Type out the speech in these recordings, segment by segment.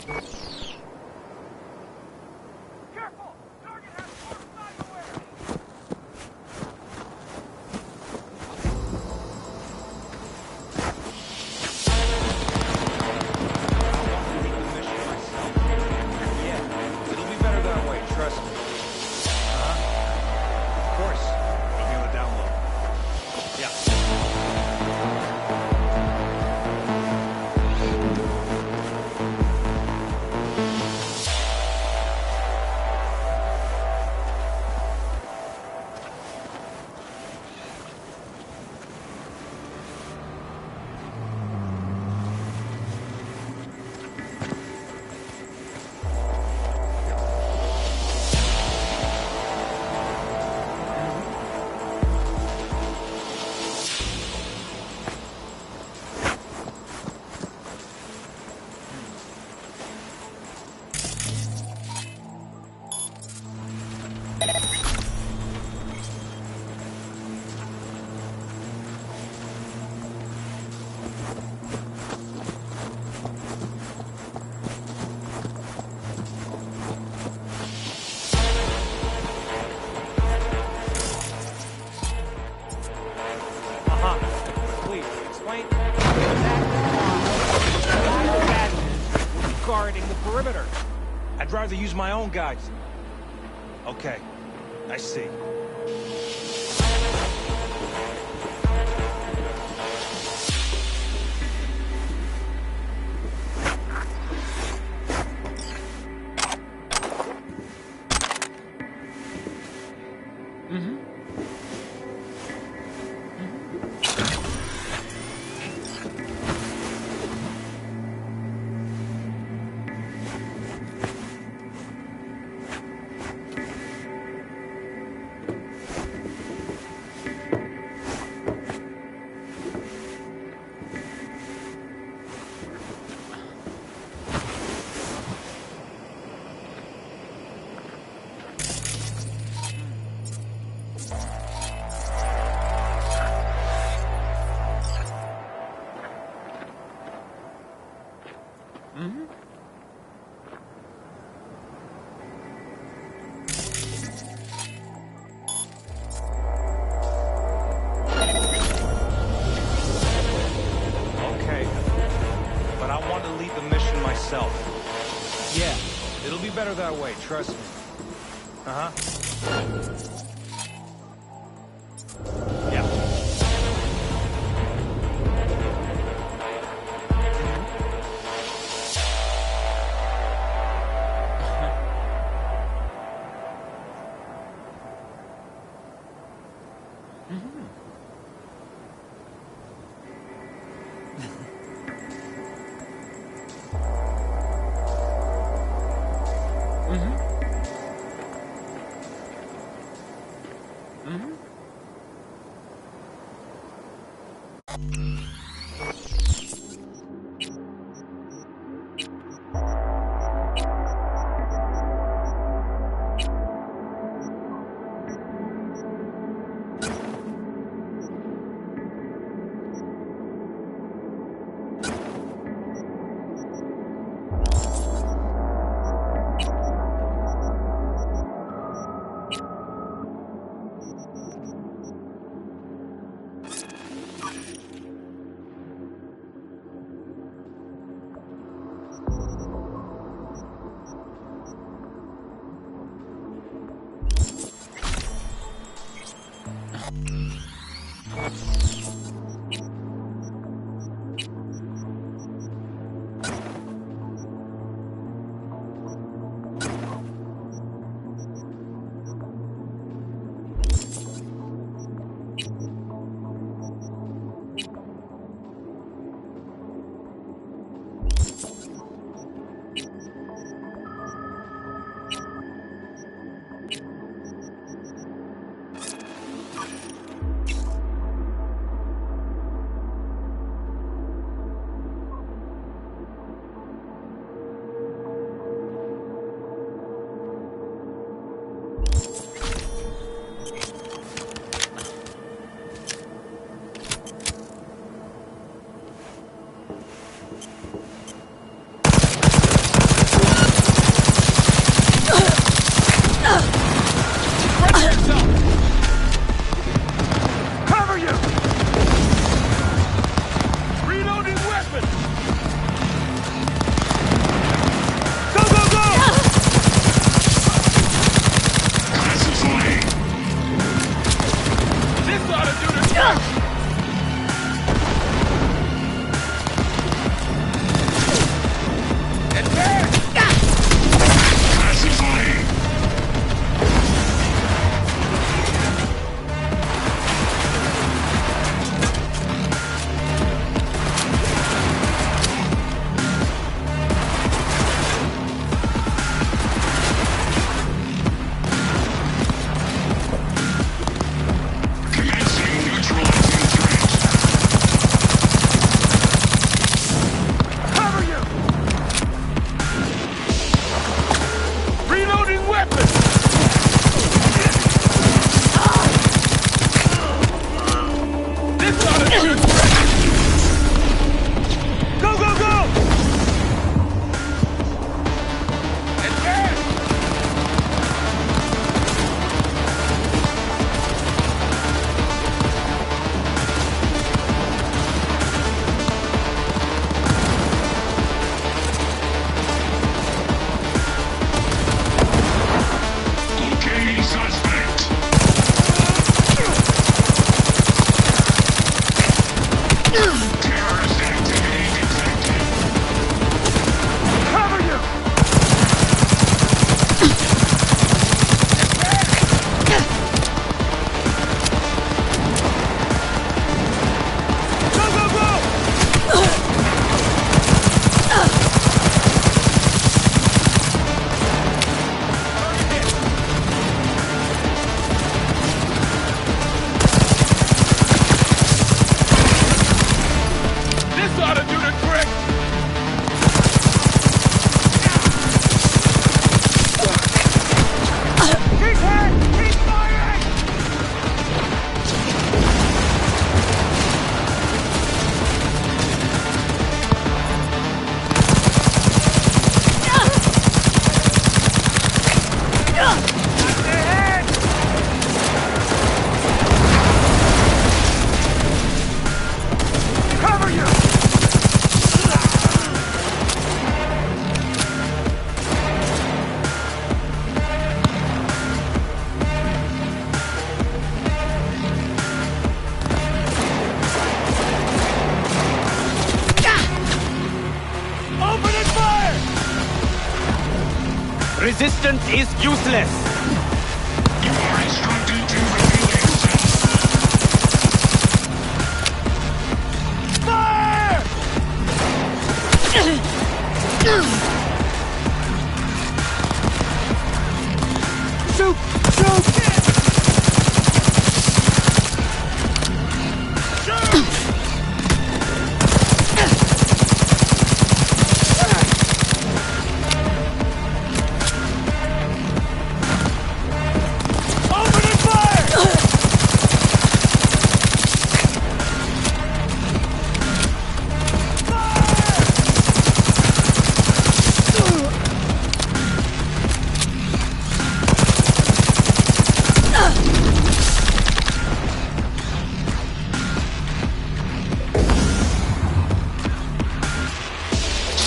Careful! Target has more fire. Yeah, it'll be better that way, trust me. Of course. I'll be on the down low. Yeah. Please, explain guarding the perimeter. I'd rather use my own guys. Okay, I see. Yeah, it'll be better that way, trust me. Uh-huh. Yeah. Resistance is useless. You are instructed to reveal yourself. Fire! Shoot! Shoot!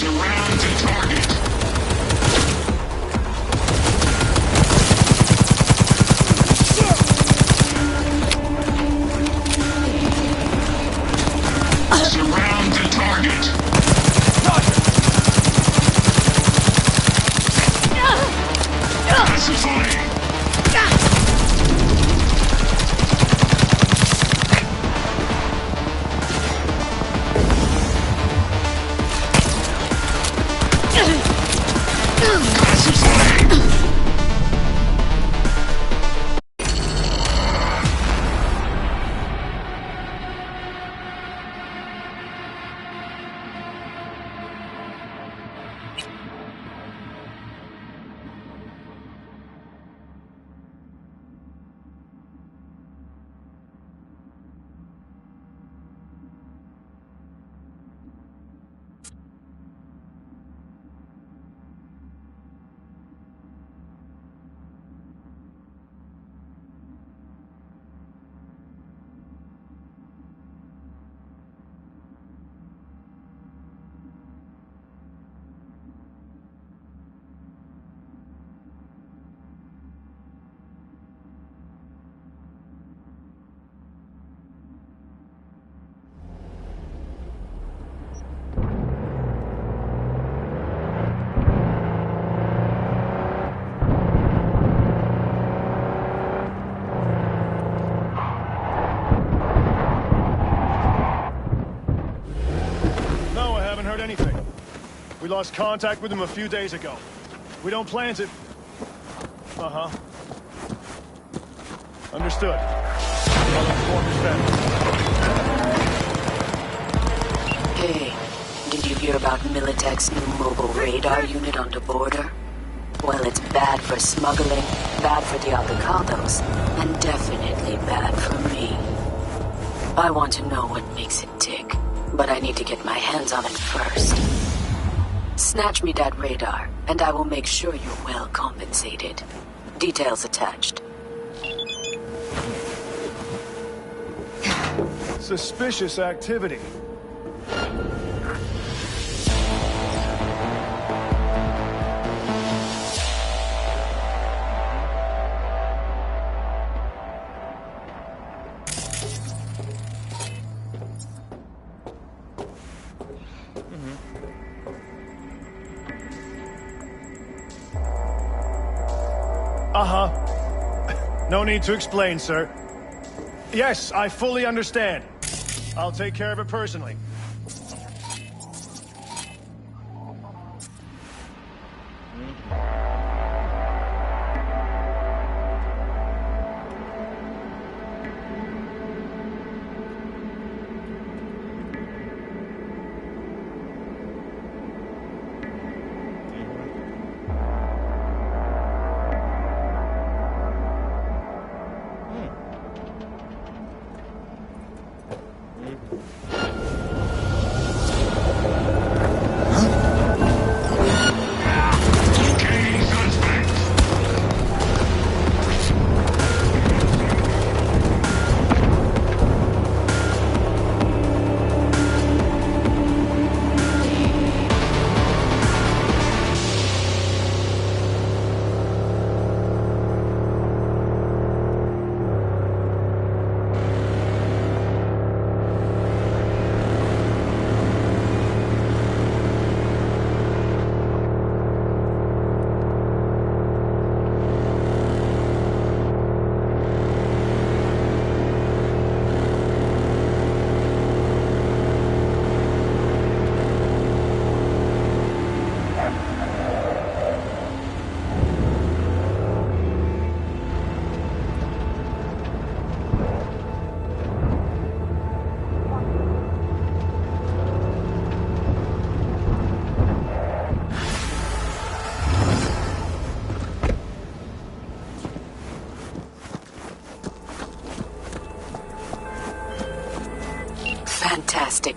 Surround the target. Surround the target. Pacify. Anything. We lost contact with him a few days ago. We don't plan to... Uh-huh. Understood. I'll inform his family. Hey, did you hear about Militech's new mobile radar unit on the border? Well, it's bad for smuggling, bad for the avocados, and definitely bad for me. I want to know what makes it tick, but I need to get my hands on it first. Snatch me that radar, and I will make sure you're well compensated. Details attached. Suspicious activity. Uh-huh. No need to explain, sir. Yes, I fully understand. I'll take care of it personally.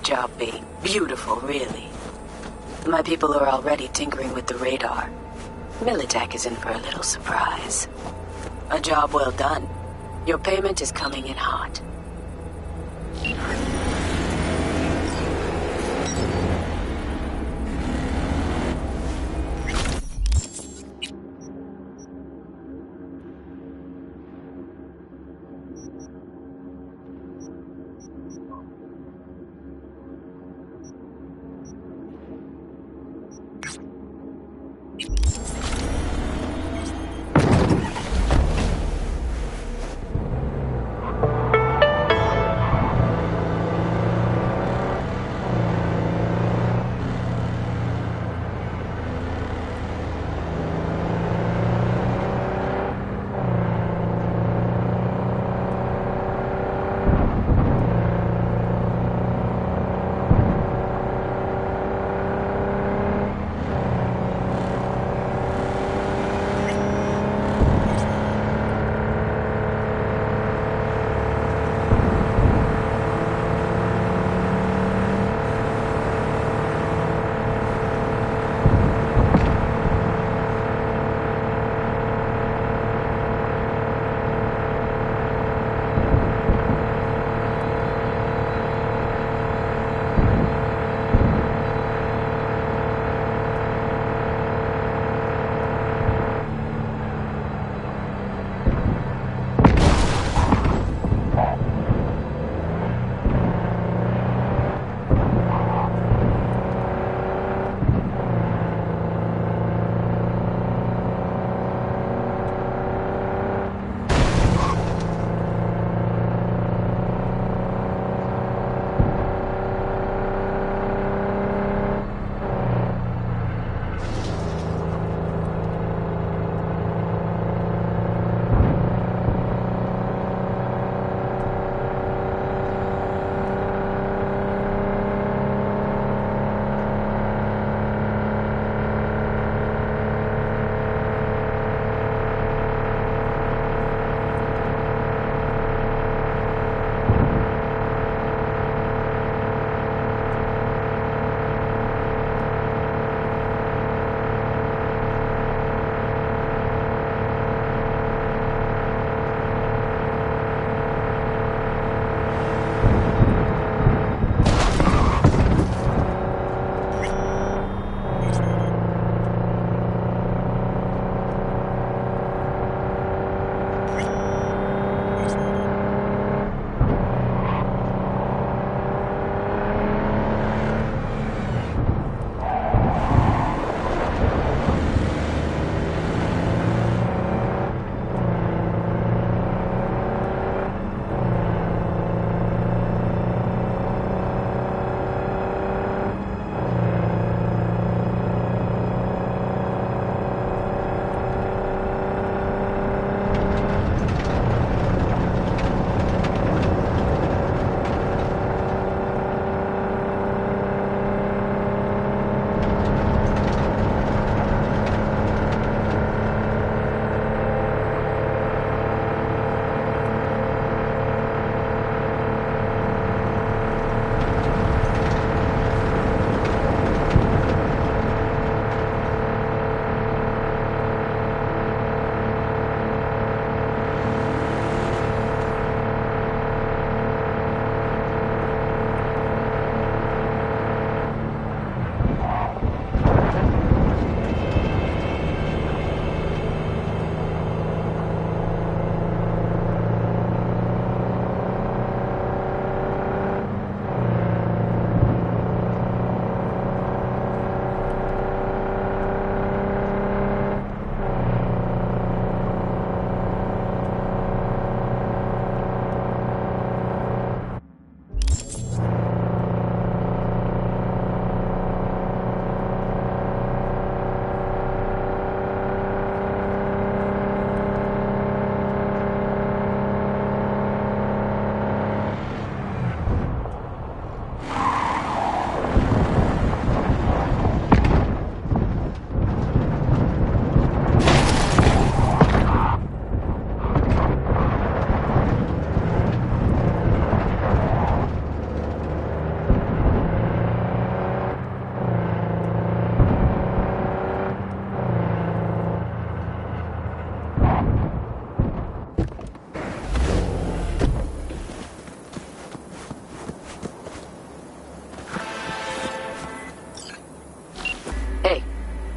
job, B. Beautiful, really. My people are already tinkering with the radar. Militech is in for a little surprise. A job well done. Your payment is coming in hot.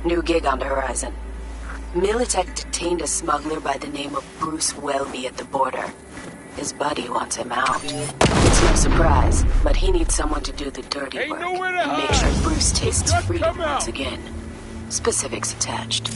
New gig on the horizon. Militech detained a smuggler by the name of Bruce Welby at the border. His buddy wants him out. It's no surprise, but he needs someone to do the dirty Ain't work nowhere to and make hide. sure Bruce tastes Just freedom come out. once again. Specifics attached.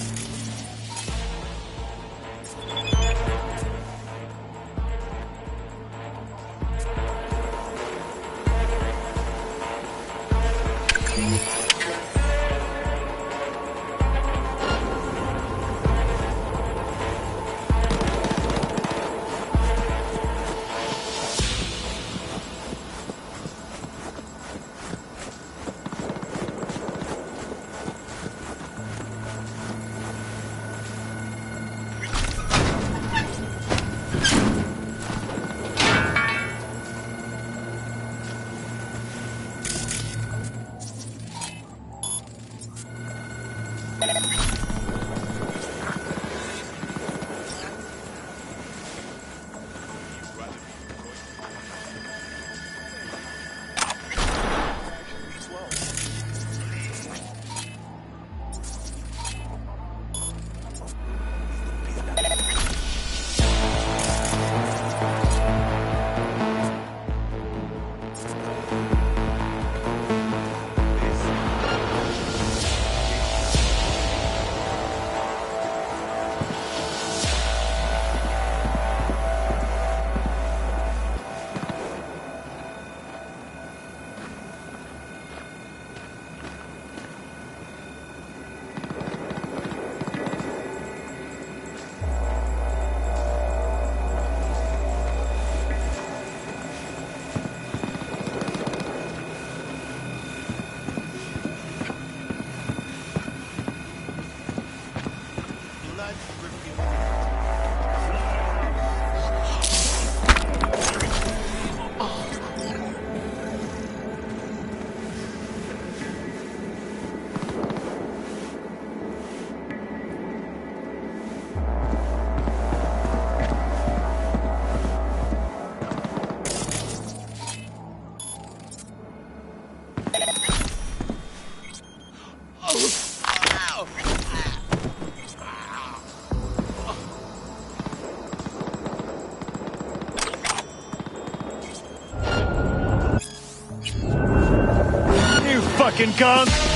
Fucking cunt!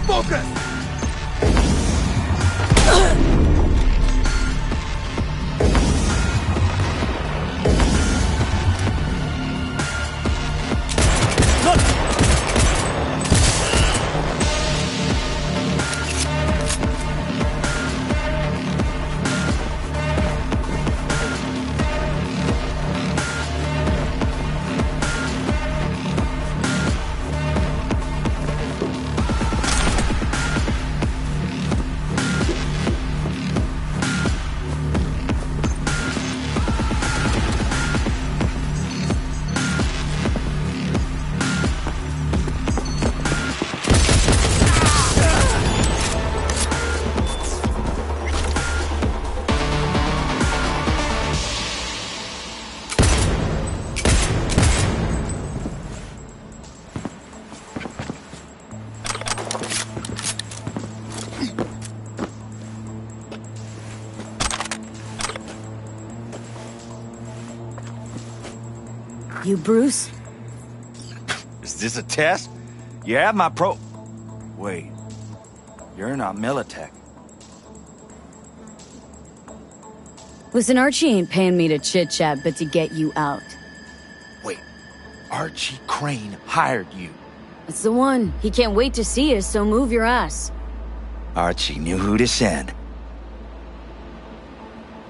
Focus! You Bruce? Is this a test? You have my pro... Wait. You're not Militech. Listen, Archie ain't paying me to chit-chat, but to get you out. Wait. Archie Crane hired you. It's the one. He can't wait to see us, so move your ass. Archie knew who to send.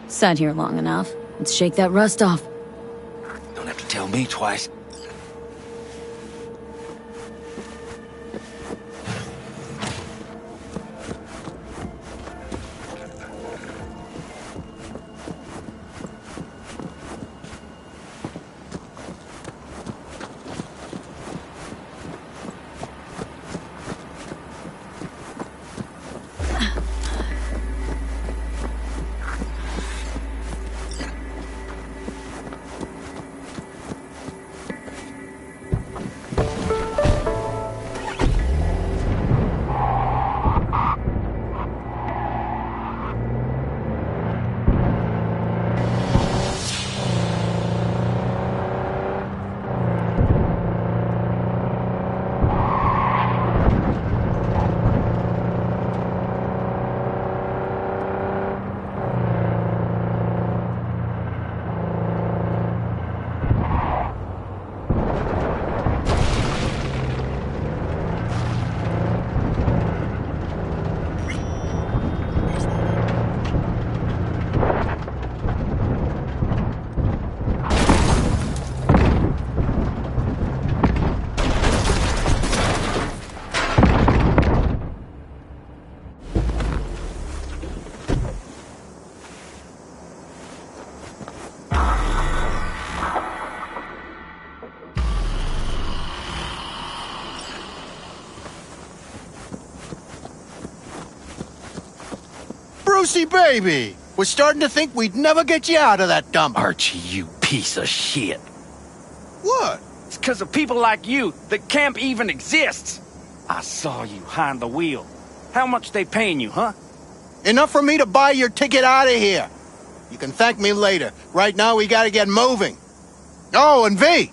Sat here long enough. Let's shake that rust off. Don't have to tell me twice. Brucey, baby! We're starting to think we'd never get you out of that dump. Archie, you piece of shit. What? It's because of people like you that camp even exists. I saw you behind the wheel. How much they paying you, huh? Enough for me to buy your ticket out of here. You can thank me later. Right now, we gotta get moving. Oh, and V,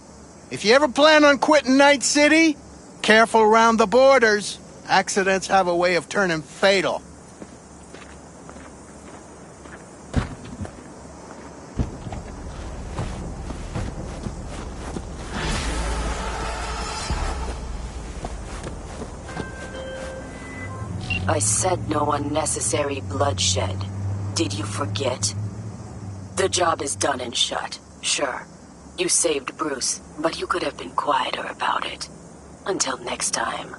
if you ever plan on quitting Night City, careful around the borders. Accidents have a way of turning fatal. I said no unnecessary bloodshed. Did you forget? The job is done and shut, sure. You saved Bruce, but you could have been quieter about it. Until next time.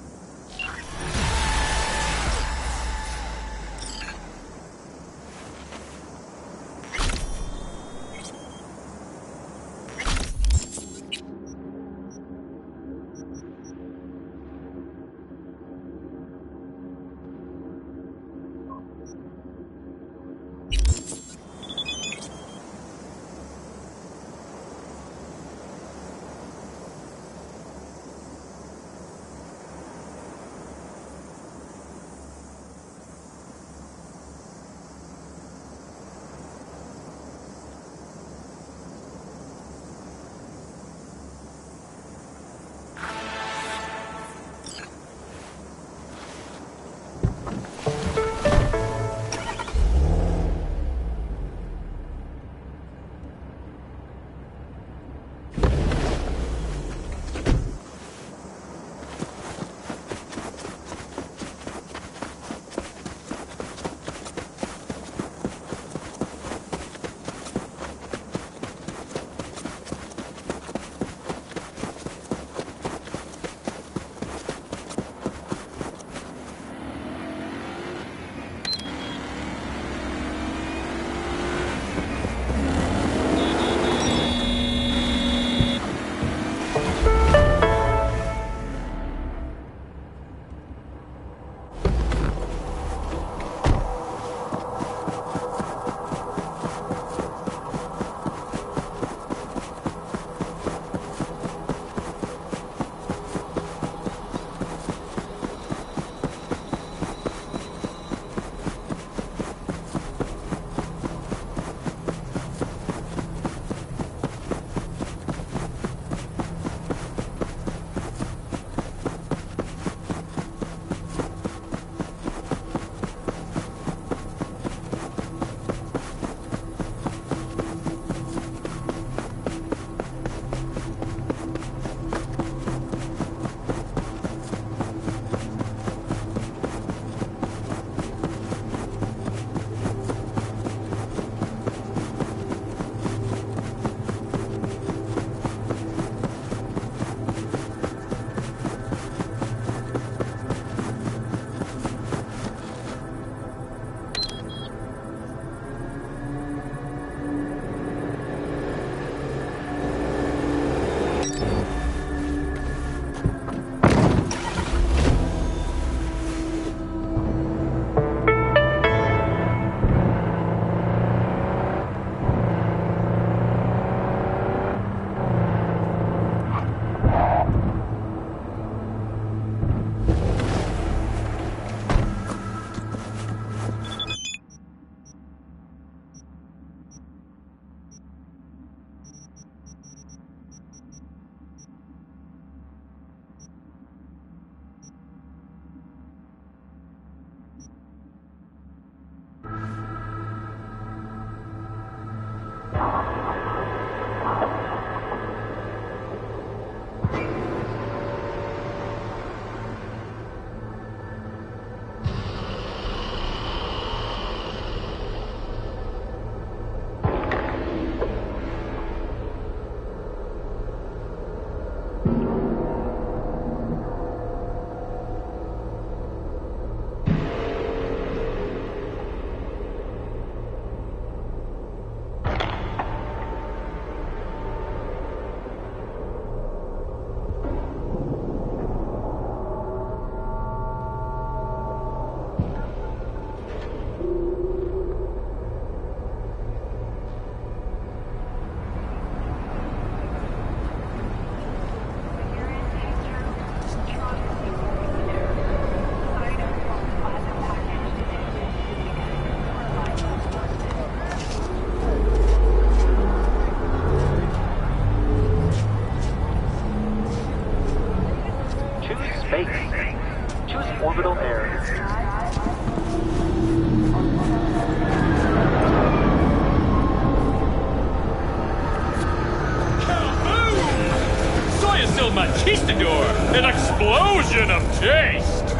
El Machistador, an explosion of taste!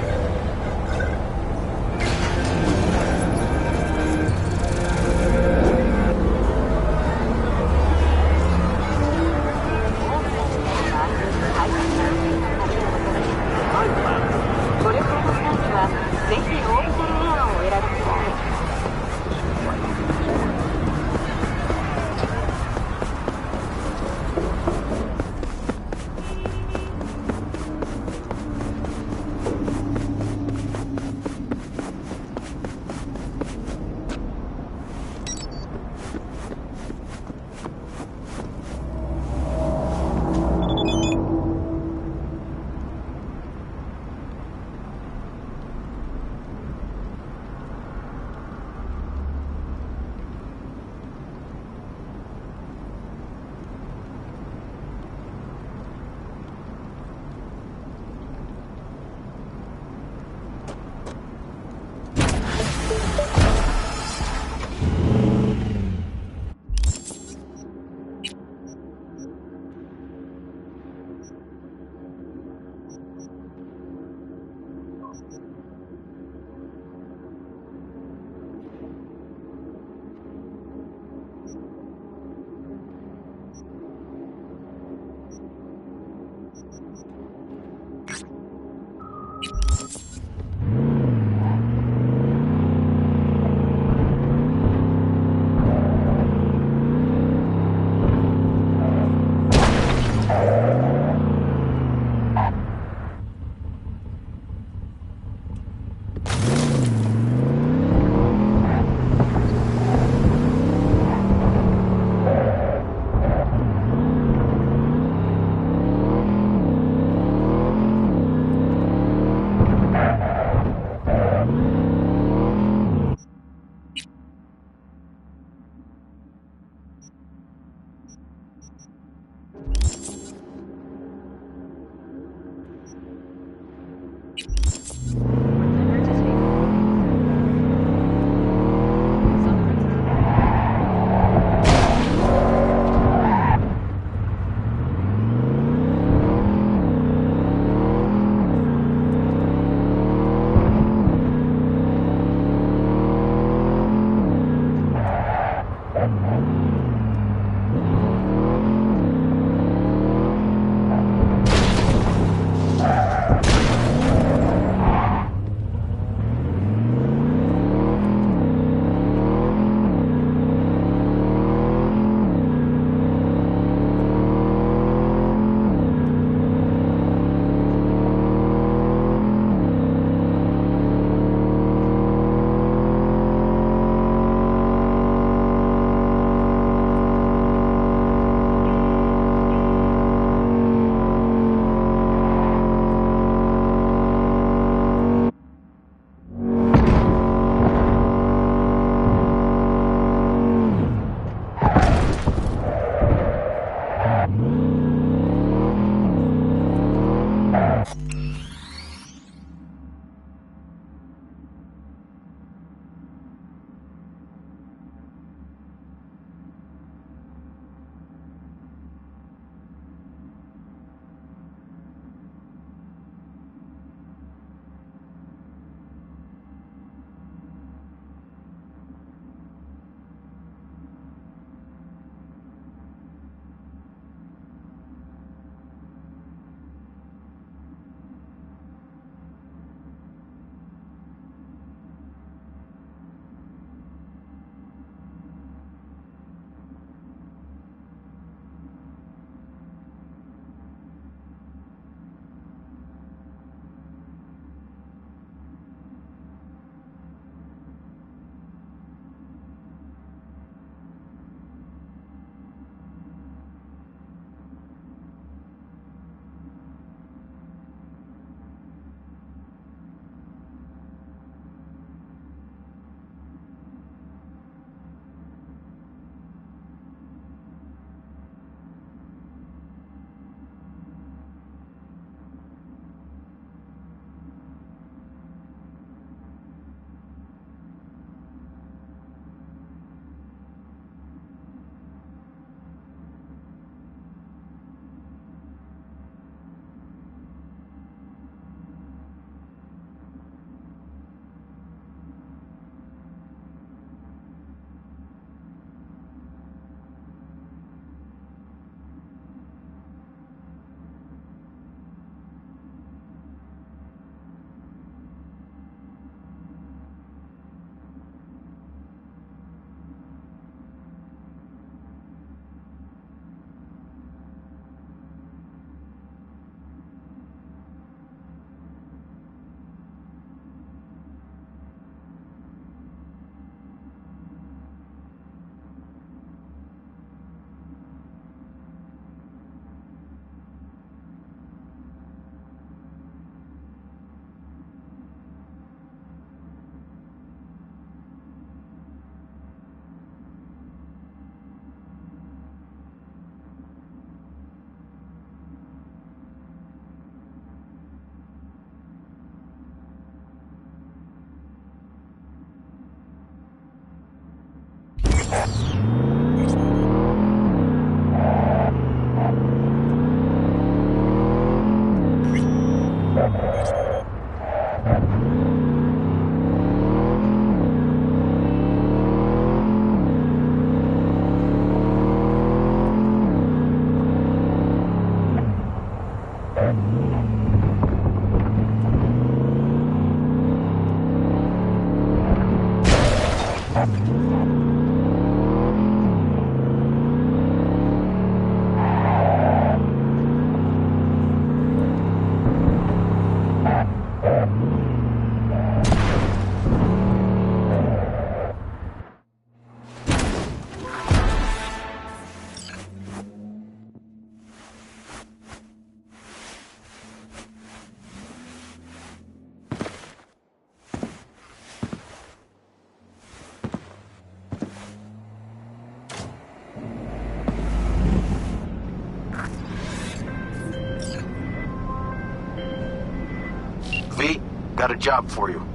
Got a job for you.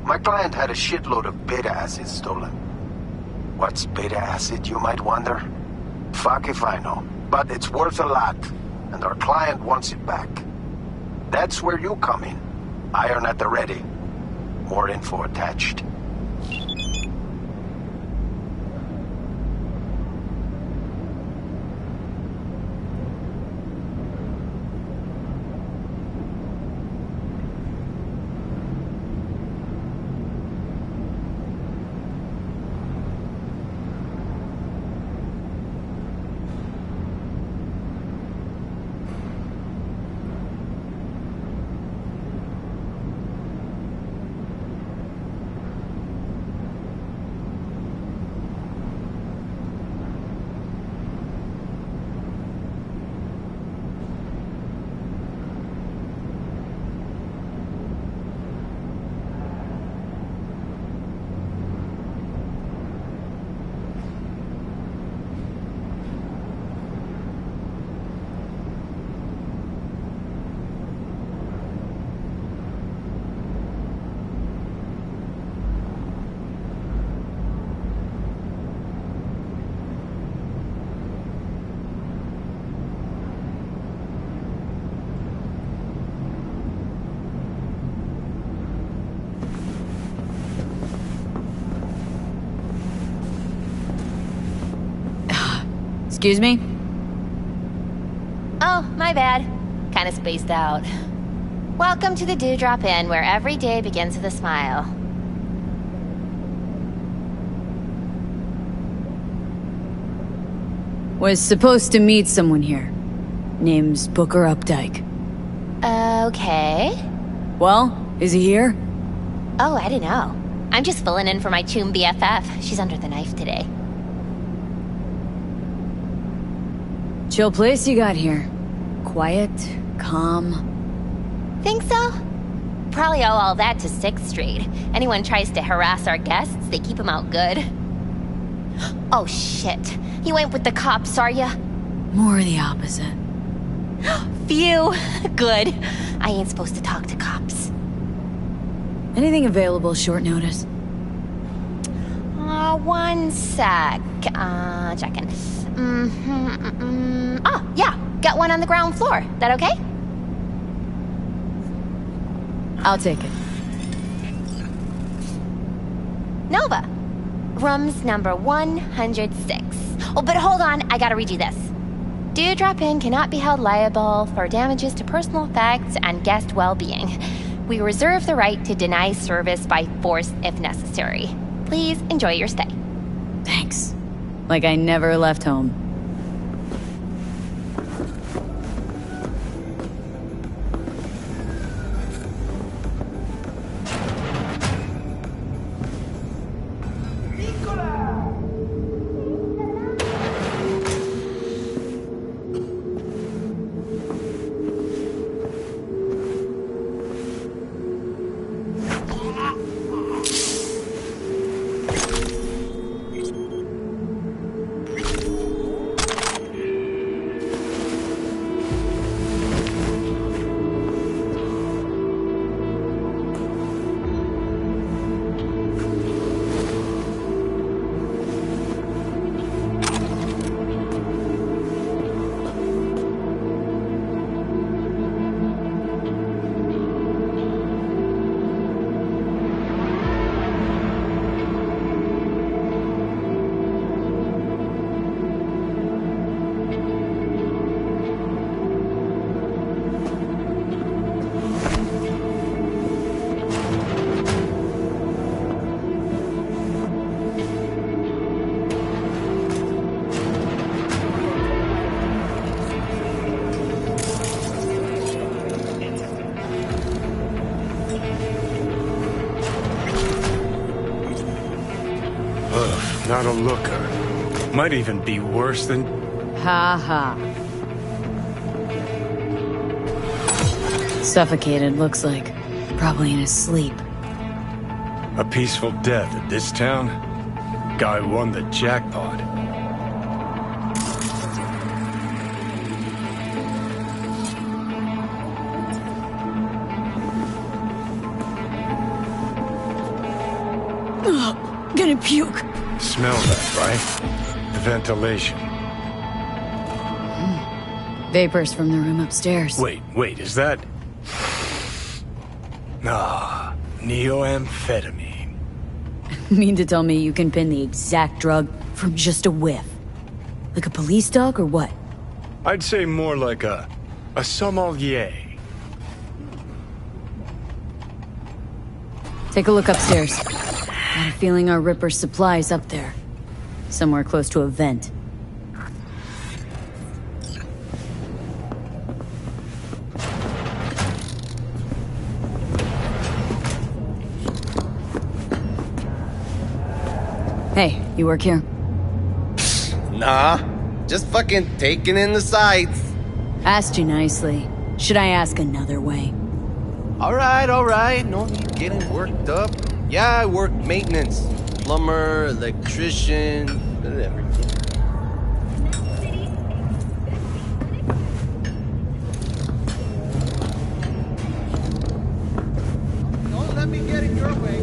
My client had a shitload of beta acid stolen. What's beta acid, you might wonder? Fuck if I know. But it's worth a lot, and our client wants it back. That's where you come in. Iron at the ready. More info attached. Excuse me? Oh, my bad. Kinda spaced out. Welcome to the Dewdrop Inn, where every day begins with a smile. Was supposed to meet someone here. Name's Booker Updike. Okay. Well, is he here? Oh, I don't know. I'm just filling in for my Choom BFF. She's under the knife today. Chill place you got here. Quiet, calm. Think so? Probably owe all that to 6th Street. Anyone tries to harass our guests, they keep them out good. Oh shit. You ain't with the cops, are ya? More the opposite. Phew. Good. I ain't supposed to talk to cops. Anything available short notice? One sec. Checking. Oh, yeah. Got one on the ground floor. That okay? I'll take it. Nova. Room's number 106. Oh, but hold on. I gotta read you this. Dewdrop Inn cannot be held liable for damages to personal effects and guest well-being. We reserve the right to deny service by force if necessary. Please enjoy your stay. Thanks. Like I never left home. Not a looker. Might even be worse than... Ha ha. Suffocated, looks like. Probably in his sleep. A peaceful death in this town? Guy won the jackpot. gonna puke. Smell that, right? The ventilation. Vapors from the room upstairs. Wait, is that... Ah, neoamphetamine. Mean to tell me you can pin the exact drug from just a whiff? Like a police dog or what? I'd say more like a sommelier. Take a look upstairs. Got a feeling our Ripper's supply's up there. Somewhere close to a vent. Hey, you work here? Nah, just fucking taking in the sights. Asked you nicely. Should I ask another way? All right. No need getting worked up. Yeah, I work maintenance. Plumber, electrician, everything. Don't let me get in your way.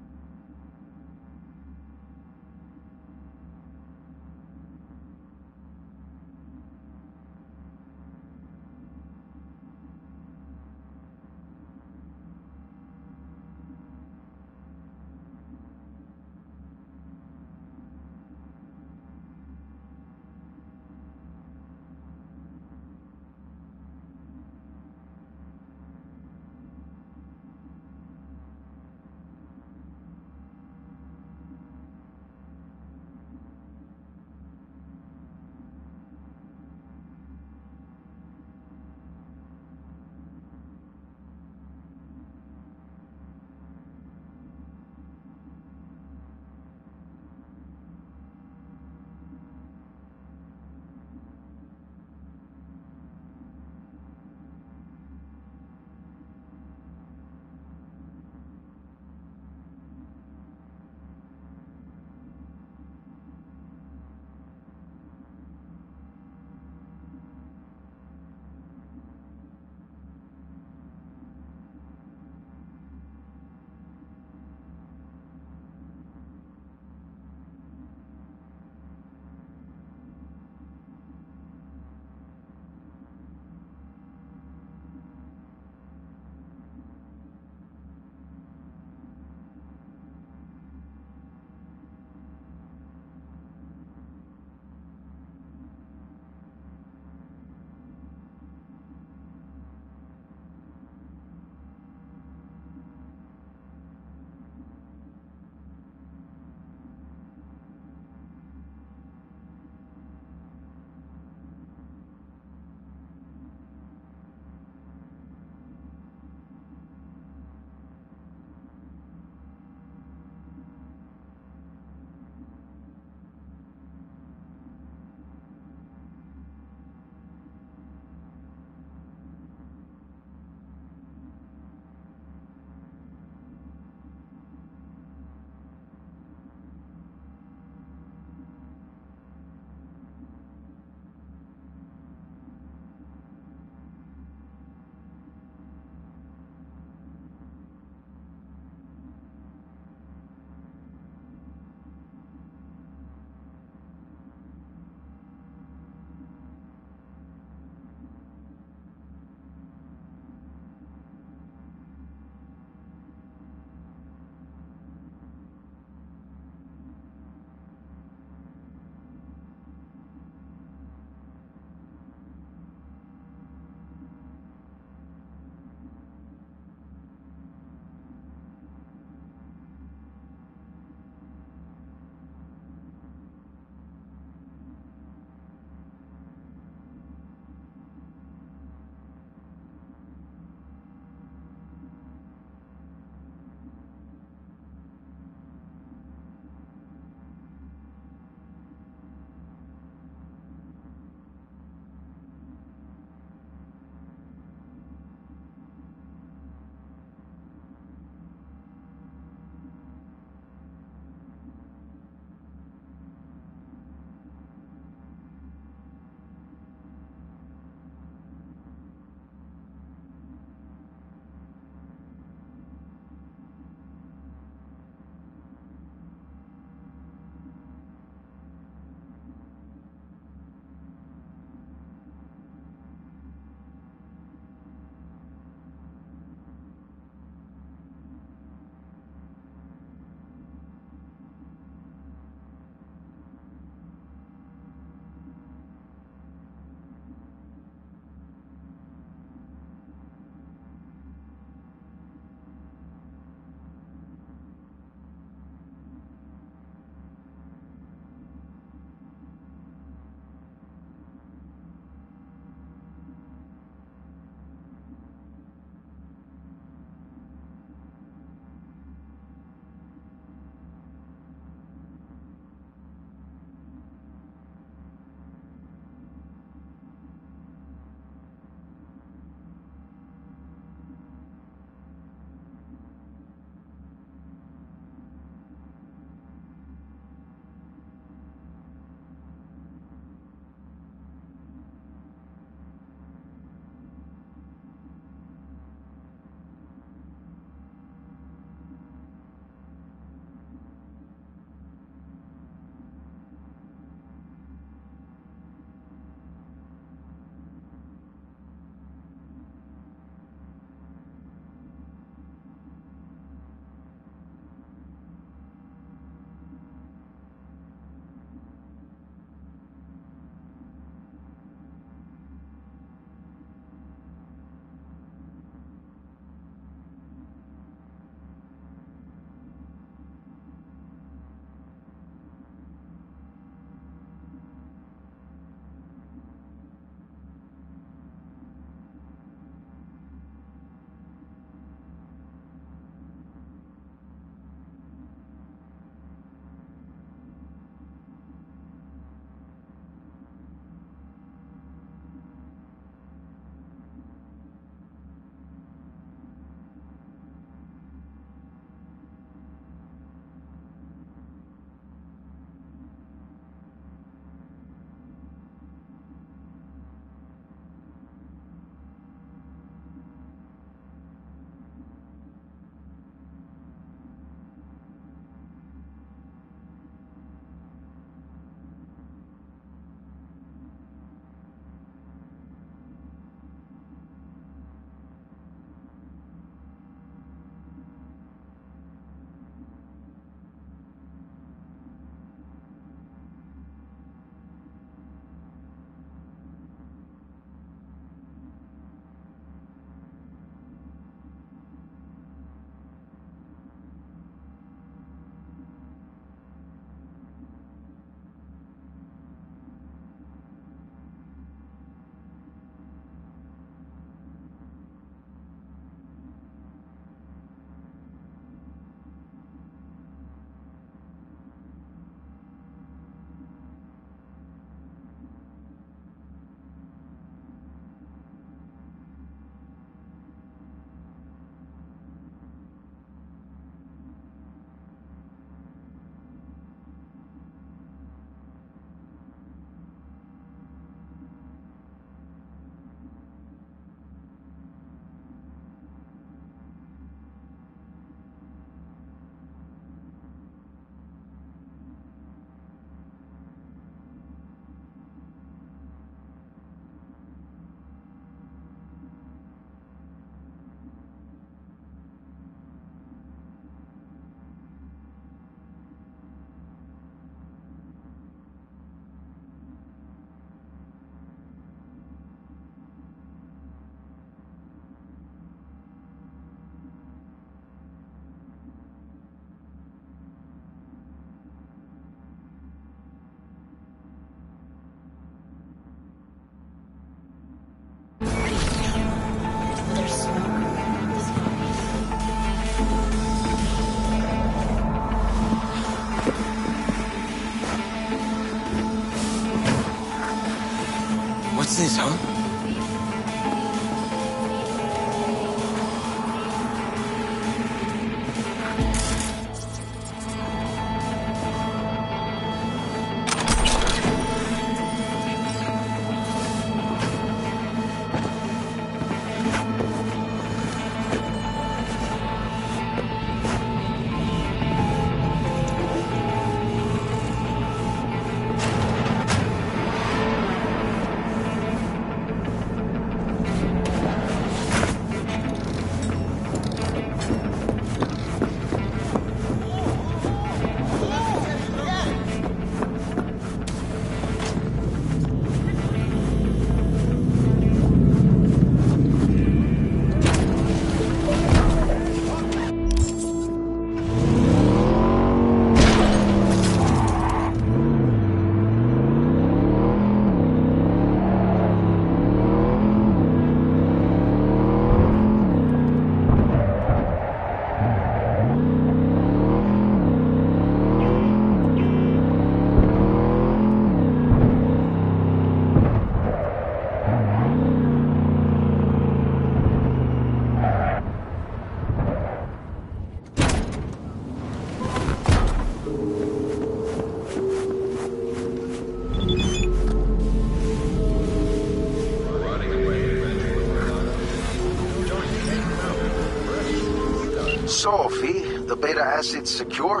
So, V, the beta acid's secure?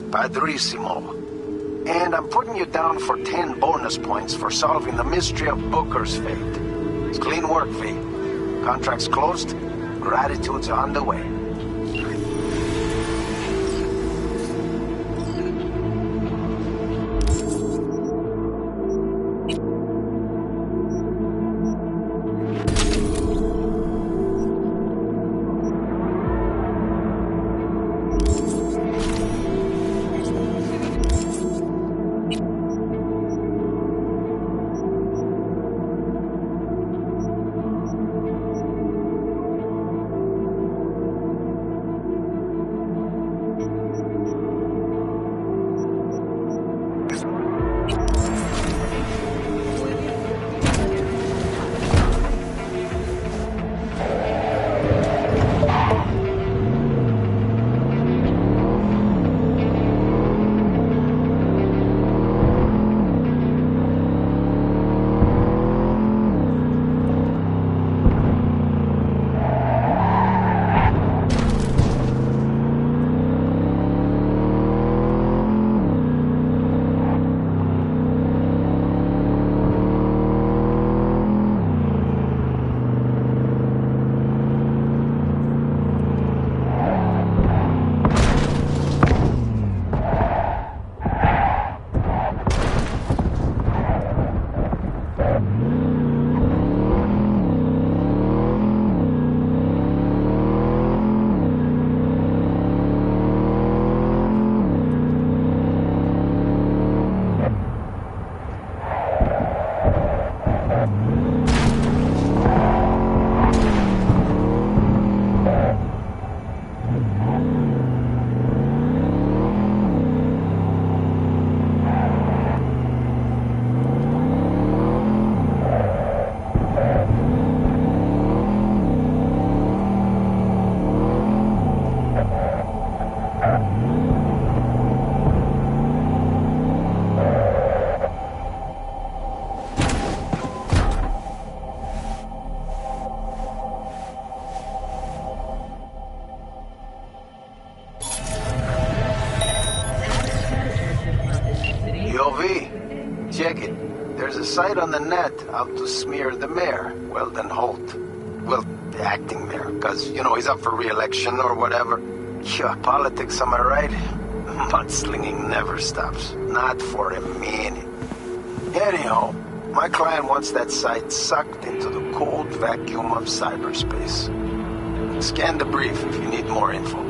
Padrissimo. And I'm putting you down for 10 bonus points for solving the mystery of Booker's fate. It's clean work, V. Contract's closed. Gratitude's on the way. Check it. There's a site on the net out to smear the mayor, Weldon Holt. Well, the acting mayor, because, you know, he's up for re-election or whatever. Yeah, politics, am I right? Mudslinging never stops. Not for a minute. Anyhow, my client wants that site sucked into the cold vacuum of cyberspace. Scan the brief if you need more info.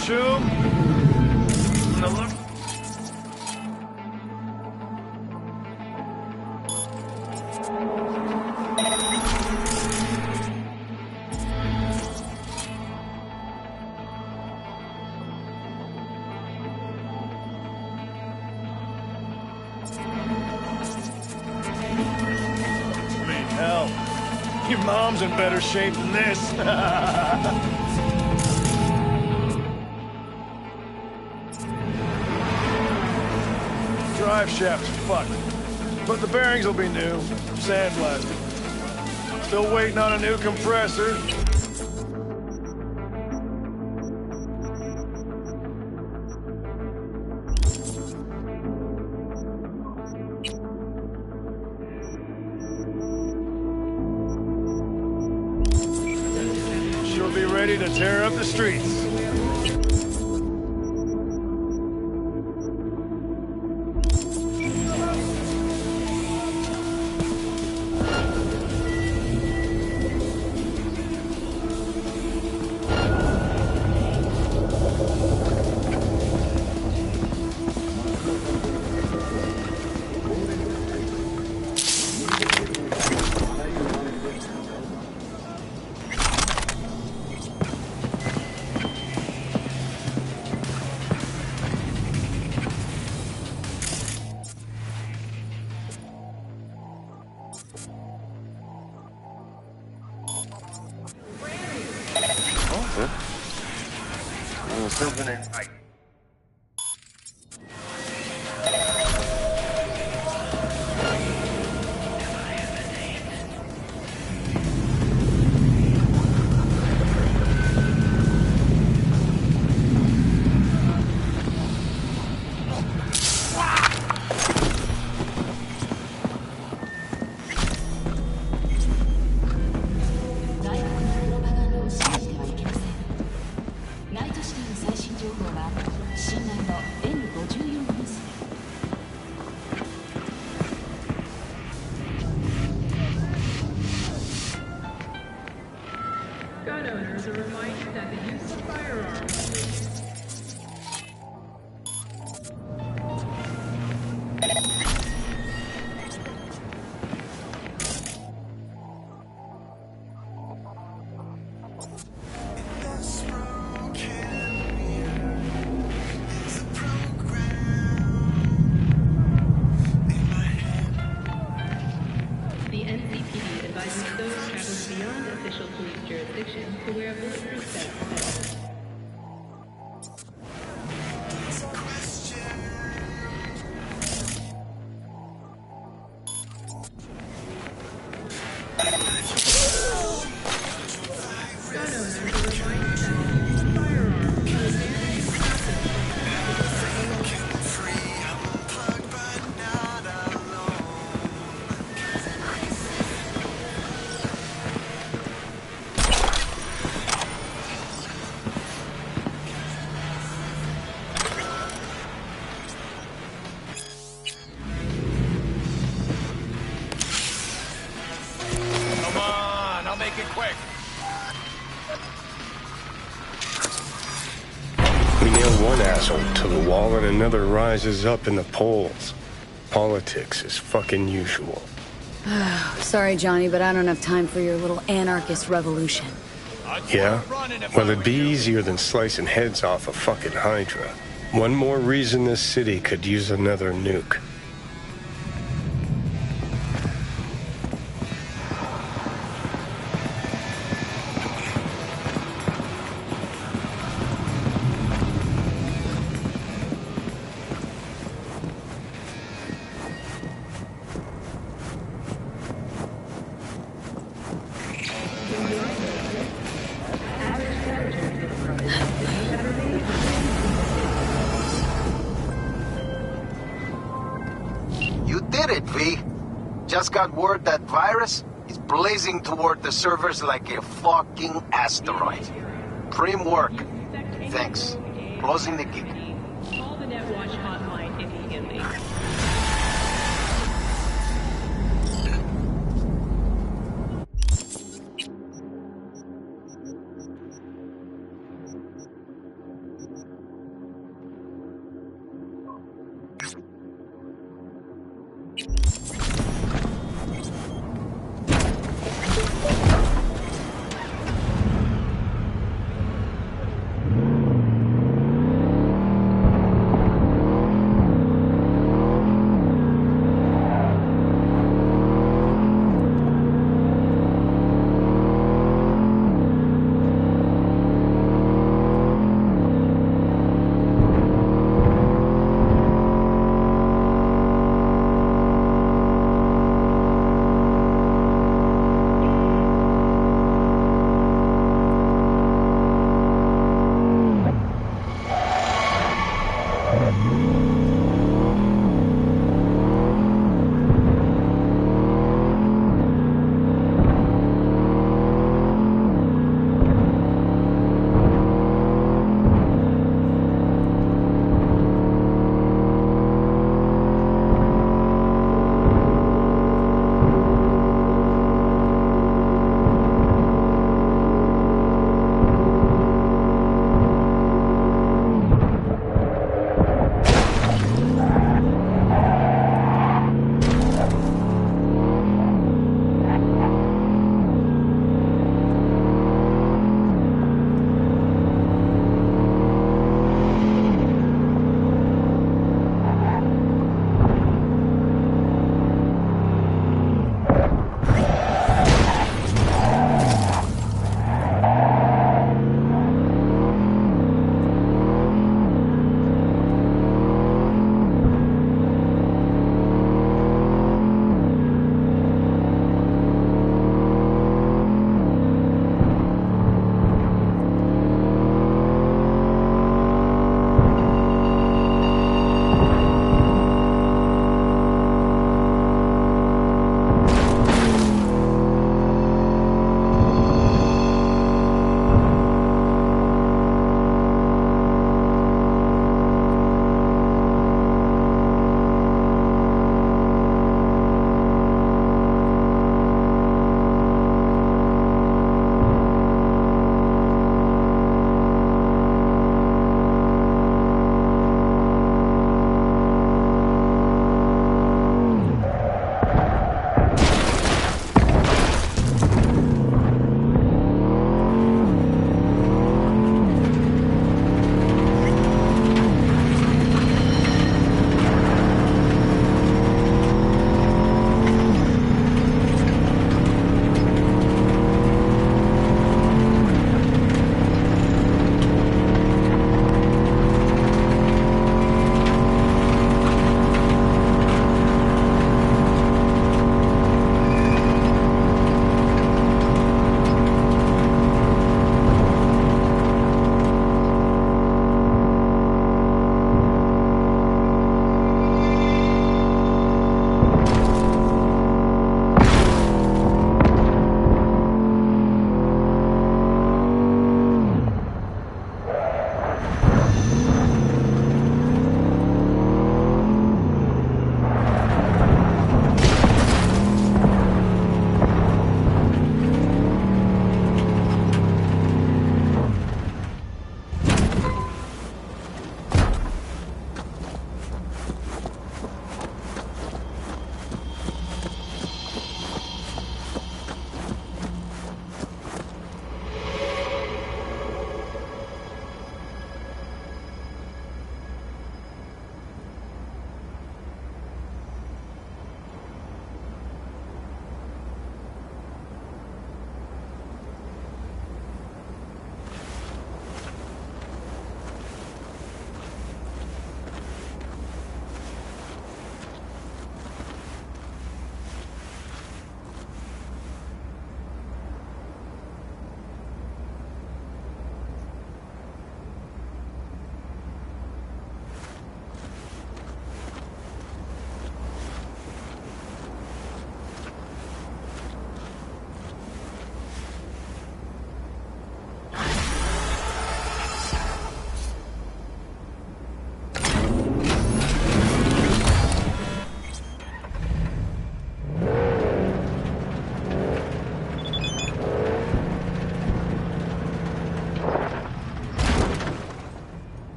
Choom. Hell, your mom's in better shape than this. Drive shaft's fucked, but the bearings will be new, sandblasted. Still waiting on a new compressor. ready to tear up the streets. Gun owners are reminded that the use of firearms jurisdiction to wear a bulletproof vest. To the wall and another rises up in the polls. Politics is fucking usual. Sorry, Johnny, but I don't have time for your little anarchist revolution. Yeah? Well, it'd be easier than slicing heads off a fucking Hydra. One more reason this city could use another nuke. Just got word that virus is blazing toward the servers like a fucking asteroid. Prim work. Thanks. Closing the gig. Call the NetWatch hotline immediately.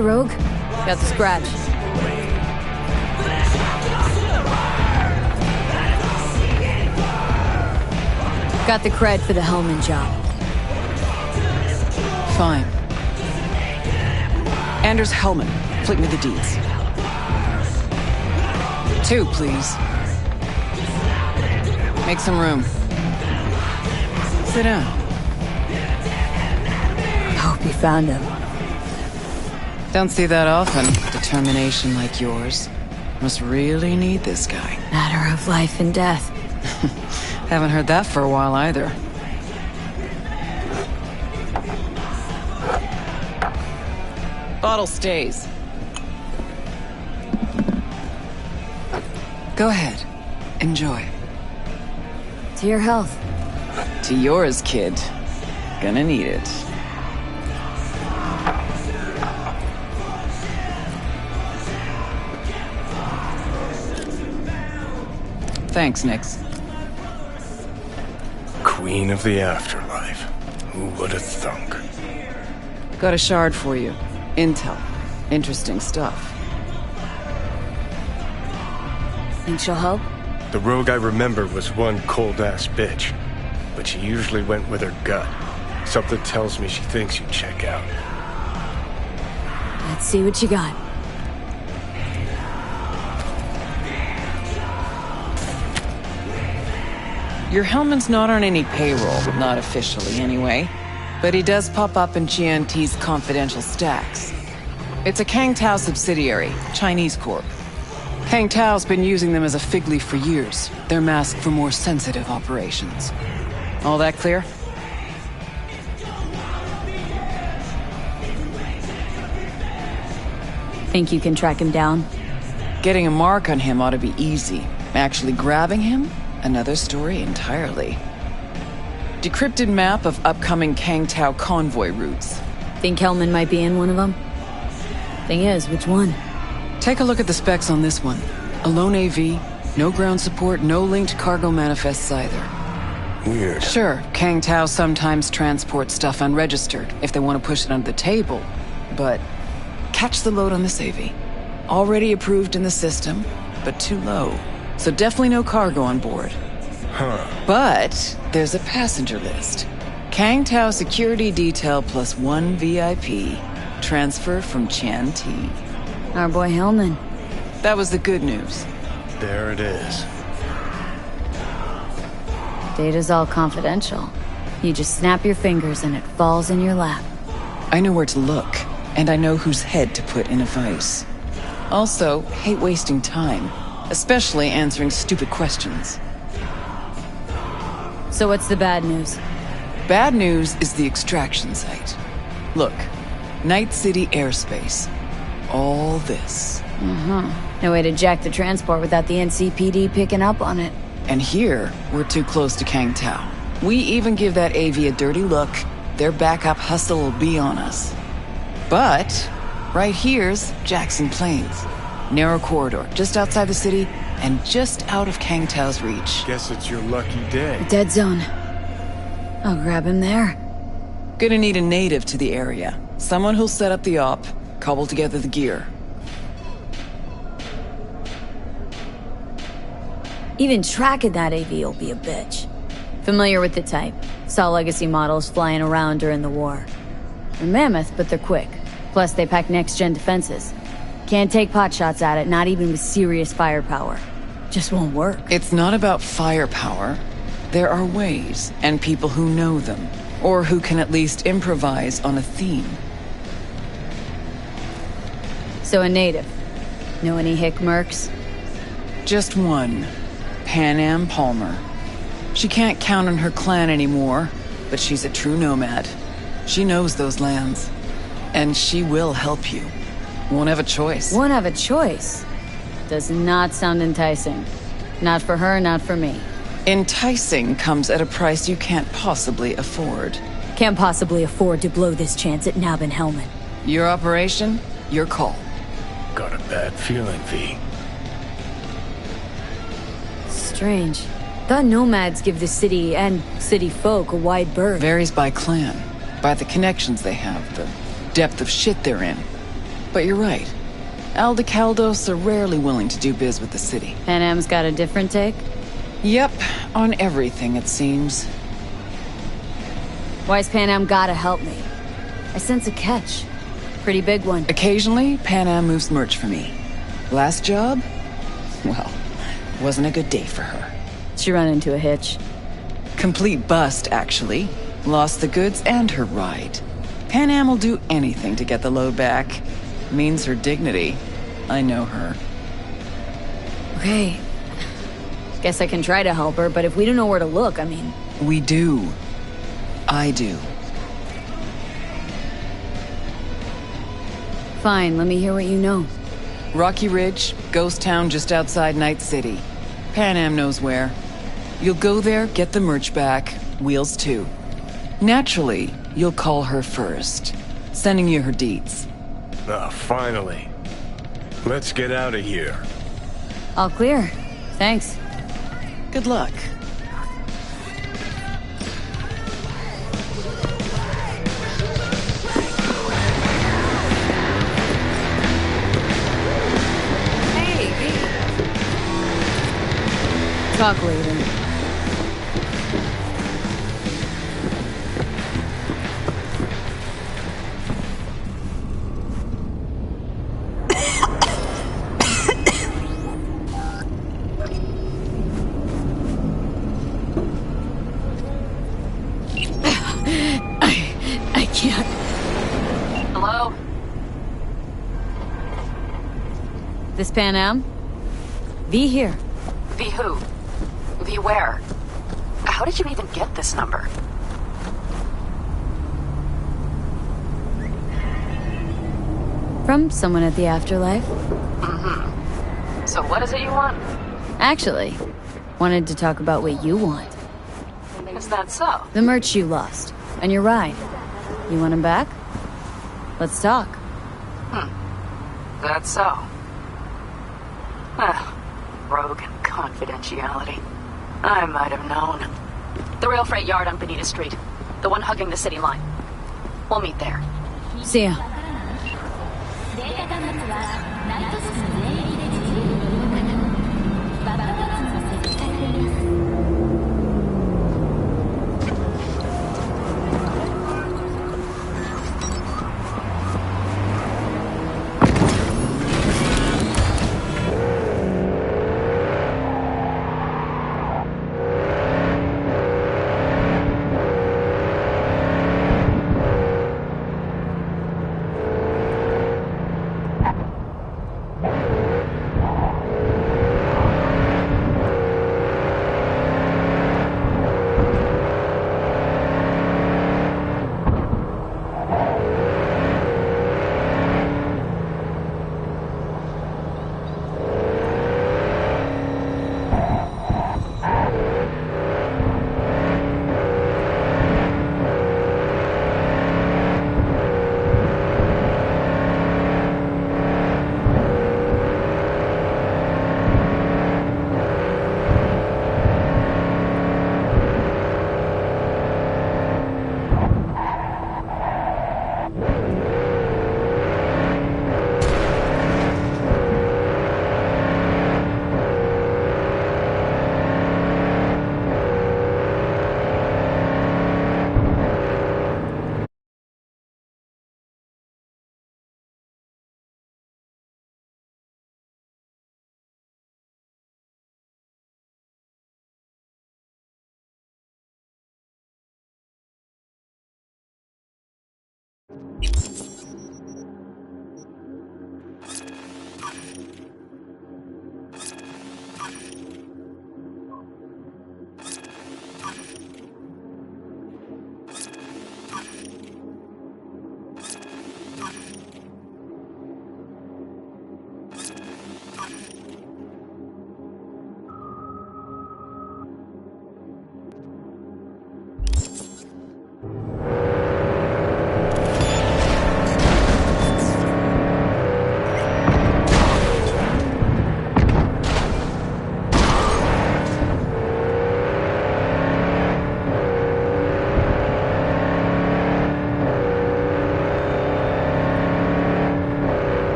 Hey, Rogue. Got the scratch. Got the cred for the Hellman job. Fine. Anders Hellman. Flick me the deeds. 2, please. Make some room. Sit down. Hope you found him. Don't see that often. Determination like yours. Must really need this guy. Matter of life and death. Haven't heard that for a while either. Bottle stays. Go ahead. Enjoy. To your health. To yours, kid. Gonna need it. Thanks, Nix. Queen of the afterlife. Who would have thunk? Got a shard for you. Intel. Interesting stuff. Think she'll help? The rogue I remember was one cold-ass bitch. But she usually went with her gut. Something tells me she thinks you'd check out. Let's see what you got. Your Hellman's not on any payroll, not officially anyway. But he does pop up in GNT's confidential stacks. It's a Kang Tao subsidiary, Chinese corp. Kang Tao's been using them as a fig leaf for years. They're masked for more sensitive operations. All that clear? Think you can track him down? Getting a mark on him ought to be easy. Actually grabbing him? Another story entirely. Decrypted map of upcoming Kang Tao convoy routes. Think Hellman might be in one of them? Thing is, which one? Take a look at the specs on this one. A lone AV, no ground support, no linked cargo manifests either. Weird. Sure, Kang Tao sometimes transports stuff unregistered if they want to push it under the table, but catch the load on this AV. Already approved in the system, but too low. So definitely no cargo on board. Huh. But there's a passenger list. Kang Tao security detail plus 1 VIP. Transfer from Chan T. Our boy Hellman. That was the good news. There it is. Data's all confidential. You just snap your fingers and it falls in your lap. I know where to look, and I know whose head to put in a vice. Also, hate wasting time, especially answering stupid questions. So what's the bad news? Bad news is the extraction site. Look, Night City airspace. All this. No way to jack the transport without the NCPD picking up on it. And here, we're too close to Kang Tao. We even give that AV a dirty look, their backup hustle will be on us. But, right here's Jackson Plains. Narrow corridor, just outside the city, and just out of Kang Tao's reach. Guess it's your lucky day. A dead zone. I'll grab him there. Gonna need a native to the area. Someone who'll set up the op, cobble together the gear. Even tracking that AV will be a bitch. Familiar with the type. Saw legacy models flying around during the war. They're mammoth, but they're quick. Plus, they pack next-gen defenses. Can't take potshots at it, not even with serious firepower. Just won't work. It's not about firepower. There are ways, and people who know them. Or who can at least improvise on a theme. So a native. Know any hick mercs? Just one. Pan Palmer. She can't count on her clan anymore, but she's a true nomad. She knows those lands. And she will help you. Won't have a choice. Won't have a choice? Does not sound enticing. Not for her, not for me. Enticing comes at a price you can't possibly afford. Can't possibly afford to blow this chance at nabbing Hellman. Your operation, your call. Got a bad feeling, V. Strange. Thought nomads give the city and city folk a wide berth. Varies by clan, by the connections they have, the depth of shit they're in. But you're right. Aldecaldos are rarely willing to do biz with the city. Pan Am's got a different take? Yep, on everything it seems. Why's Pan Am gotta help me? I sense a catch. Pretty big one. Occasionally, Pan Am moves merch for me. Last job? Well, wasn't a good day for her. She run into a hitch. Complete bust, actually. Lost the goods and her ride. Pan Am will do anything to get the load back. Means her dignity. I know her. Okay. Guess I can try to help her, but if we don't know where to look, I mean... We do. I do. Fine, let me hear what you know. Rocky Ridge, ghost town just outside Night City. Pan Am knows where. You'll go there, get the merch back, Wheels too. Naturally, you'll call her first. Sending you her deeds. Ah, finally. Let's get out of here. All clear. Thanks. Good luck. Talk later. I can't. Hello? This Pan Am? V here. V who? V where? How did you even get this number? From someone at the afterlife. Mm-hmm. So what is it you want? Actually, wanted to talk about what you want. Is that so? The merch you lost, and your ride. You want him back? Let's talk. That's so. Rogue and confidentiality. I might have known. The rail freight yard on Bonita Street. The one hugging the city line. We'll meet there. See ya.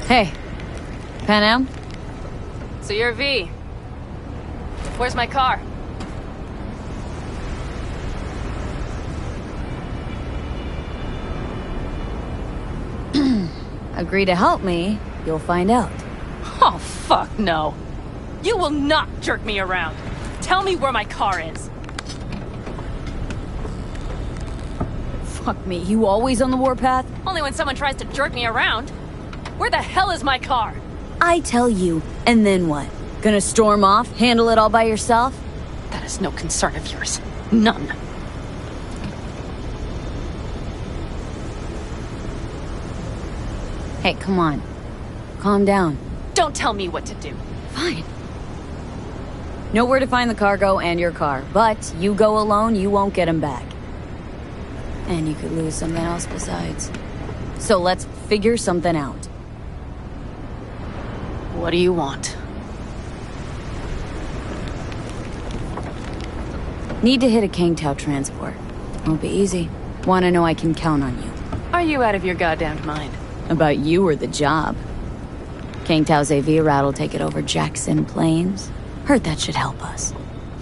Hey, Pan Am? So you're V. Where's my car? Agree to help me, you'll find out. Oh, fuck no. You will not jerk me around. Tell me where my car is. Fuck me, you always on the warpath? Only when someone tries to jerk me around. Where the hell is my car? I tell you, and then what? Gonna storm off, handle it all by yourself? That is no concern of yours. None. Hey, come on. Calm down. Don't tell me what to do. Fine. Know where to find the cargo and your car, but you go alone, you won't get him back. And you could lose something else besides. So let's figure something out. What do you want? Need to hit a Kangtao transport. Won't be easy. Wanna know I can count on you. Are you out of your goddamn mind? About you or the job. Kangtao's AV route will take it over Jackson Plains. Heard that should help us.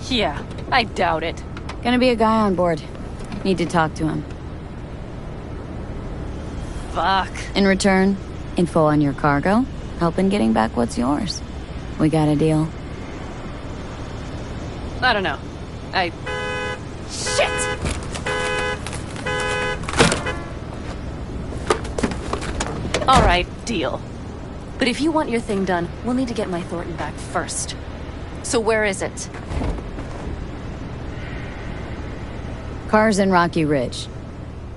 Yeah, I doubt it. Gonna be a guy on board. Need to talk to him. Fuck. In return, info on your cargo, help in getting back what's yours. We got a deal. I don't know. Shit! Alright, deal. But if you want your thing done, we'll need to get my Thornton back first. So where is it? Car's in Rocky Ridge.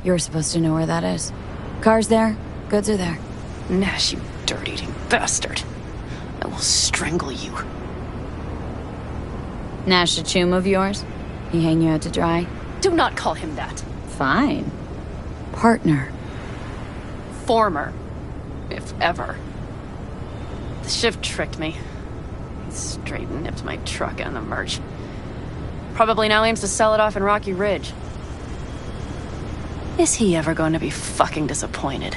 You're supposed to know where that is. Car's there, goods are there. Nash, you dirt-eating bastard. I will strangle you. Nash a chum of yours? He hang you out to dry? Do not call him that. Fine. Partner. Former. If ever. The shift tricked me. He straight nipped my truck and the merch. Probably now aims to sell it off in Rocky Ridge. Is he ever going to be fucking disappointed?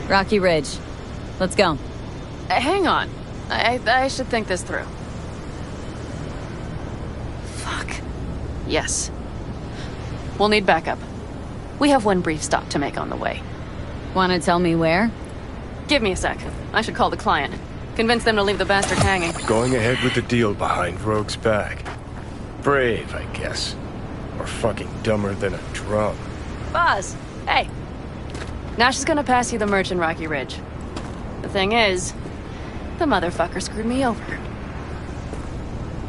Rocky Ridge. Let's go. Hang on. I should think this through. Fuck. Yes. We'll need backup. We have one brief stop to make on the way. Wanna tell me where? Give me a sec. I should call the client. Convince them to leave the bastard hanging. Going ahead with the deal behind Rogue's back. Brave, I guess. Or fucking dumber than a drum. Boz, hey. Nash is gonna pass you the merch in Rocky Ridge. The thing is, the motherfucker screwed me over.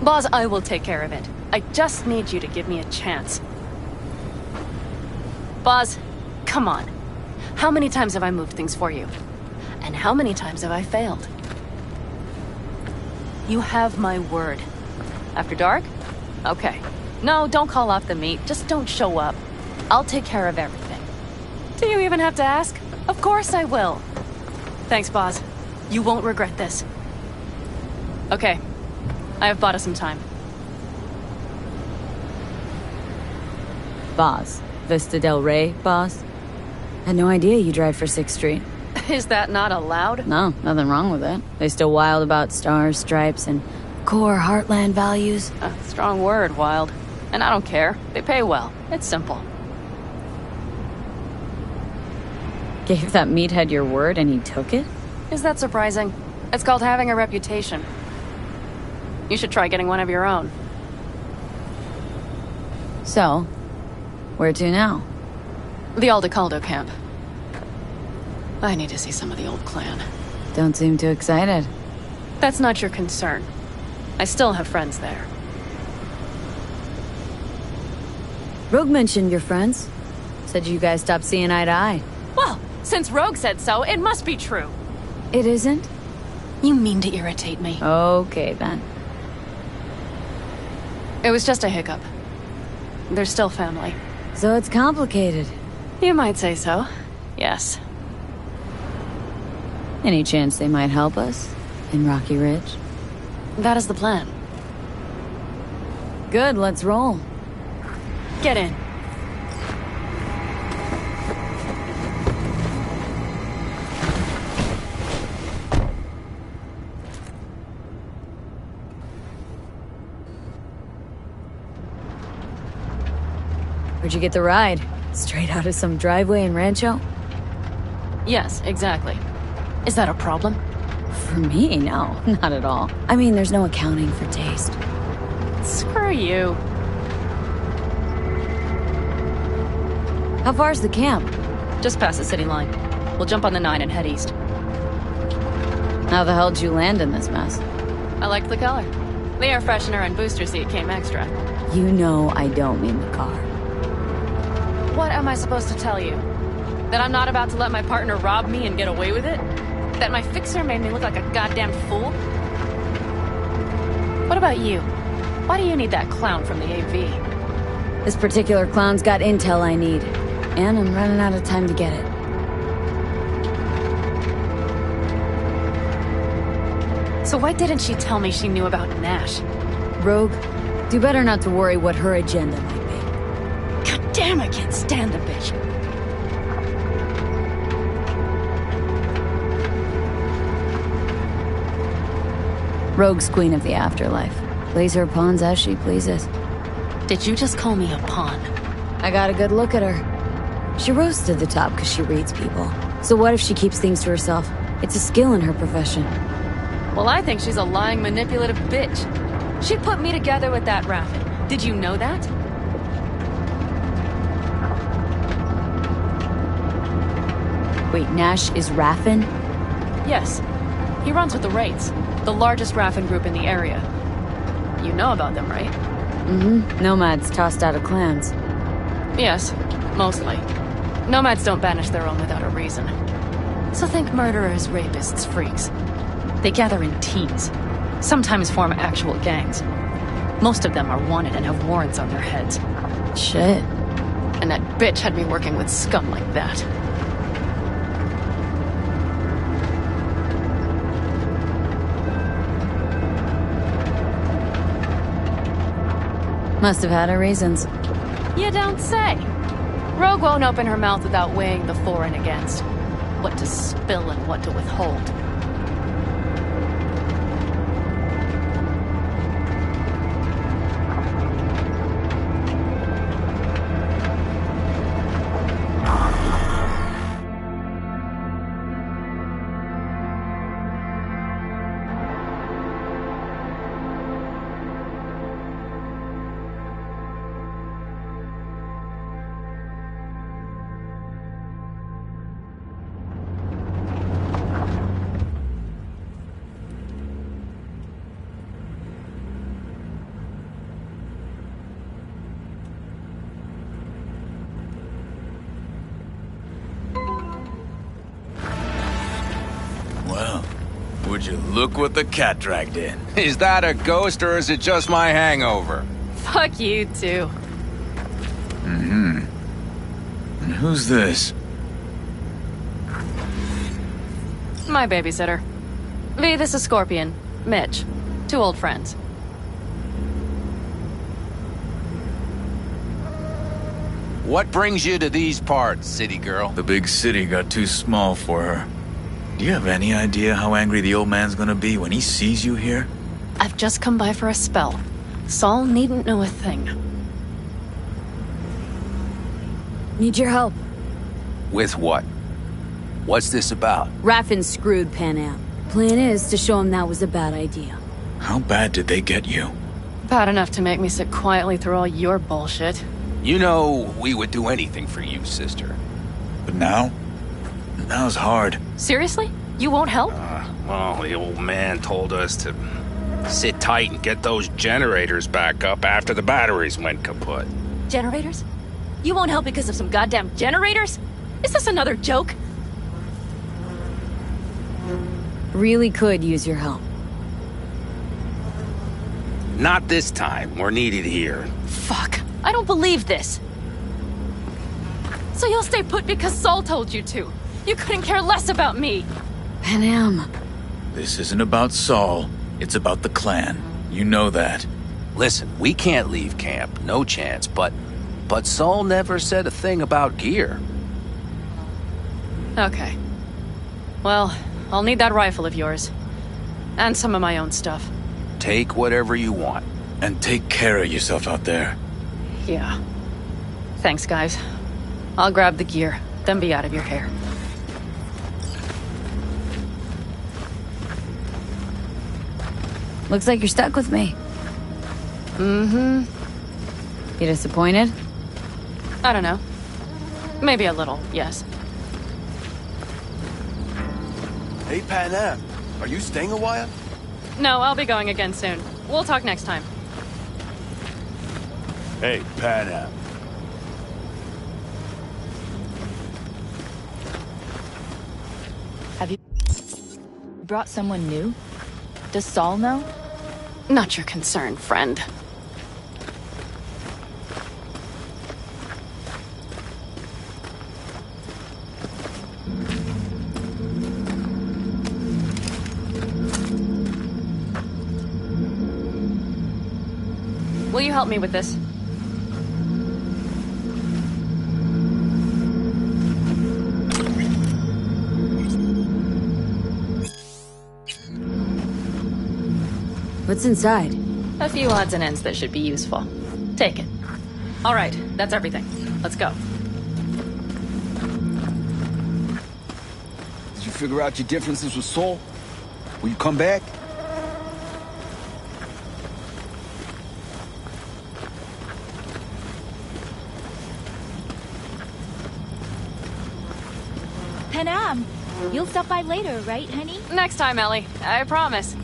Boz, I will take care of it. I just need you to give me a chance. Boz, come on. How many times have I moved things for you? And how many times have I failed? You have my word. After dark? Okay. No, don't call off the meet. Just don't show up. I'll take care of everything. Do you even have to ask? Of course I will. Thanks, Boz. You won't regret this. Okay. I have bought us some time. Boz. Vista Del Rey, boss? Had no idea you drive for 6th Street. Is that not allowed? No, nothing wrong with it. They still wild about stars, stripes, and core heartland values. Strong word, wild. And I don't care. They pay well. It's simple. Gave that meathead your word and he took it? Is that surprising? It's called having a reputation. You should try getting one of your own. So, where to now? The Aldecaldo camp. I need to see some of the old clan. Don't seem too excited. That's not your concern. I still have friends there. Rogue mentioned your friends. Said you guys stopped seeing eye to eye. Well, since Rogue said so, it must be true. It isn't? You mean to irritate me. Okay, then. It was just a hiccup. They're still family. So it's complicated. You might say so. Yes. Any chance they might help us? In Rocky Ridge? That is the plan. Good, let's roll. Get in. Where'd you get the ride? Straight out of some driveway in Rancho? Yes, exactly. Is that a problem? For me, no. Not at all. I mean, there's no accounting for taste. Screw you. How far's the camp? Just past the city line. We'll jump on the 9 and head east. How the hell did you land in this mess? I liked the color. The air freshener and booster seat came extra. You know I don't mean the car. What am I supposed to tell you? That I'm not about to let my partner rob me and get away with it? That my fixer made me look like a goddamn fool? What about you? Why do you need that clown from the AV? This particular clown's got intel I need. And I'm running out of time to get it. So why didn't she tell me she knew about Nash? Rogue, do better not to worry what her agenda might be. God damn, I can't stand the bitch. Rogue's queen of the afterlife. Plays her pawns as she pleases. Did you just call me a pawn? I got a good look at her. She rose to the top because she reads people. So what if she keeps things to herself? It's a skill in her profession. Well, I think she's a lying, manipulative bitch. She put me together with that Raffin. Did you know that? Wait, Nash is Raffin? Yes. He runs with the Wraiths, the largest Raffin group in the area. You know about them, right? Mm-hmm. Nomads tossed out of clans. Yes, mostly. Nomads don't banish their own without a reason. So think murderers, rapists, freaks. They gather in teams, sometimes form actual gangs. Most of them are wanted and have warrants on their heads. Shit. And that bitch had me working with scum like that. Must have had her reasons. You don't say. Rogue won't open her mouth without weighing the for and against. What to spill and what to withhold. Would you look what the cat dragged in? Is that a ghost or is it just my hangover? Fuck you, too. Mm-hmm. And who's this? My babysitter. V, this is Scorpion. Mitch. 2 old friends. What brings you to these parts, city girl? The big city got too small for her. Do you have any idea how angry the old man's gonna be when he sees you here? I've just come by for a spell. Saul needn't know a thing. Need your help. With what? What's this about? Raffin screwed Pan Am. Plan is to show him that was a bad idea. How bad did they get you? Bad enough to make me sit quietly through all your bullshit. You know, we would do anything for you, sister. But now? Now's hard. Seriously? You won't help? Well, the old man told us to sit tight and get those generators back up after the batteries went kaput. Generators? You won't help because of some goddamn generators? Is this another joke? Really could use your help. Not this time. We're needed here. Fuck. I don't believe this. So you'll stay put because Saul told you to. You couldn't care less about me. Pan Am. This isn't about Saul. It's about the clan. You know that. Listen, we can't leave camp. No chance, but Saul never said a thing about gear. Okay. Well, I'll need that rifle of yours. And some of my own stuff. Take whatever you want. And take care of yourself out there. Yeah. Thanks, guys. I'll grab the gear, then be out of your hair. Looks like you're stuck with me. Mm-hmm. You disappointed? I don't know. Maybe a little, yes. Hey, Panam, are you staying a while? No, I'll be going again soon. We'll talk next time. Hey, Panam. Have you brought someone new? Does Saul know? Not your concern, friend. Will you help me with this? What's inside? A few odds and ends that should be useful. Take it. All right, that's everything. Let's go. Did you figure out your differences with Saul? Will you come back? Panam, you'll stop by later, right, honey? Next time, Ellie. I promise.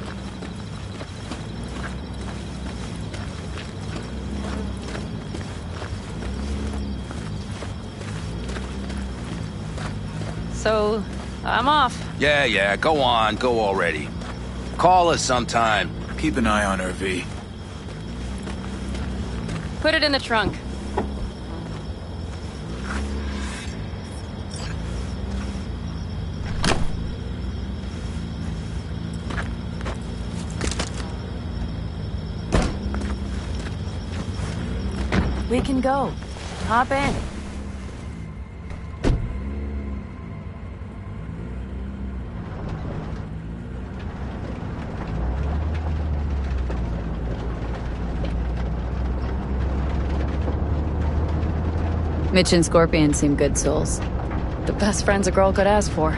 So, I'm off. Yeah, go on, go already. Call us sometime. Keep an eye on her, V. Put it in the trunk. We can go. Hop in. Mitch and Scorpion seem good souls. The best friends a girl could ask for.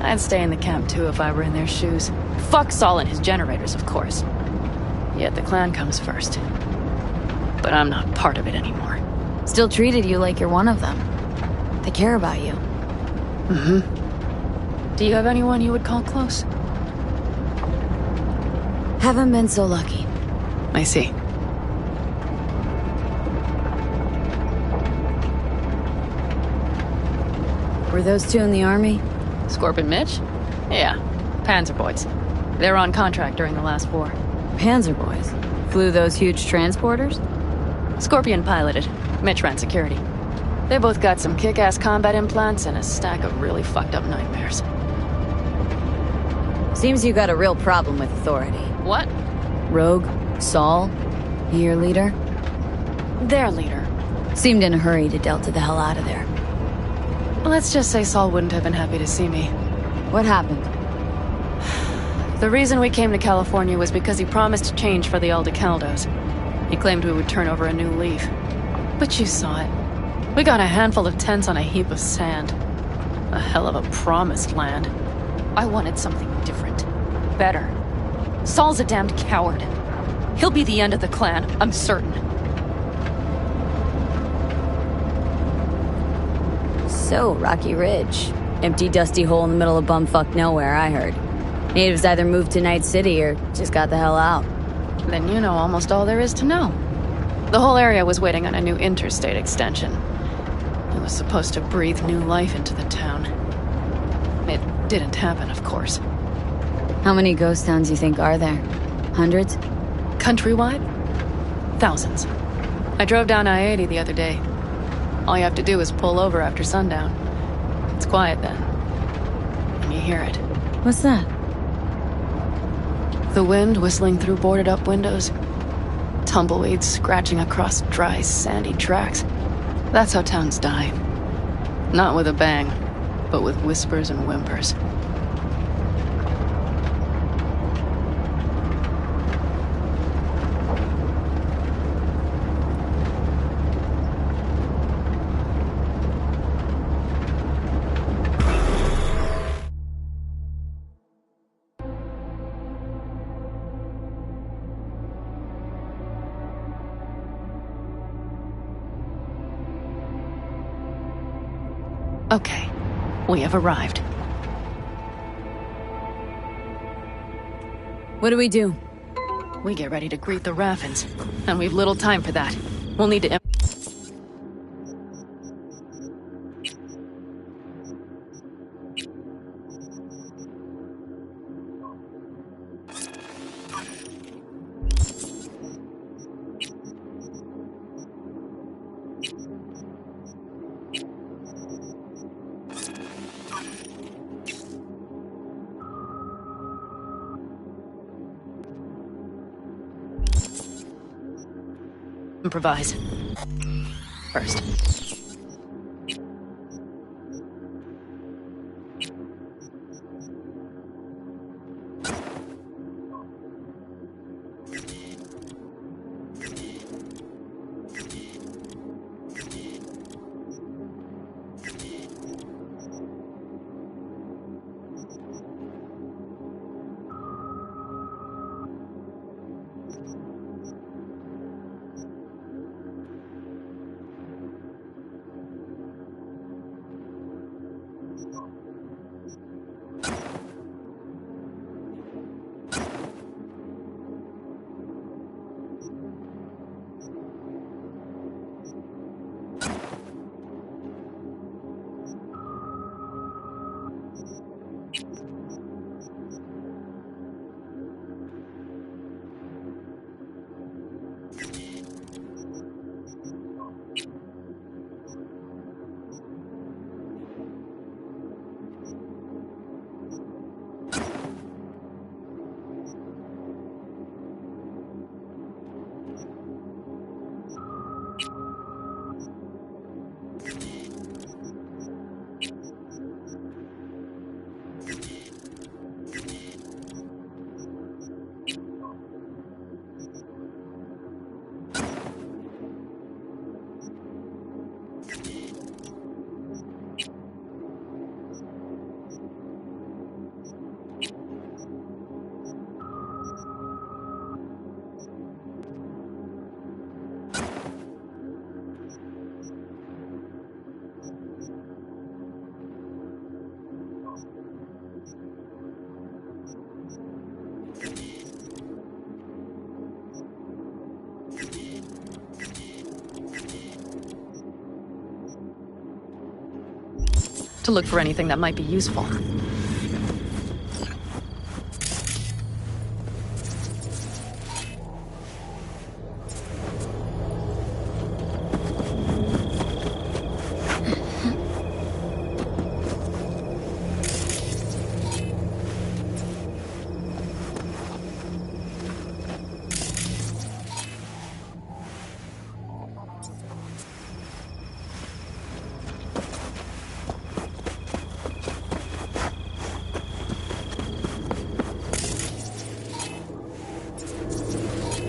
I'd stay in the camp too if I were in their shoes. Fuck Saul and his generators, of course. Yet the clan comes first. But I'm not part of it anymore. Still treated you like you're one of them. They care about you. Mm-hmm. Do you have anyone you would call close? Haven't been so lucky. I see. Were those two in the army? Scorp and Mitch? Yeah, Panzer boys. They were on contract during the last war. Panzer boys? Flew those huge transporters? Scorpion piloted. Mitch ran security. They both got some kick-ass combat implants and a stack of really fucked up nightmares. Seems you got a real problem with authority. What? Rogue? Saul? Your leader? Their leader. Seemed in a hurry to Delta the hell out of there. Let's just say Saul wouldn't have been happy to see me. What happened? The reason we came to California was because he promised change for the Aldecaldos. He claimed we would turn over a new leaf. But you saw it. We got a handful of tents on a heap of sand. A hell of a promised land. I wanted something different. Better. Saul's a damned coward. He'll be the end of the clan, I'm certain. So, Rocky Ridge. Empty, dusty hole in the middle of bumfuck nowhere, I heard. Natives either moved to Night City or just got the hell out. Then you know almost all there is to know. The whole area was waiting on a new interstate extension. It was supposed to breathe new life into the town. It didn't happen, of course. How many ghost towns you think are there? Hundreds? Countrywide? Thousands. I drove down I-80 the other day. All you have to do is pull over after sundown. It's quiet then. And you hear it. What's that? The wind whistling through boarded-up windows. Tumbleweeds scratching across dry, sandy tracks. That's how towns die. Not with a bang, but with whispers and whimpers. Okay, we have arrived. What do we do? We get ready to greet the Raffins, and we've little time for that. We'll need to... improvise. First. To look for anything that might be useful.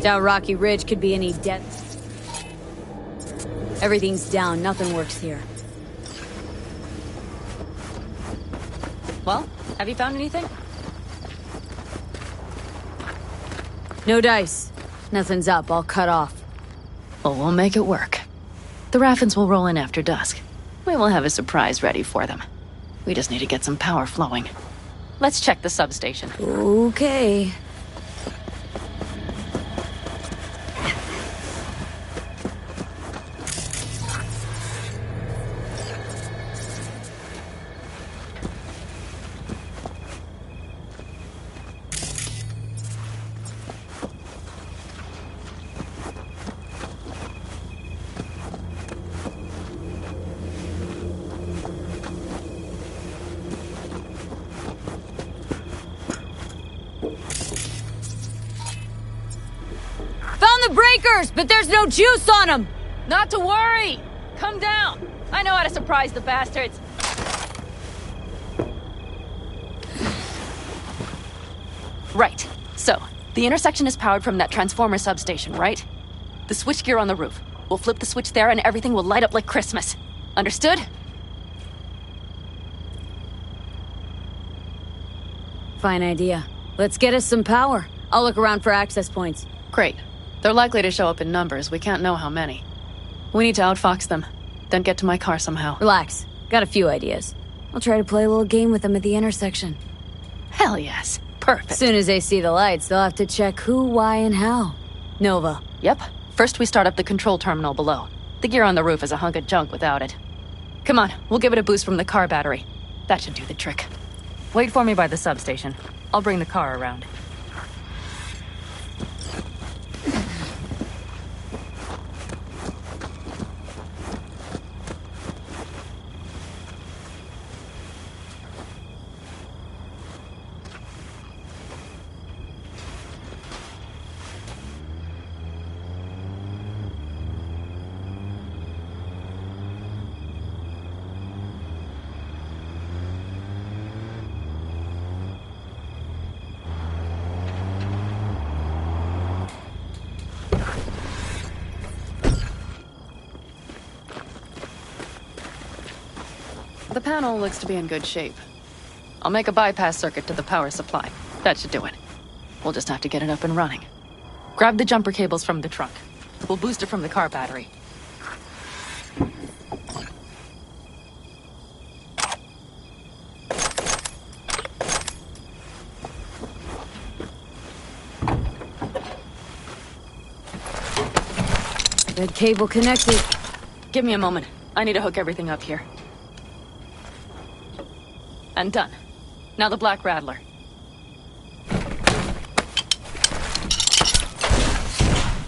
Doubt Rocky Ridge could be any depth. Everything's down, nothing works here. Well, have you found anything? No dice. Nothing's up, all cut off. Well, we'll make it work. The Raffins will roll in after dusk. We will have a surprise ready for them. We just need to get some power flowing. Let's check the substation. Okay. Breakers, but there's no juice on them! Not to worry! Come down! I know how to surprise the bastards! Right. So, the intersection is powered from that transformer substation, right? The switchgear on the roof. We'll flip the switch there and everything will light up like Christmas. Understood? Fine idea. Let's get us some power. I'll look around for access points. Great. They're likely to show up in numbers. We can't know how many. We need to outfox them, then get to my car somehow. Relax. Got a few ideas. I'll try to play a little game with them at the intersection. Hell yes. Perfect. Soon as they see the lights, they'll have to check who, why, and how. Nova. Yep. First we start up the control terminal below. The gear on the roof is a hunk of junk without it. Come on, we'll give it a boost from the car battery. That should do the trick. Wait for me by the substation. I'll bring the car around. The panel looks to be in good shape. I'll make a bypass circuit to the power supply. That should do it. We'll just have to get it up and running. Grab the jumper cables from the trunk. We'll boost it from the car battery. Red cable connected. Give me a moment. I need to hook everything up here. And done. Now the Black Rattler.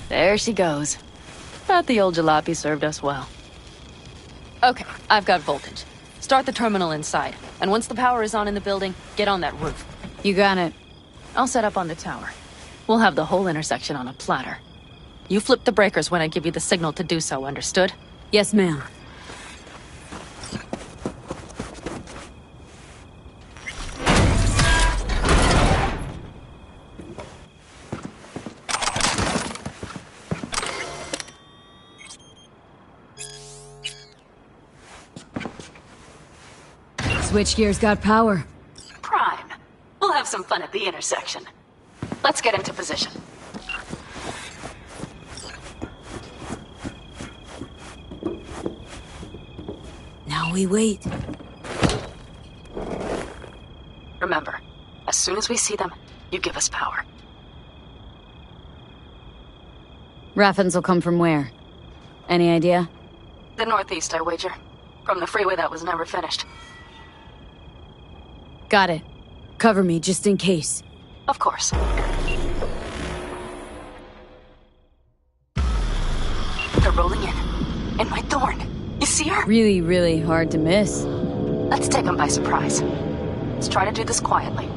There she goes. Thought the old jalopy served us well. Okay, I've got voltage. Start the terminal inside, and once the power is on in the building, get on that roof. You got it. I'll set up on the tower. We'll have the whole intersection on a platter. You flip the breakers when I give you the signal to do so, understood? Yes, ma'am. Switchgear's got power. Prime. We'll have some fun at the intersection. Let's get into position. Now we wait. Remember, as soon as we see them, you give us power. Raffens will come from where? Any idea? The northeast, I wager. From the freeway that was never finished. Got it. Cover me, just in case. Of course. They're rolling in. And my thorn. You see her? Really, really hard to miss. Let's take them by surprise. Let's try to do this quietly.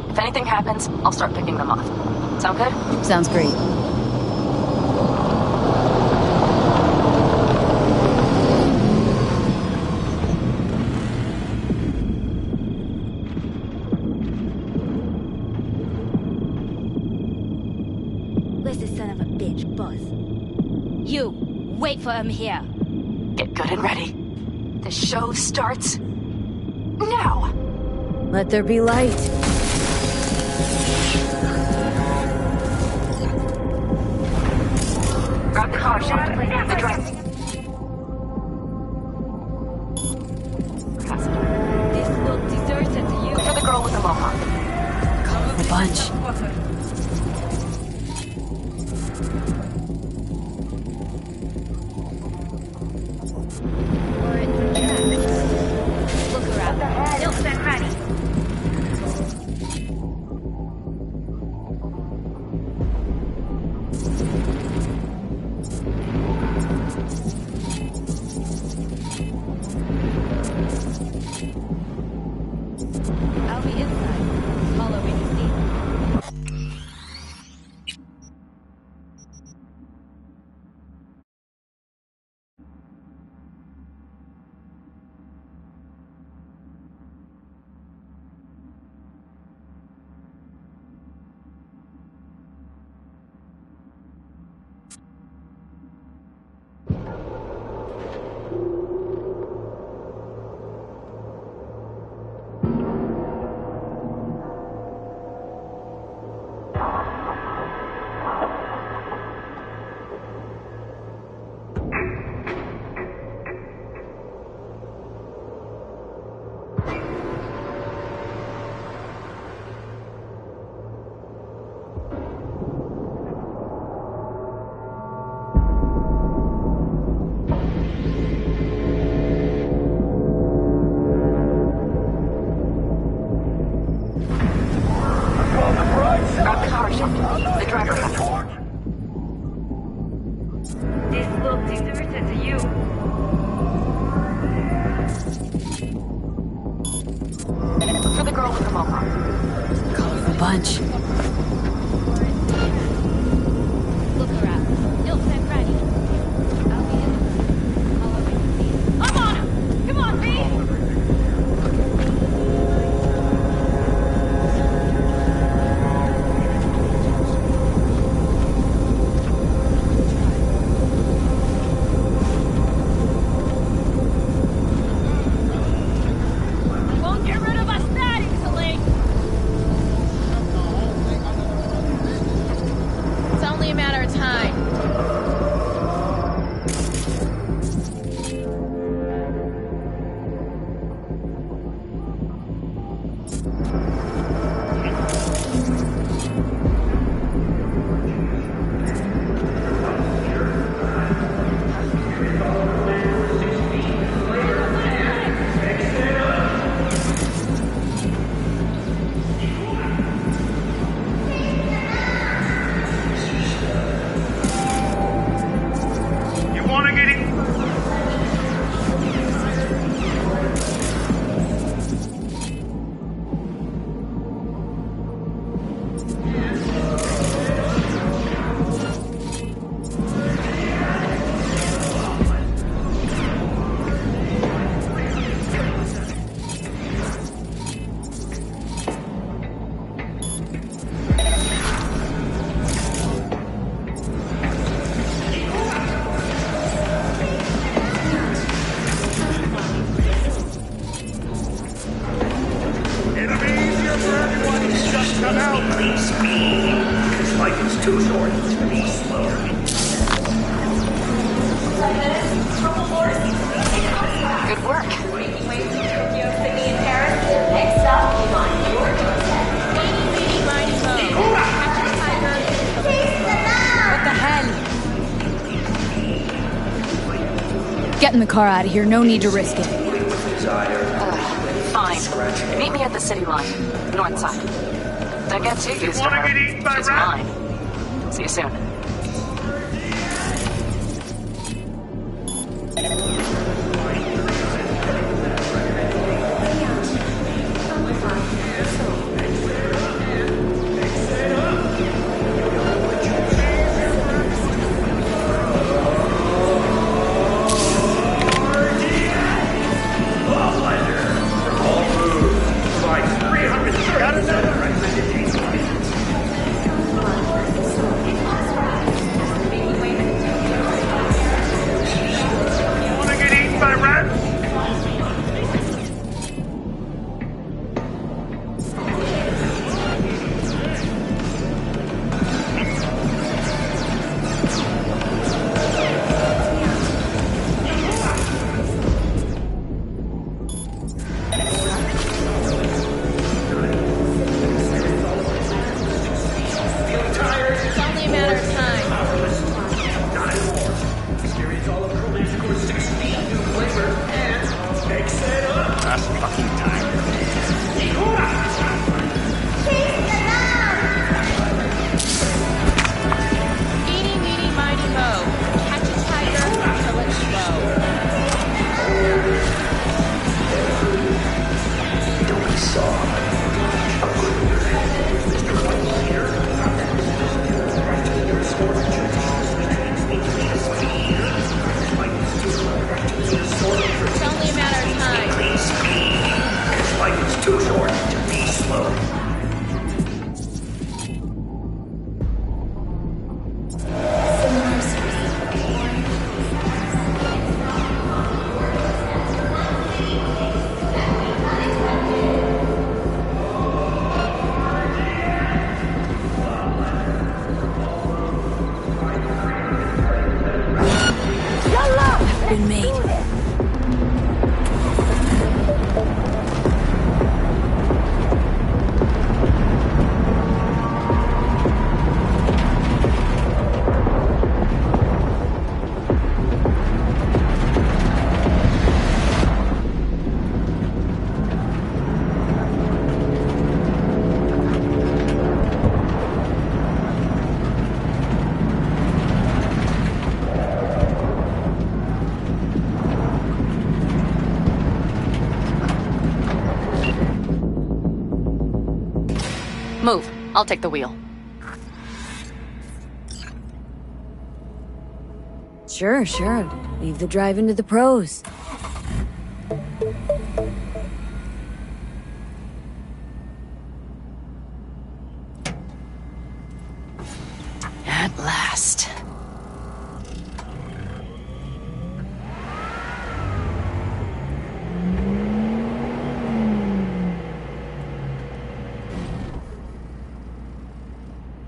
If anything happens, I'll start picking them off. Sound good? Sounds great. Where's this son of a bitch, boss? You, wait for him here. Get good and ready. The show starts now. Let there be light. Grab the car, Sean. The drive. This look deserted to you. For the girl with the mohawk. A bunch. Look around. Still stand ready. For the girl with the mohawk. Colorful bunch. Look around. Nope, I'm ready. I'll be in. I'm on him! Come on, V! Won't get rid of us that easily. It's only a matter of time. You wanna get it? It'll be easier for everyone to just come out. It's like it's too short to be slow. Good work. Making waves to Tokyo, Sydney, and Paris. Next stop will be on your doorstep. Mighty Mo. Captain Tiger. What the hell? Get in the car out of here. No need to risk it. Fine. Meet me at the city line, north side. That gets you used to Wanna her. get eaten by She's rats? mine. See you soon. Wanna get eaten by rats? It's only a matter of time. That's fucking time. Eeny, meeny, miny, mo. Catch a tiger till it's slow. It's only a matter of time. It's like it's too short to be slow. Been made. Move. I'll take the wheel. Sure, sure. Leave the driving to the pros. At last.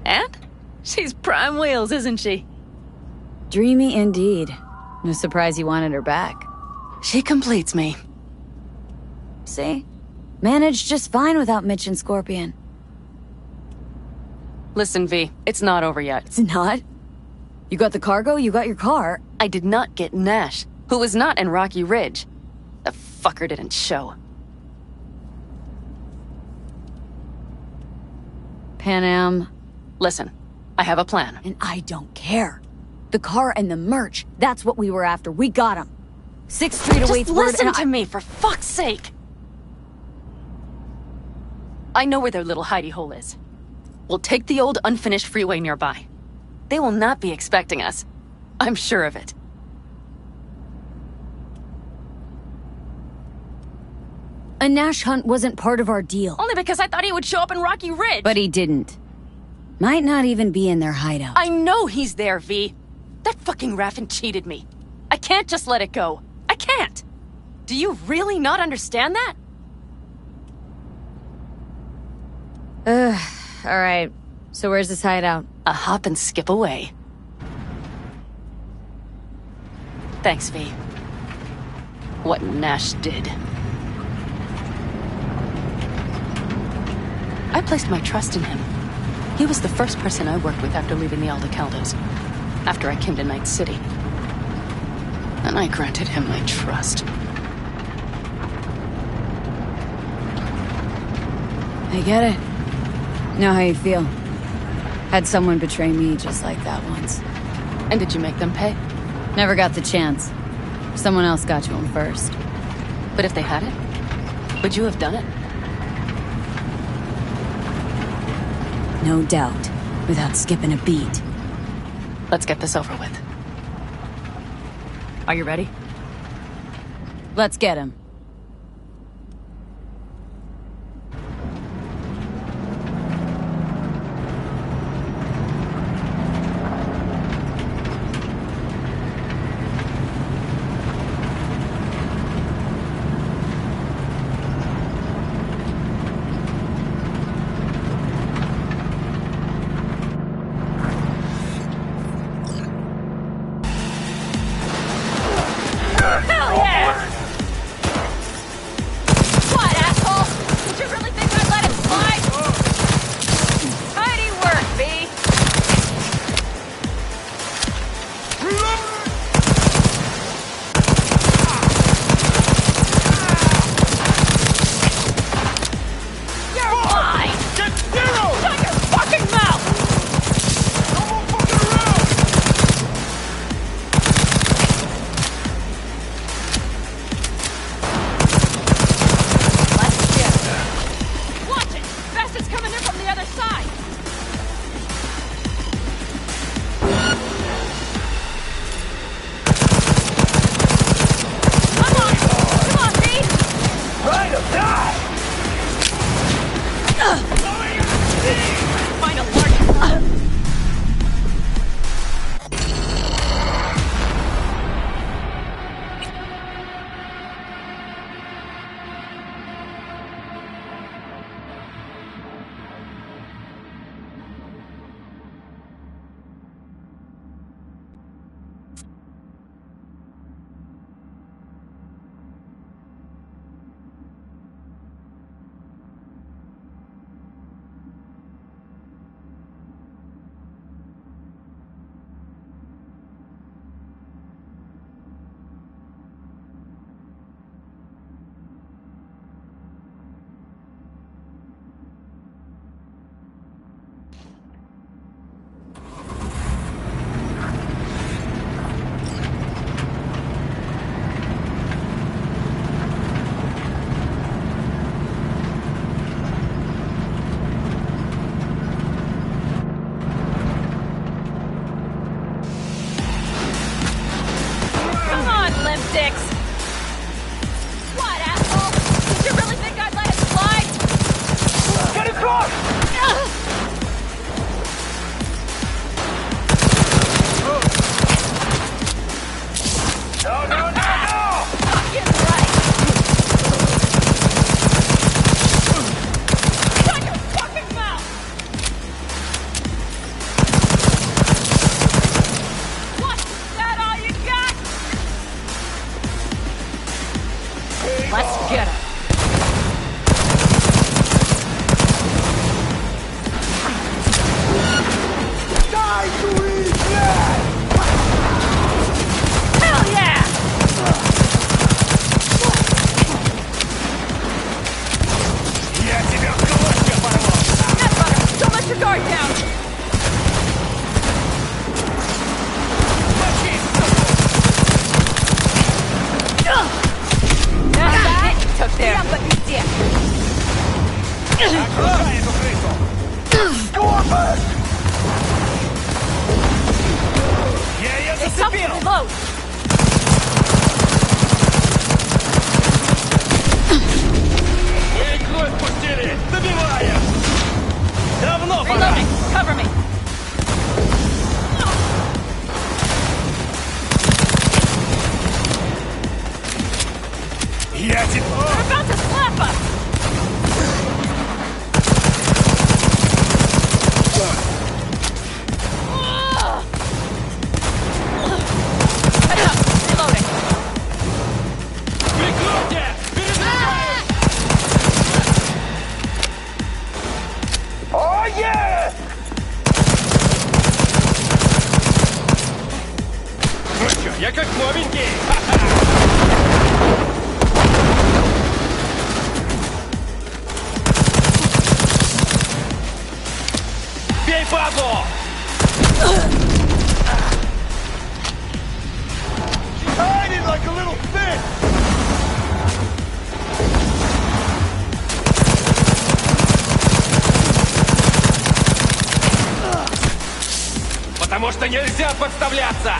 And? She's prime wheels, isn't she? Dreamy indeed. No surprise you wanted her back. She completes me. See? Managed just fine without Mitch and Scorpion. Listen, V, it's not over yet. It's not? You got the cargo, you got your car. I did not get Nash, who was not in Rocky Ridge. The fucker didn't show. Pan Am. Listen, I have a plan. And I don't care. The car and the merch, that's what we were after. We got them. 6th Street awaits word. Just listen to me, for fuck's sake! I know where their little hidey hole is. We'll take the old unfinished freeway nearby. They will not be expecting us. I'm sure of it. A Nash hunt wasn't part of our deal. Only because I thought he would show up in Rocky Ridge. But he didn't. Might not even be in their hideout. I know he's there, V. That fucking Raffin cheated me. I can't just let it go. I can't. Do you really not understand that? Alright. So where's this hideout? A hop and skip away. Thanks, V. What Nash did. I placed my trust in him. He was the first person I worked with after leaving the Aldecaldos. After I came to Night City. And I granted him my trust. I get it. Know how you feel. Had someone betray me just like that once. And did you make them pay? Never got the chance. Someone else got to him first. But if they had it, would you have done it? No doubt. Without skipping a beat. Let's get this over with. Are you ready? Let's get him. them dicks! What, asshole? Did you really think I'd let it slide? Get across! No, no, no, no! Fucking right! Shut your fucking mouth! What? That all you got? Let's get him. Die, Louise! Yeah! Hell yeah! Я тебя в клочья порвал! Never! Don't let your guard down! That's that hit you took there. Прям по пизде! Окружай эту крысу! Скорбас! Я ее зацепил! Reload! Мы кровь пустили! Добиваем! Давно пора! Reloading! Cover me! Я тебя... They're about to slap us! Heads up! Reloading! Прикройте! Перезаряжаю! О, е! Ну чё, я как новенький! Бей бабу! Hiding like a little fish! Потому что нельзя подставляться!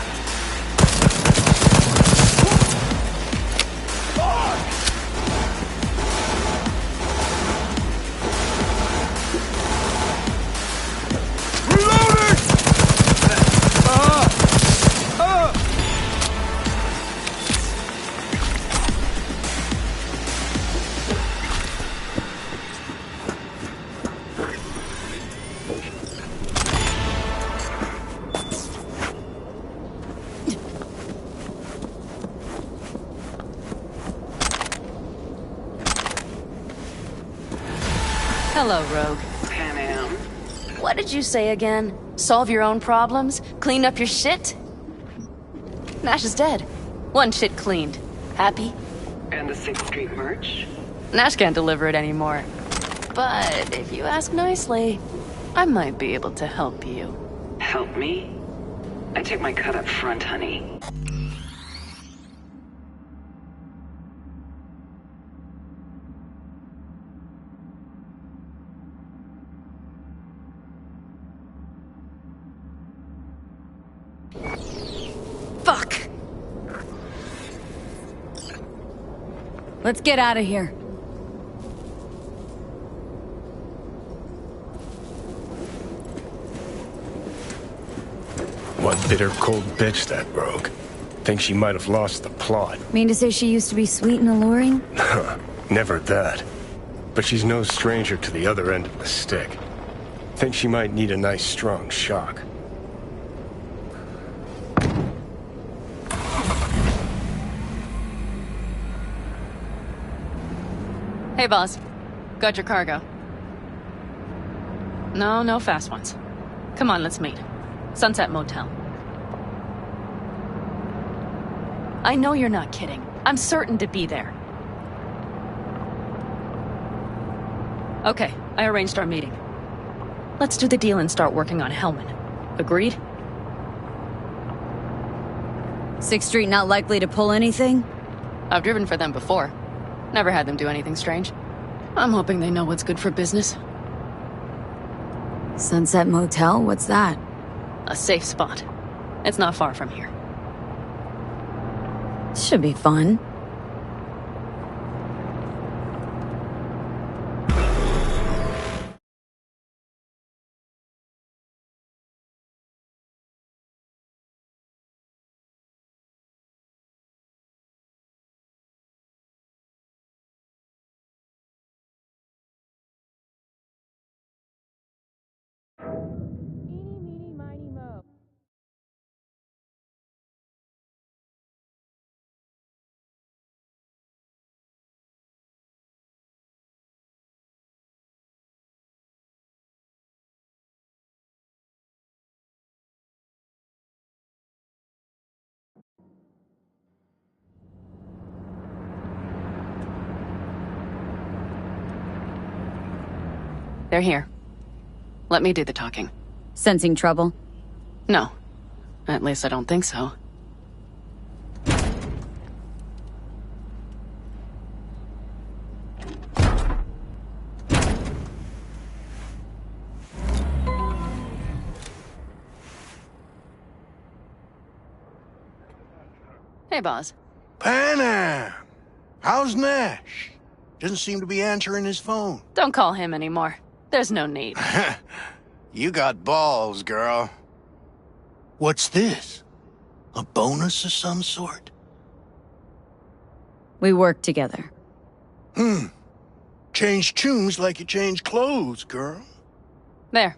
Hello, Rogue. Panam. What did you say again? Solve your own problems? Clean up your shit? Nash is dead. One shit cleaned. Happy? And the 6th Street merch? Nash can't deliver it anymore. But if you ask nicely, I might be able to help you. Help me? I take my cut up front, honey. Fuck! Let's get out of here. One bitter, cold bitch, that rogue. Think she might have lost the plot. Mean to say she used to be sweet and alluring? Never that. But she's no stranger to the other end of the stick. Think she might need a nice, strong shock. Hey, boss. Got your cargo. No, no fast ones. Come on, let's meet. Sunset Motel. I know you're not kidding. I'm certain to be there. Okay, I arranged our meeting. Let's do the deal and start working on Hellman. Agreed? 6th Street not likely to pull anything? I've driven for them before. Never had them do anything strange. I'm hoping they know what's good for business. Sunset Motel? What's that? A safe spot. It's not far from here. Should be fun. They're here. Let me do the talking. Sensing trouble? No. At least I don't think so. Hey, boss. Panam! How's Nash? Doesn't seem to be answering his phone. Don't call him anymore. There's no need. You got balls, girl. What's this? A bonus of some sort? We work together. Change tunes like you change clothes, girl. There.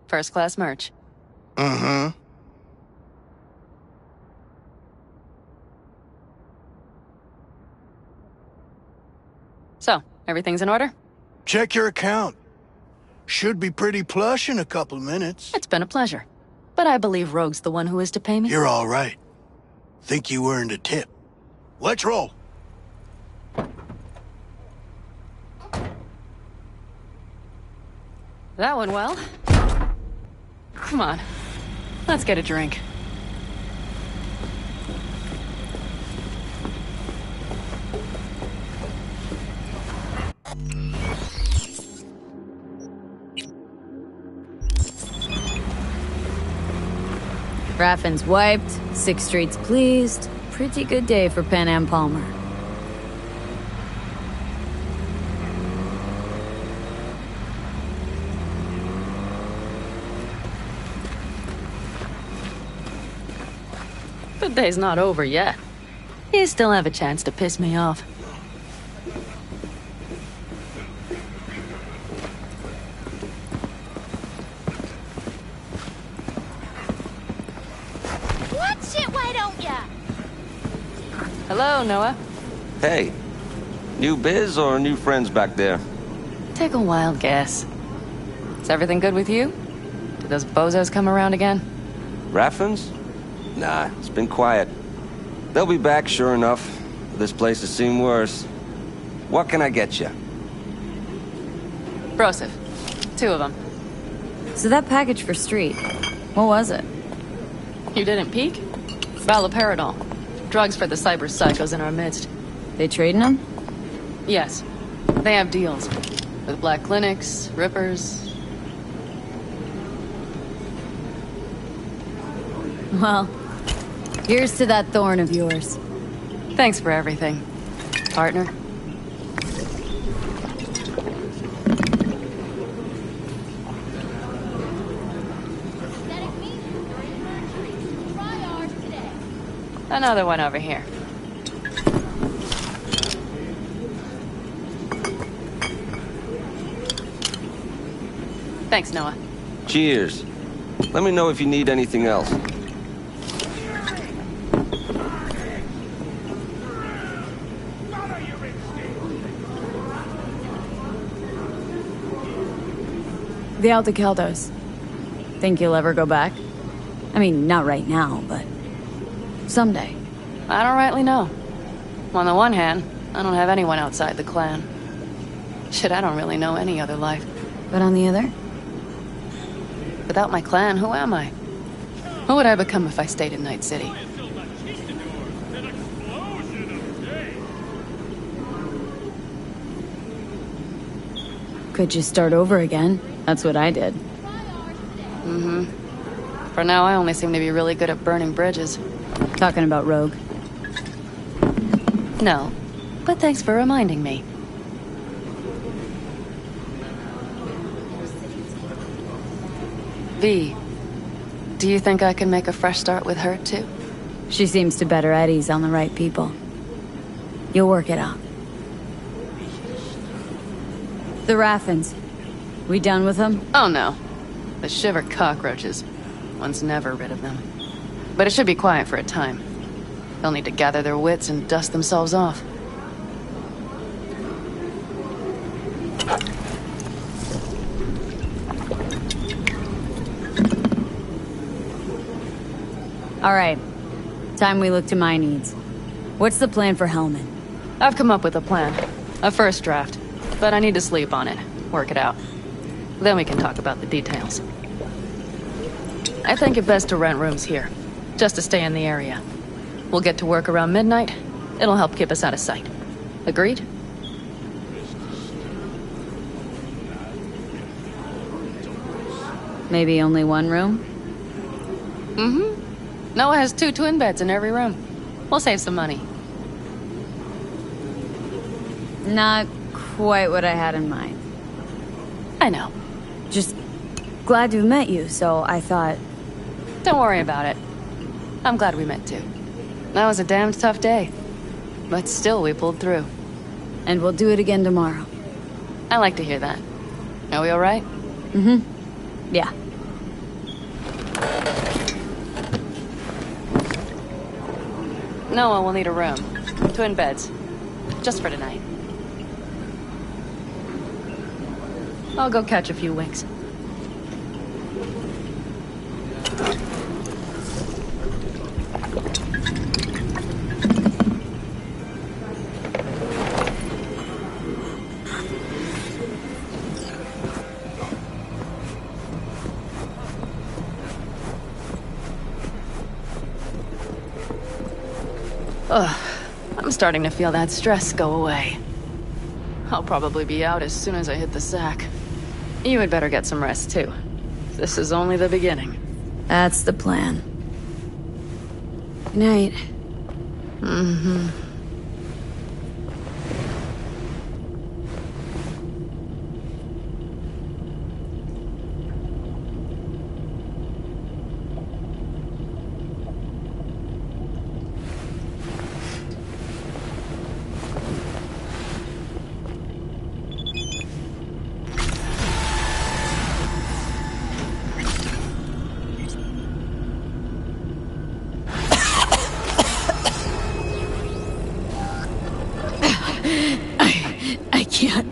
First class merch. Mm-hmm. So, everything's in order? Check your account. Should be pretty plush in a couple minutes. It's been a pleasure. But I believe Rogue's the one who is to pay me. You're all right. Think you earned a tip. Let's roll. That went well. Come on. Let's get a drink. Raffin's wiped, 6th Street's pleased. Pretty good day for Panam Palmer. The day's not over yet. You still have a chance to piss me off. Watch it, why don't ya? Hello, Noah. Hey, new biz or new friends back there? Take a wild guess. Is everything good with you? Did those bozos come around again? Raffins? Nah, it's been quiet. They'll be back, sure enough. This place has seen worse. What can I get you? Broseph. 2 of them. So that package for Street, what was it? You didn't peek? Valoperidol. Drugs for the cyber psychos in our midst. They trading them? Yes. They have deals. With black clinics, rippers. Well, here's to that thorn of yours. Thanks for everything, partner. Another one over here. Thanks, Noah. Cheers. Let me know if you need anything else. The Aldecaldos. Think you'll ever go back? I mean, not right now, but someday. I don't rightly know. On the one hand, I don't have anyone outside the clan. Shit, I don't really know any other life. But on the other? Without my clan, who am I? Who would I become if I stayed in Night City? Could you start over again? That's what I did. Mm-hmm. For now, I only seem to be really good at burning bridges. Talking about Rogue. No, but thanks for reminding me. V, do you think I can make a fresh start with her, too? She seems to better at ease on the right people. You'll work it out. The Raffins. We done with them? Oh no. The shiver cockroaches. One's never rid of them. But it should be quiet for a time. They'll need to gather their wits and dust themselves off. Alright. Time we look to my needs. What's the plan for Hellman? I've come up with a plan. A first draft. But I need to sleep on it. Work it out. Then we can talk about the details. I think it best to rent rooms here. Just to stay in the area. We'll get to work around midnight. It'll help keep us out of sight. Agreed? Maybe only one room? Mm-hmm. Noah has 2 twin beds in every room. We'll save some money. Not quite what I had in mind. I know. Just glad to have met you, so I thought... Don't worry about it. I'm glad we met too. That was a damned tough day. But still, we pulled through. And we'll do it again tomorrow. I like to hear that. Are we alright? Mm-hmm. Yeah. Noah will need a room. Twin beds. Just for tonight. I'll go catch a few winks. Ugh, I'm starting to feel that stress go away. I'll probably be out as soon as I hit the sack. You had better get some rest, too. This is only the beginning. That's the plan. Good night. Mm-hmm. I can't.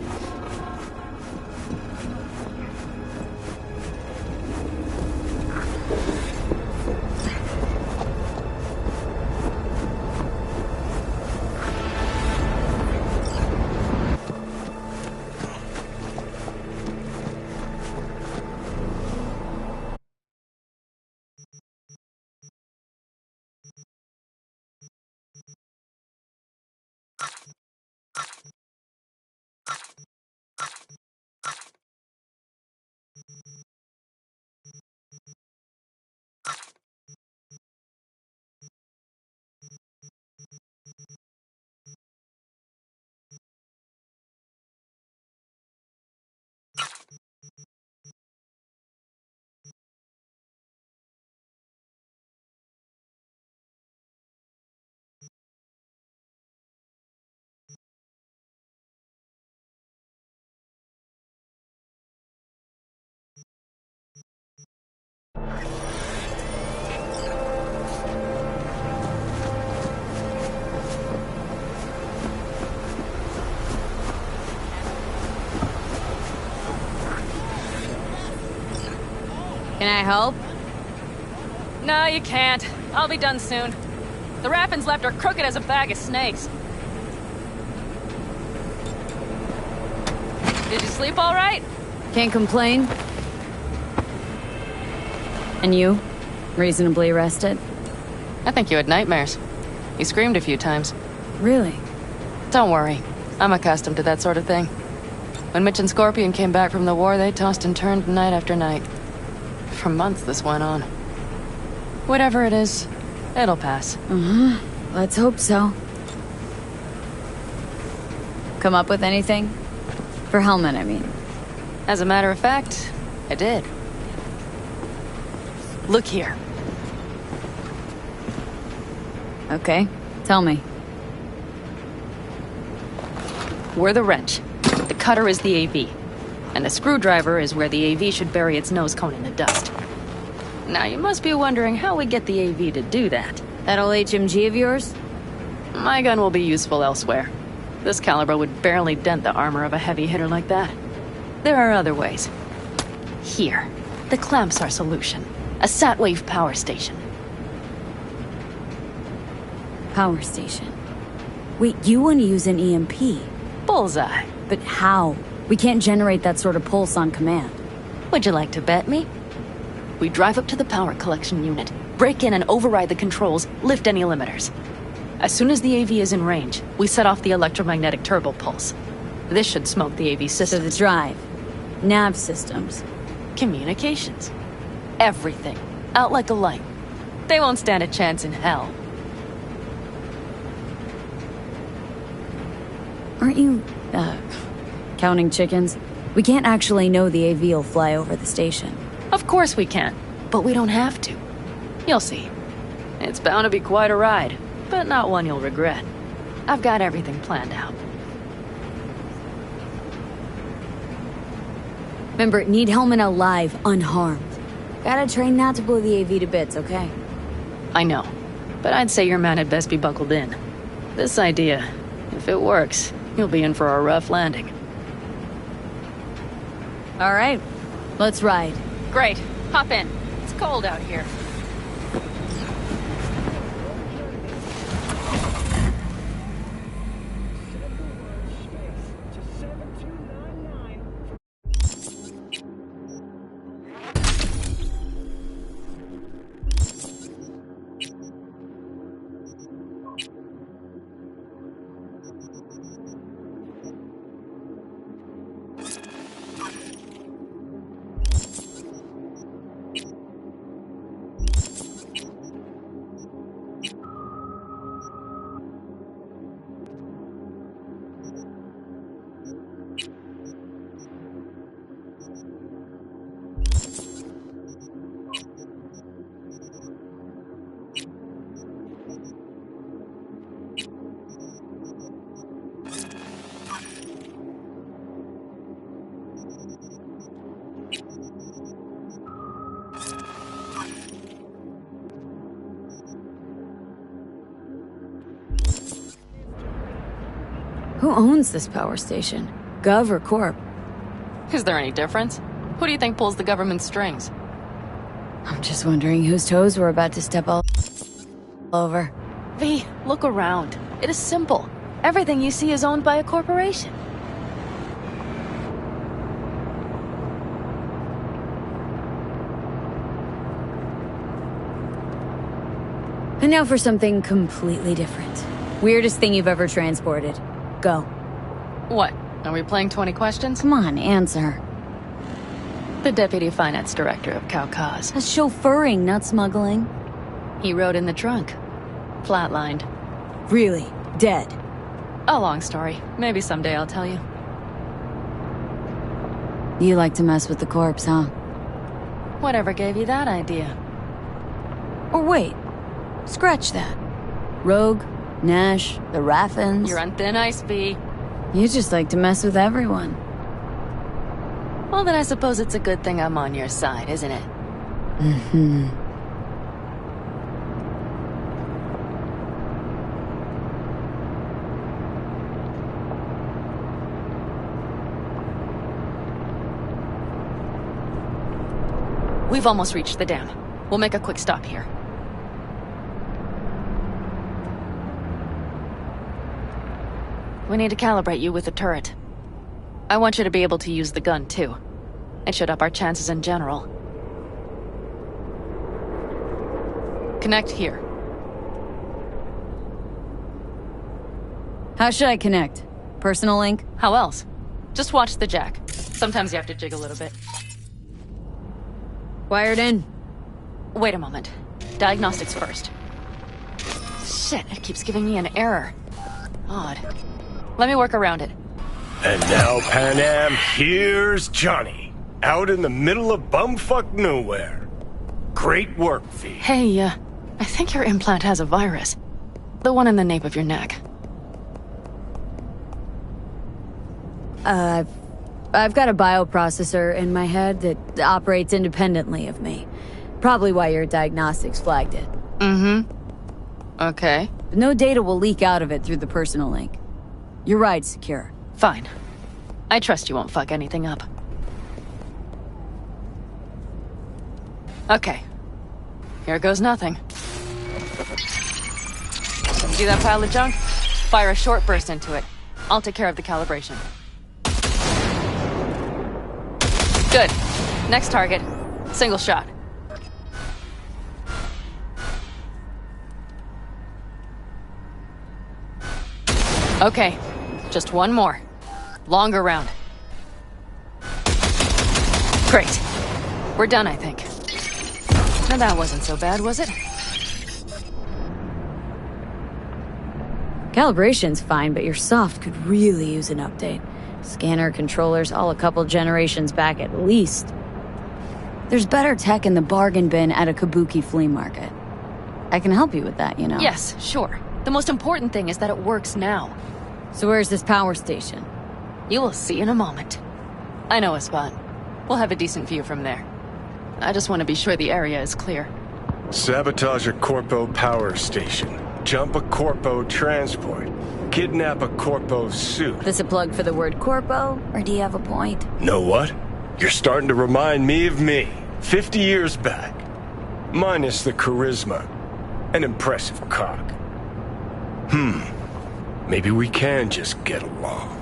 Can I help? No, you can't. I'll be done soon. The Raffins left are crooked as a bag of snakes. Did you sleep all right? Can't complain. And you? Reasonably rested? I think you had nightmares. You screamed a few times. Really? Don't worry. I'm accustomed to that sort of thing. When Mitch and Scorpion came back from the war, they tossed and turned night after night. For months this went on. Whatever it is, it'll pass. Let's hope so. Come up with anything? For Hellman, I mean. As a matter of fact, I did. Look here. Okay, tell me. We're the wrench. The cutter is the AV. And the screwdriver is where the AV should bury its nose cone in the dust. Now you must be wondering how we get the AV to do that. That old HMG of yours? My gun will be useful elsewhere. This caliber would barely dent the armor of a heavy hitter like that. There are other ways. Here. The clamp's our solution. A Satwave power station. Power station. Wait, you want to use an EMP? Bullseye. But how? We can't generate that sort of pulse on command. Would you like to bet me? We drive up to the power collection unit, break in and override the controls, lift any limiters. As soon as the AV is in range, we set off the electromagnetic turbo pulse. This should smoke the AV system. So the drive, nav systems, communications, everything. Out like a light. They won't stand a chance in hell. Aren't you, counting chickens? We can't actually know the AV will fly over the station. Of course we can, but we don't have to. You'll see. It's bound to be quite a ride, but not one you'll regret. I've got everything planned out. Remember, need Hellman alive, unharmed. Gotta train not to blow the AV to bits, okay? I know, but I'd say your man had best be buckled in. This idea, if it works, you'll be in for a rough landing. All right, let's ride. Great. Hop in. It's cold out here. Who owns this power station? Gov or Corp? Is there any difference? Who do you think pulls the government's strings? I'm just wondering whose toes we're about to step all over. V, look around. It is simple. Everything you see is owned by a corporation. And now for something completely different. Weirdest thing you've ever transported. Go. What? Are we playing 20 questions? Come on, answer. The Deputy Finance Director of Caucase. That's chauffeuring, not smuggling. He rode in the trunk. Flatlined. Really? Dead? A long story. Maybe someday I'll tell you. You like to mess with the corpse, huh? Whatever gave you that idea? Or wait. Scratch that. Rogue, Nash, the Raffins. You're on thin ice, V. You just like to mess with everyone. Well, then I suppose it's a good thing I'm on your side, isn't it? Mm-hmm. We've almost reached the dam. We'll make a quick stop here. We need to calibrate you with the turret. I want you to be able to use the gun, too. It should up our chances in general. Connect here. How should I connect? Personal link? How else? Just watch the jack. Sometimes you have to jig a little bit. Wired in. Wait a moment. Diagnostics first. Shit, it keeps giving me an error. Odd. Let me work around it. And now, Pan Am, here's Johnny. Out in the middle of bumfuck nowhere. Great work, V. Hey, I think your implant has a virus. The one in the nape of your neck. I've got a bioprocessor in my head that operates independently of me. Probably why your diagnostics flagged it. Mm-hmm. Okay. No data will leak out of it through the personal link. Your ride's secure. Fine. I trust you won't fuck anything up. Okay. Here goes nothing. See that pile of junk? Fire a short burst into it. I'll take care of the calibration. Good. Next target. Single shot. Okay. Just one more. Longer round. Great. We're done, I think. Now that wasn't so bad, was it? Calibration's fine, but your soft could really use an update. Scanner, controllers, all a couple generations back at least. There's better tech in the bargain bin at a Kabuki flea market. I can help you with that, you know? Yes, sure. The most important thing is that it works now. So where's this power station? You will see in a moment. I know a spot. We'll have a decent view from there. I just want to be sure the area is clear. Sabotage a Corpo power station. Jump a Corpo transport. Kidnap a Corpo suit. This a plug for the word Corpo, or do you have a point? Know what? You're starting to remind me of me, 50 years back. Minus the charisma. An impressive cock. Maybe we can just get along.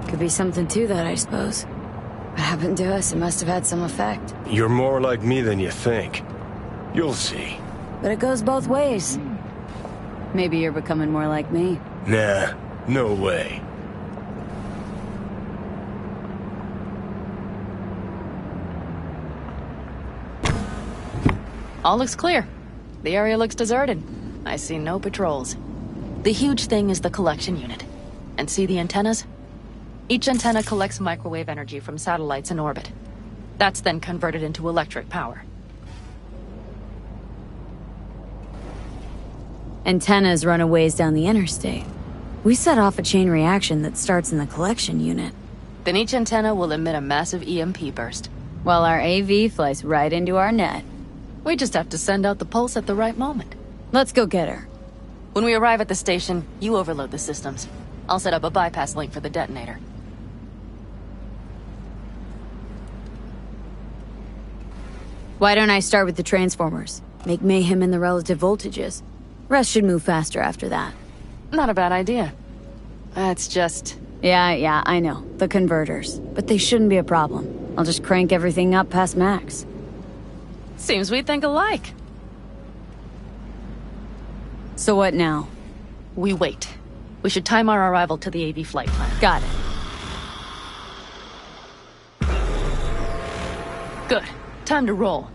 Could be something to that, I suppose. What happened to us? It must have had some effect. You're more like me than you think. You'll see. But it goes both ways. Maybe you're becoming more like me. Nah, no way. All looks clear. The area looks deserted. I see no patrols. The huge thing is the collection unit. And see the antennas? Each antenna collects microwave energy from satellites in orbit. That's then converted into electric power. Antennas run a ways down the interstate. We set off a chain reaction that starts in the collection unit. Then each antenna will emit a massive EMP burst. While our AV flies right into our net. We just have to send out the pulse at the right moment. Let's go get her. When we arrive at the station, you overload the systems. I'll set up a bypass link for the detonator. Why don't I start with the transformers? Make mayhem in the relative voltages. Rest should move faster after that. Not a bad idea. That's just... Yeah, I know. The converters. But they shouldn't be a problem. I'll just crank everything up past max. Seems we think alike. So what now? We wait. We should time our arrival to the AV flight plan. Got it. Good. Time to roll.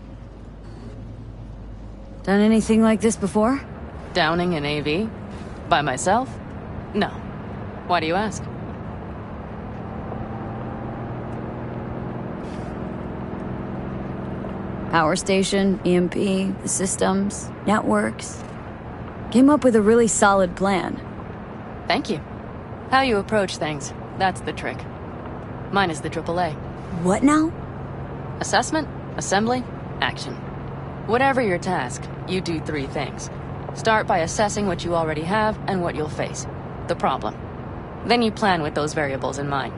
Done anything like this before? Downing an AV? By myself? No. Why do you ask? Power station, EMP, the systems, networks. Came up with a really solid plan. Thank you. How you approach things, that's the trick. Mine is the AAA. What now? Assessment, assembly, action. Whatever your task, you do 3 things. Start by assessing what you already have and what you'll face. The problem. Then you plan with those variables in mind.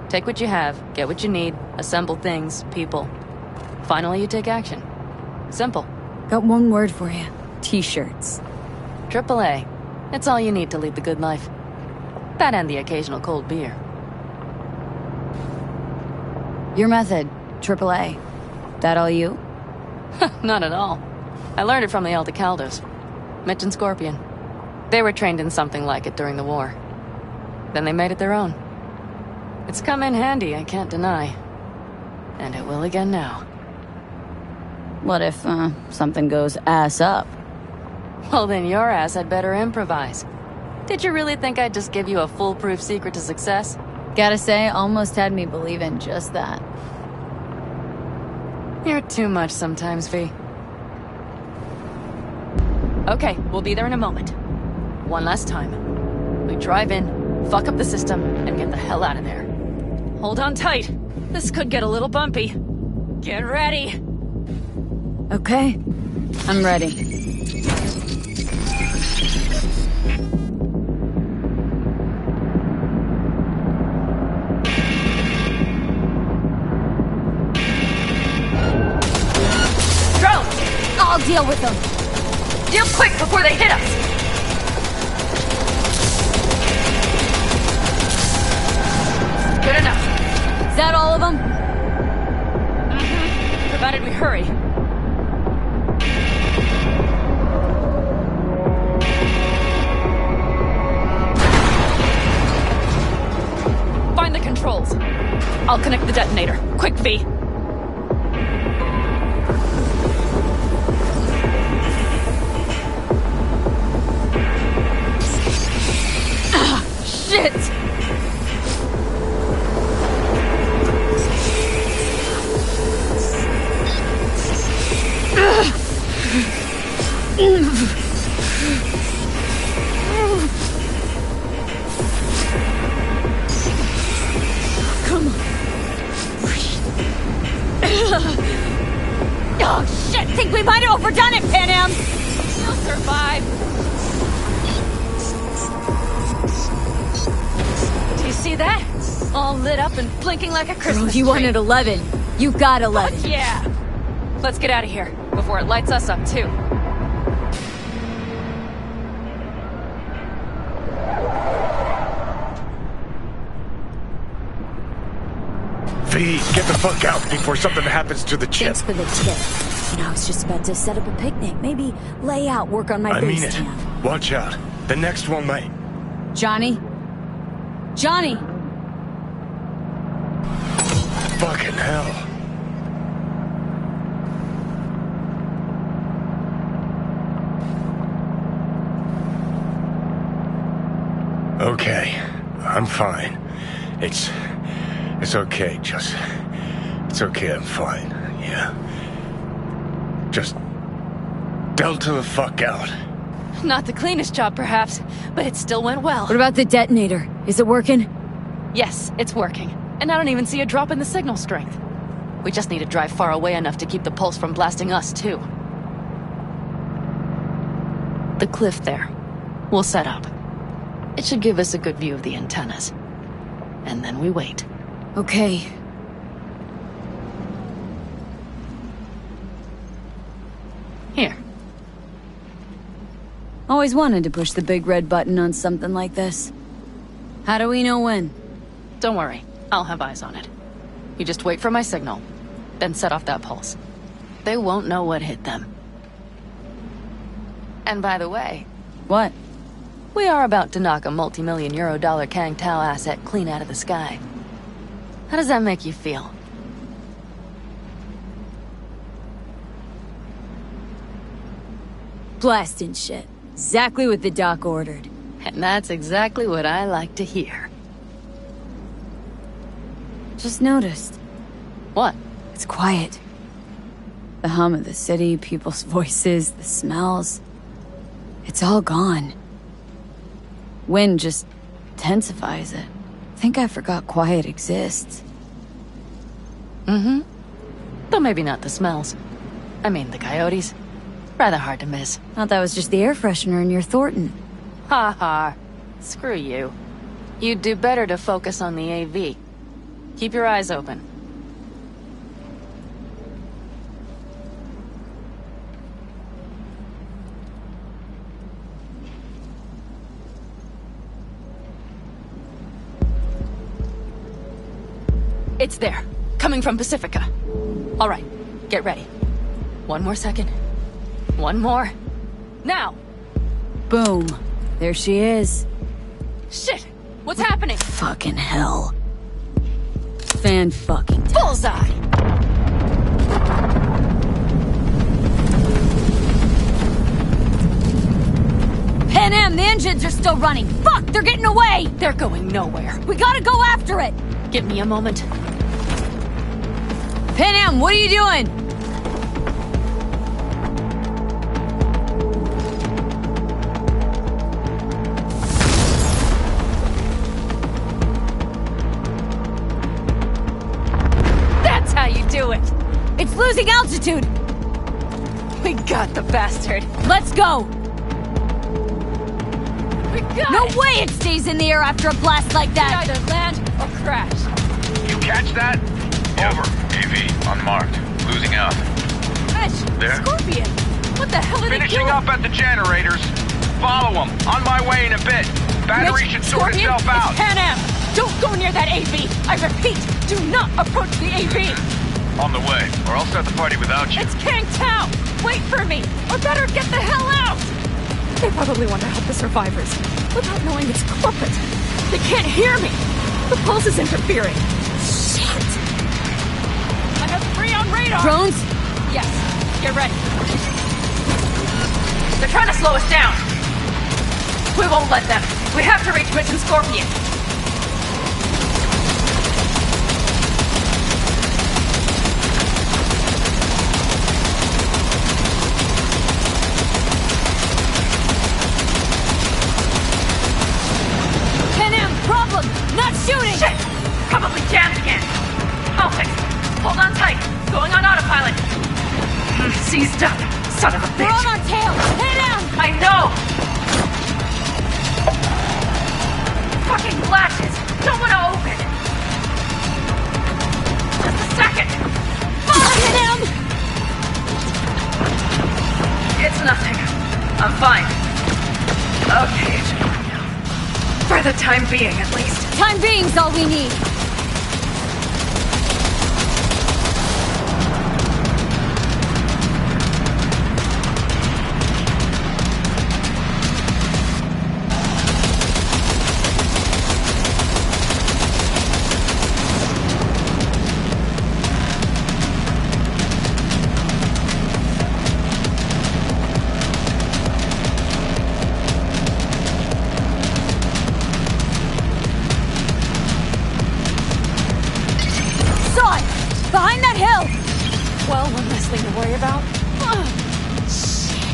Take what you have, get what you need, assemble things, people. Finally, you take action. Simple. Got one word for you. T-shirts. AAA. It's all you need to lead the good life. That and the occasional cold beer. Your method. AAA. That all you? Not at all. I learned it from the Aldecaldos. Mitch and Scorpion. They were trained in something like it during the war. Then they made it their own. It's come in handy, I can't deny. And it will again now. What if, something goes ass up? Well, then your ass had better improvise. Did you really think I'd just give you a foolproof secret to success? Gotta say, almost had me believe in just that. You're too much sometimes, V. Okay, we'll be there in a moment. One last time. We drive in, fuck up the system, and get the hell out of there. Hold on tight. This could get a little bumpy. Get ready. Okay. I'm ready. Drone! I'll deal with them. Deal quick before they hit us! Good enough. Is that all of them? Mm-hmm. Provided we hurry. Find the controls. I'll connect the detonator. Quick, V. Shit! Come on. Oh shit! Think we might have overdone it, Pan Am. You'll survive. Do you see that? All lit up and blinking like a Christmas Girl, you tree. wanted 11. You got 11. Fuck yeah! Let's get out of here before it lights us up too. V, get the fuck out before something happens to the chip. Thanks for the tip. And I was just about to set up a picnic. Maybe lay out, work on my I mean base it. camp. Watch out. The next one might. Johnny? Johnny! Fucking hell. Okay, I'm fine. It's okay, just... It's okay, I'm fine, yeah. Just... Delta the fuck out. Not the cleanest job, perhaps, but it still went well. What about the detonator? Is it working? Yes, it's working. And I don't even see a drop in the signal strength. We just need to drive far away enough to keep the pulse from blasting us, too. The cliff there. We'll set up. It should give us a good view of the antennas. And then we wait. Okay. Here. Always wanted to push the big red button on something like this. How do we know when? Don't worry. I'll have eyes on it. You just wait for my signal, then set off that pulse. They won't know what hit them. And by the way... What? We are about to knock a multi-million euro-dollar Kang Tao asset clean out of the sky. How does that make you feel? Blasting shit. Exactly what the doc ordered. And that's exactly what I like to hear. Just noticed. What? It's quiet. The hum of the city, people's voices, the smells. It's all gone. Wind just intensifies it. Think I forgot quiet exists. Mm-hmm. Though maybe not the smells. I mean, the coyotes. Rather hard to miss. Thought that was just the air freshener in your Thornton. Ha ha. Screw you. You'd do better to focus on the AV. Keep your eyes open. It's there. Coming from Pacifica. All right. Get ready. One more second. One more. Now! Boom. There she is. Shit! What's happening? Fucking hell. Fan-fucking Bullseye! Pan Pan Am, the engines are still running. Fuck, they're getting away! They're going nowhere. We gotta go after it! Give me a moment. Pan Am, what are you doing? That's how you do it! It's losing altitude! We got the bastard. Let's go! We got No it! way it stays in the air after a blast like that! We either land or crash. You catch that? Over. AV, unmarked. Losing out. Mitch! There? Scorpion! What the hell are they Finishing doing? up at the generators. Follow them. On my way in a bit. Battery Mitch, should sort Scorpion, itself out. It's Pan Am! Don't go near that AV! I repeat, do not approach the AV! On the way, or I'll start the party without you. It's Kang Tao! Wait for me! Or better get the hell out! They probably want to help the survivors, without knowing it's corporate. They can't hear me! The pulse is interfering. Shit! I have 3 on radar! Drones? Yes, get ready. They're trying to slow us down. We won't let them. We have to reach Mitch and Scorpion. Pan Am, problem! Not shooting! Shit! Probably jammed again. I'll fix it. Hold on tight. Going on autopilot. Seized up. Son of a We're bitch. on our tail! Pan Am! I know! Fucking latches! Don't want to open! Just a second! Pan Am! It's nothing. I'm fine. Okay. For the time being, at least. Time being's all we need. Saw it! Behind that hill! Well, one less thing to worry about.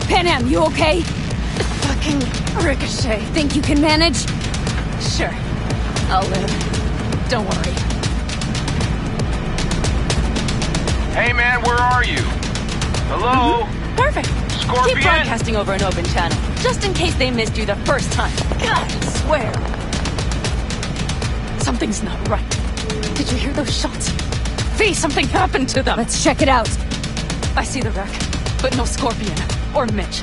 Pan Am, you okay? Fucking ricochet. Think you can manage? Sure. I'll live. Don't worry. Hey man, where are you? Hello? Perfect. Scorpion? Keep broadcasting over an open channel, just in case they missed you the first time. God, I swear. Something's not right. Did you hear those shots? V, something happened to them. Let's check it out. I see the wreck, but no Scorpion or Mitch.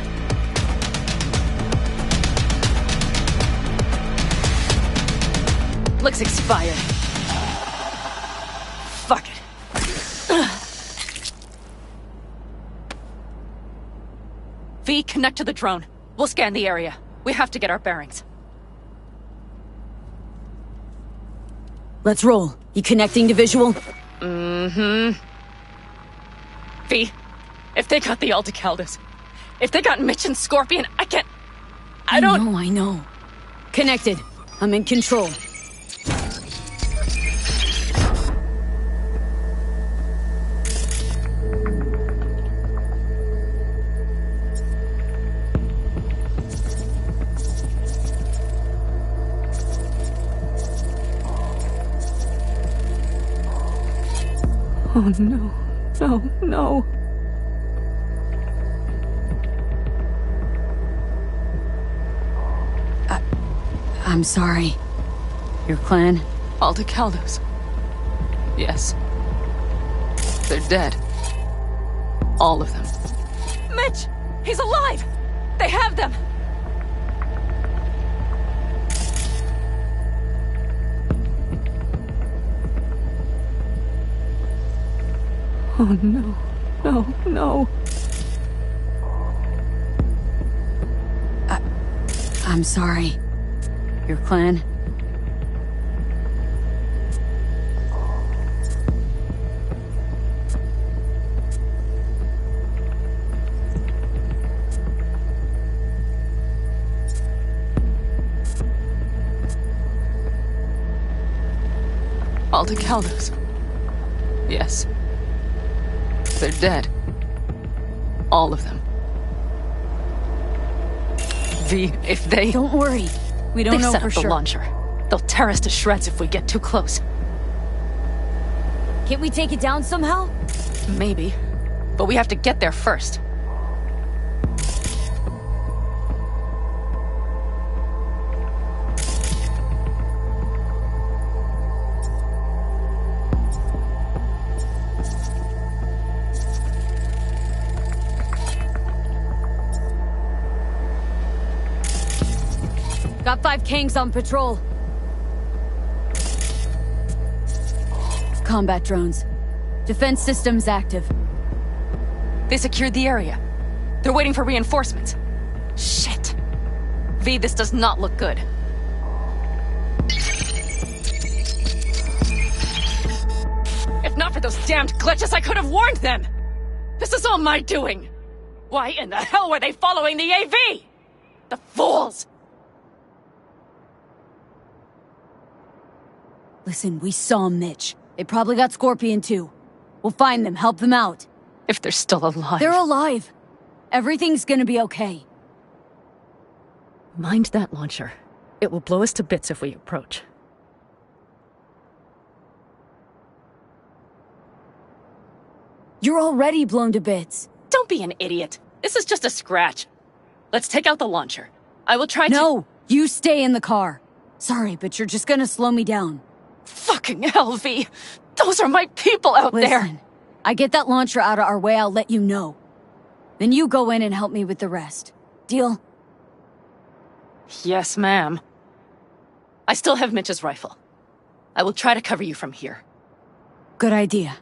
Looks expired. Fuck it. V, connect to the drone. We'll scan the area. We have to get our bearings. Let's roll. You connecting to visual? Mm-hmm. V, if they got the Aldecaldos, if they got Mitch and Scorpion, I can't... I don't... I know. Connected. I'm in control. Oh no. No, no. I'm sorry. Your clan? Aldecaldos. Yes. They're dead. All of them. Mitch! He's alive! They have them! Oh no. No, no. I'm sorry. Your clan? All the Caldos. Yes. They're dead. All of them. V, if they... Don't worry. We don't know set for up the sure. launcher. They'll tear us to shreds if we get too close. Can't we take it down somehow? Maybe. But we have to get there first. Got 5 Kangs on patrol. Combat drones. Defense systems active. They secured the area. They're waiting for reinforcements. Shit. V, this does not look good. If not for those damned glitches, I could have warned them! This is all my doing! Why in the hell were they following the AV? The fools! Listen, we saw Mitch. They probably got Scorpion too. We'll find them, help them out. If they're still alive. They're alive. Everything's gonna be okay. Mind that launcher. It will blow us to bits if we approach. You're already blown to bits. Don't be an idiot. This is just a scratch. Let's take out the launcher. I will try to— No! You stay in the car. Sorry, but you're just gonna slow me down. Fucking hell, V! Those are my people out there! Listen, I get that launcher out of our way, I'll let you know. Then you go in and help me with the rest. Deal? Yes, ma'am. I still have Mitch's rifle. I will try to cover you from here. Good idea.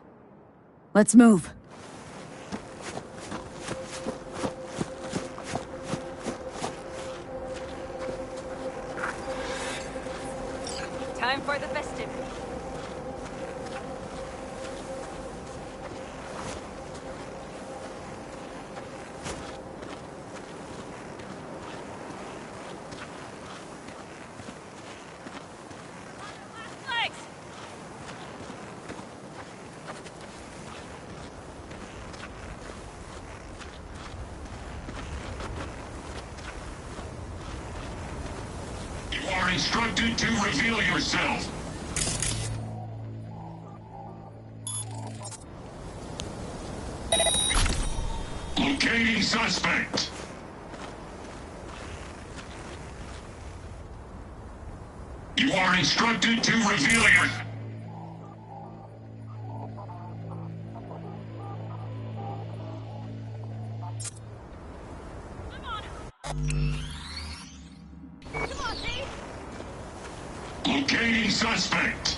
Let's move. Time for the festivity. You are instructed to reveal yourself. Locating suspect. You are instructed to reveal your... Locating suspect.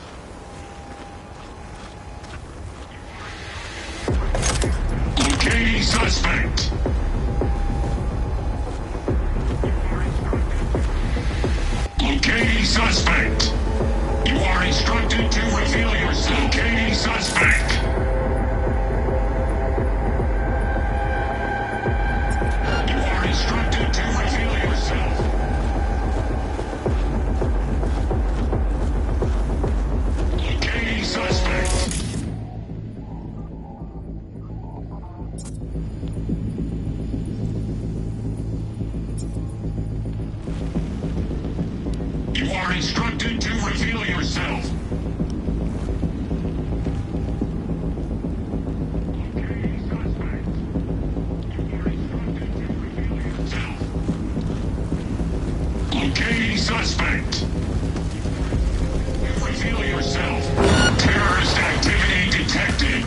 Locating suspect. Locating suspect. You are instructed to reveal yourself. Locating suspect. You are instructed to reveal yourself. Locating suspect. You are instructed to reveal yourself. Locating suspect. Reveal yourself. Terrorist activity detected.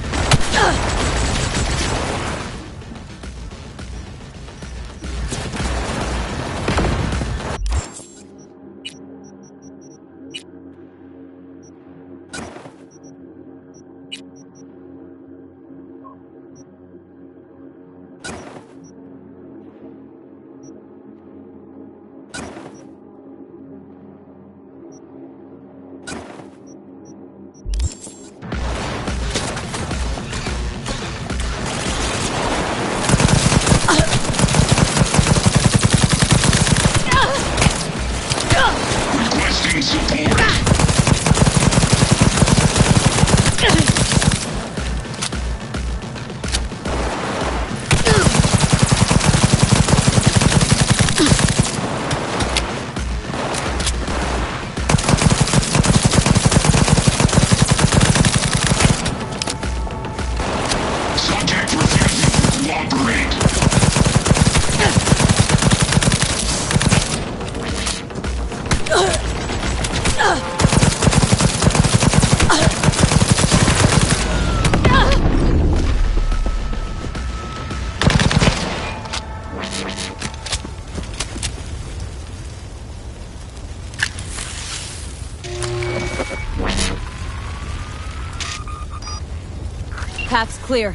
Path's clear.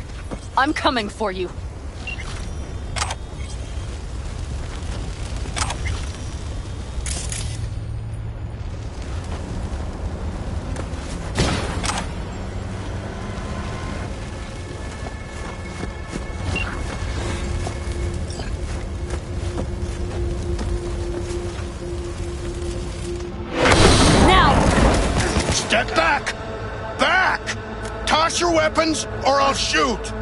I'm coming for you. Step back! Back! Toss your weapons, or I'll shoot!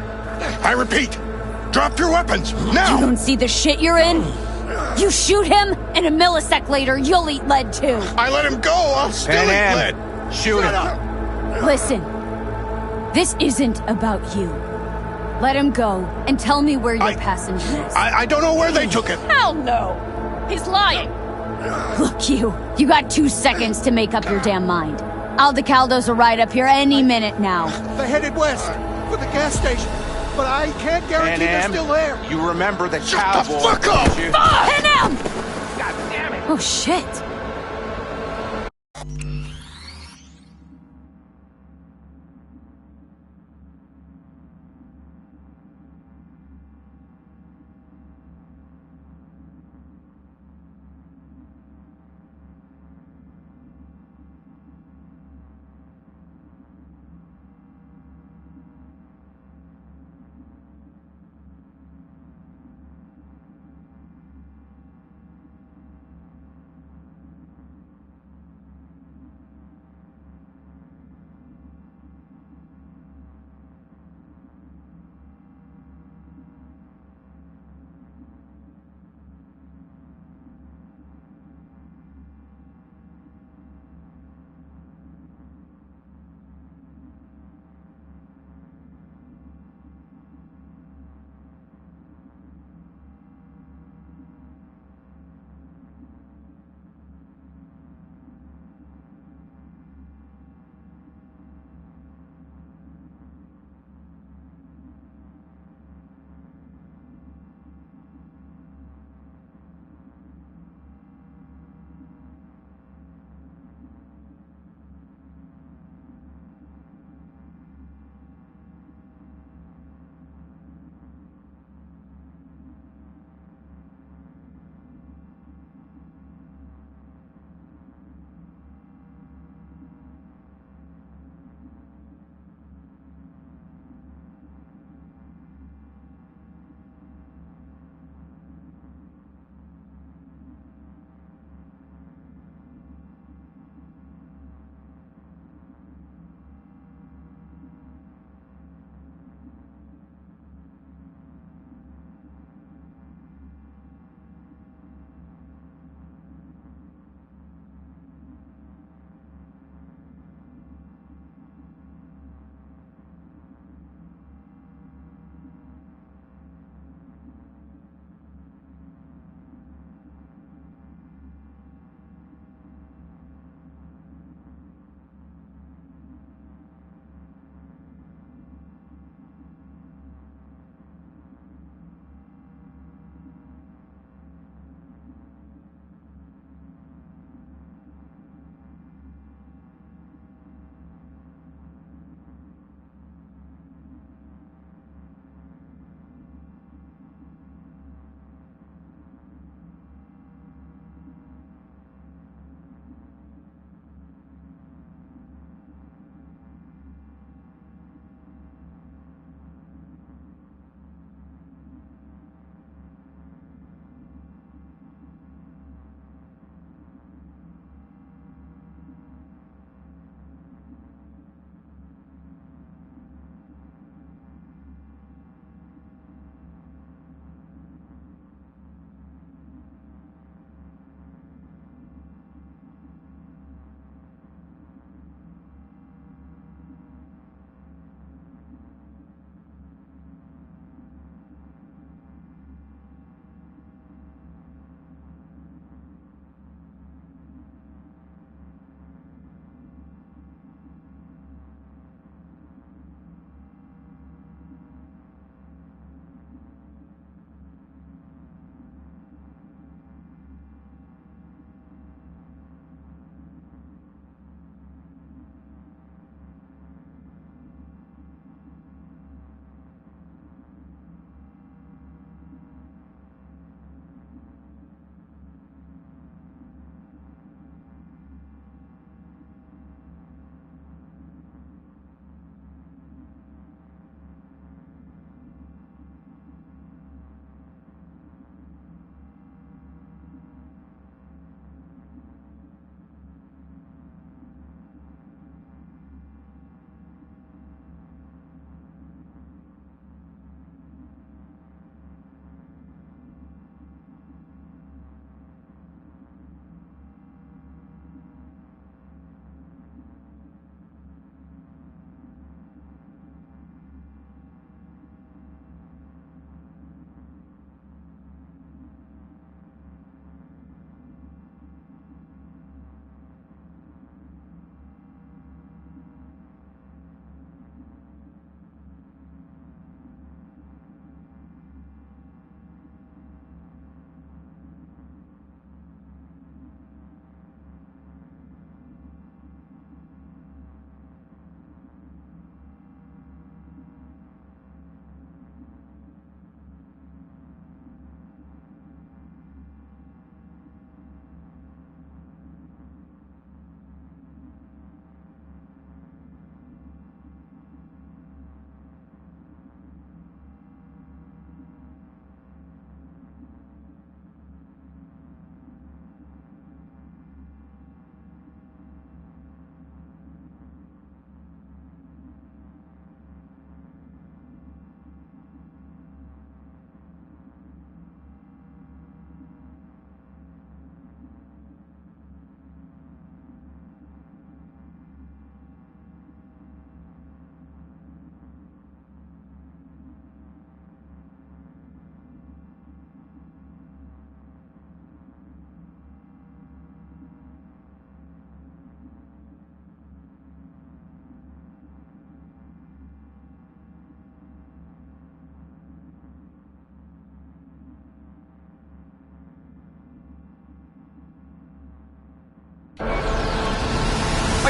I repeat, drop your weapons, now! You don't see the shit you're in? You shoot him, and a millisec later, you'll eat lead too. I let him go, I'll still eat lead! Shoot him! Listen, this isn't about you. Let him go, and tell me where your passenger is. I don't know where they took it! Hell no! He's lying! Look, you got 2 seconds to make up your damn mind. Aldecaldos are right up here any minute now. They're headed west, for the gas station. But I can't guarantee they're still there. You remember the Shut cowboy, the fuck up! don't you? Pin him! God damn it! Oh, shit.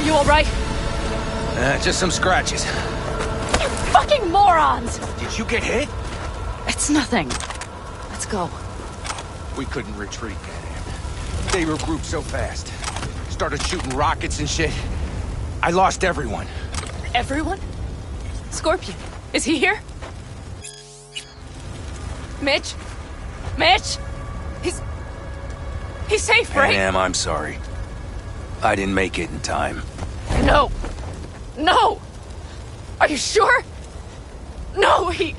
you alright? Just some scratches. You fucking morons! Did you get hit? It's nothing. Let's go. We couldn't retreat, man. They regrouped so fast. Started shooting rockets and shit. I lost everyone. Everyone? Scorpion, is he here? Mitch? Mitch? He's safe, right? Am, I'm sorry. I didn't make it in time. No! No! Are you sure? No, he...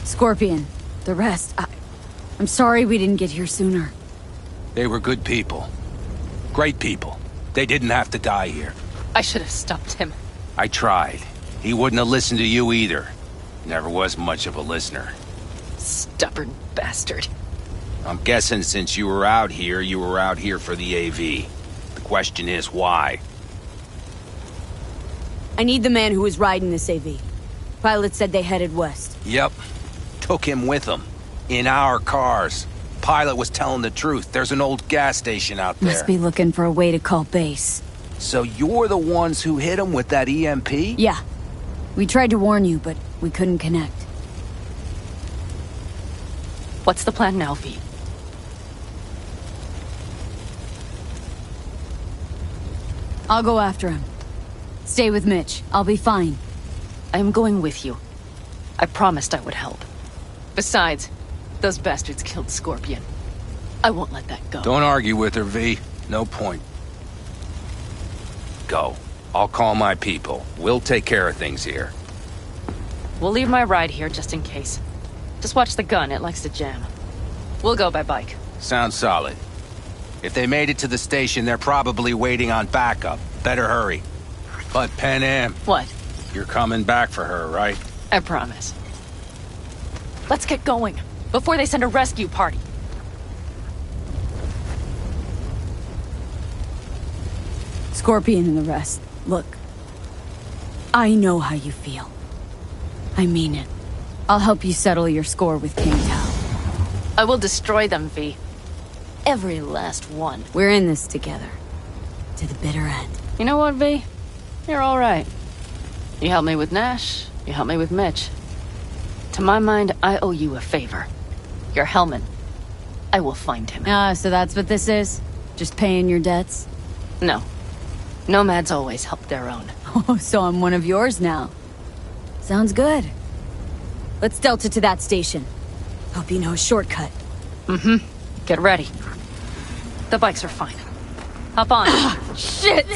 Scorpion, the rest, I'm sorry we didn't get here sooner. They were good people. Great people. They didn't have to die here. I should have stopped him. I tried. He wouldn't have listened to you either. Never was much of a listener. Stubborn bastard. I'm guessing since you were out here for the AV. The question is, why? I need the man who was riding this AV. Pilot said they headed west. Yep. Took him with them. In our cars. Pilot was telling the truth. There's an old gas station out there. Must be looking for a way to call base. So you're the ones who hit him with that EMP? Yeah. We tried to warn you, but we couldn't connect. What's the plan now, V? I'll go after him. Stay with Mitch. I'll be fine. I am going with you. I promised I would help. Besides, those bastards killed Scorpion. I won't let that go. Don't argue with her, V. No point. Go. I'll call my people. We'll take care of things here. We'll leave my ride here just in case. Just watch the gun, it likes to jam. We'll go by bike. Sounds solid. If they made it to the station, they're probably waiting on backup. Better hurry. But Pan Am... What? You're coming back for her, right? I promise. Let's get going, before they send a rescue party. Scorpion and the rest. Look. I know how you feel. I mean it. I'll help you settle your score with King Tao. I will destroy them, V. Every last one. We're in this together. To the bitter end. You know what, V? You're all right. You helped me with Nash. You helped me with Mitch. To my mind, I owe you a favor. Your Hellman. I will find him. So that's what this is? Just paying your debts? No. Nomads always help their own. Oh, so I'm one of yours now. Sounds good. Let's delta to that station. Hope you know a shortcut. Mm-hmm. Get ready. The bikes are fine. Hop on. Shit!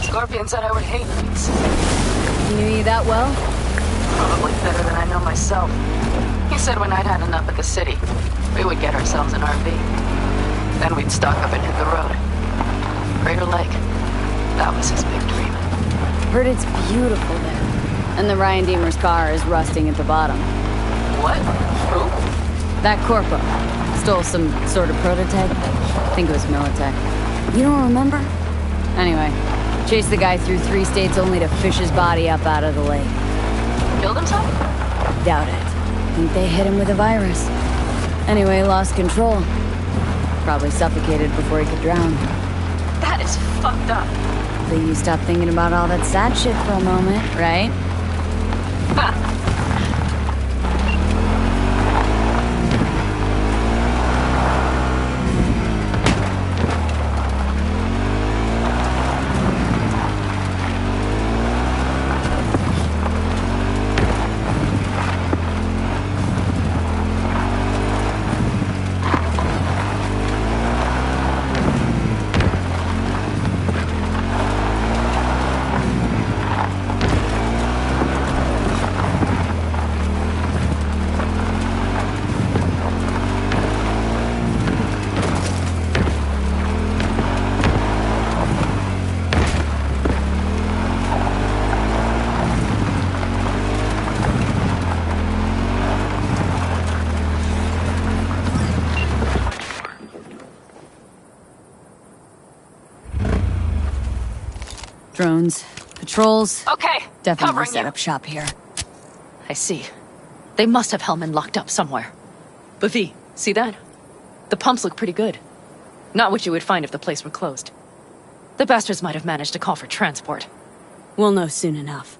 Scorpion said I would hate these. He knew you that well? Probably better than I know myself. He said when I'd had enough of the city, we would get ourselves an RV. Then we'd stock up and hit the road. Crater Lake. That was his big dream. Heard it's beautiful there. And the Ryan Deemer's car is rusting at the bottom. What? Who? That corpo. Stole some sort of prototype. I think it was Militech. You don't remember? Anyway, chased the guy through 3 states only to fish his body up out of the lake. Killed himself? Doubt it. Think they hit him with a virus. Anyway, lost control. Probably suffocated before he could drown. That is fucked up. But you stop thinking about all that sad shit for a moment, right? Ha! Drones, patrols. Okay, Definitely covering set you. up shop here. I see. They must have Hellman locked up somewhere. But V, see that? The pumps look pretty good. Not what you would find if the place were closed. The bastards might have managed to call for transport. We'll know soon enough.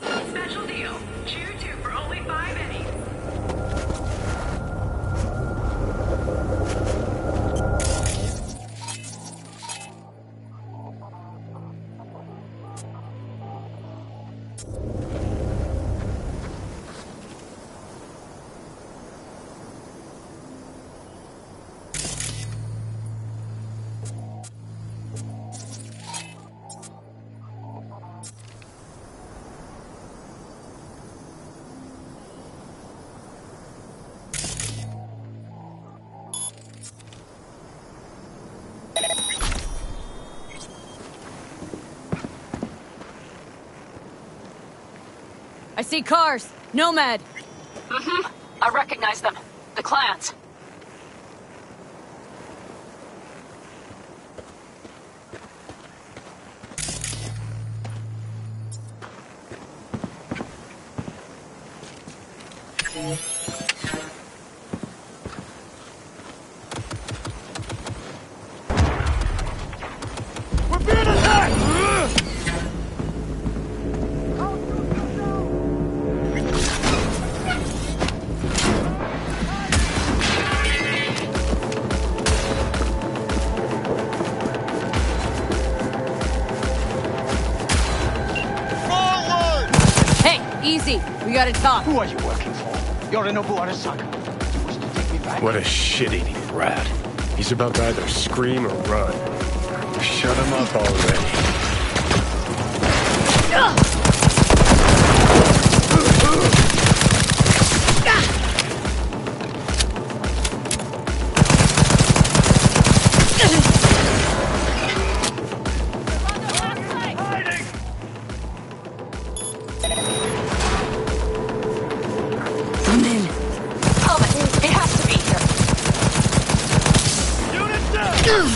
Special deal. Cheer 2 for only 5 eddies. I see cars. Nomad. Mm-hmm. I recognize them. The clans. We're being attacked! Hey, easy. We gotta talk. Who are you working for? Yorinobu Arasaka. You wish to take me back? What a shit-eating rat. He's about to either scream or run. Shut him up already. I'm in. Hellman, it has to be here. Unit down!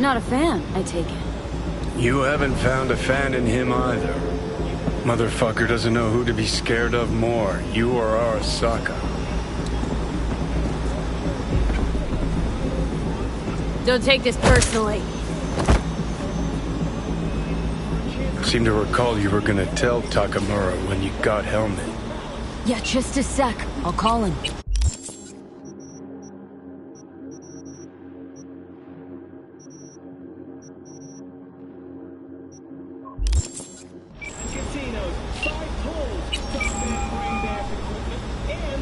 Not a fan, I take it. You haven't found a fan in him either. Motherfucker doesn't know who to be scared of more, you or Arasaka. Don't take this personally. Seem to recall you were gonna tell Takamura when you got Hellman. Yeah, just a sec. I'll call him.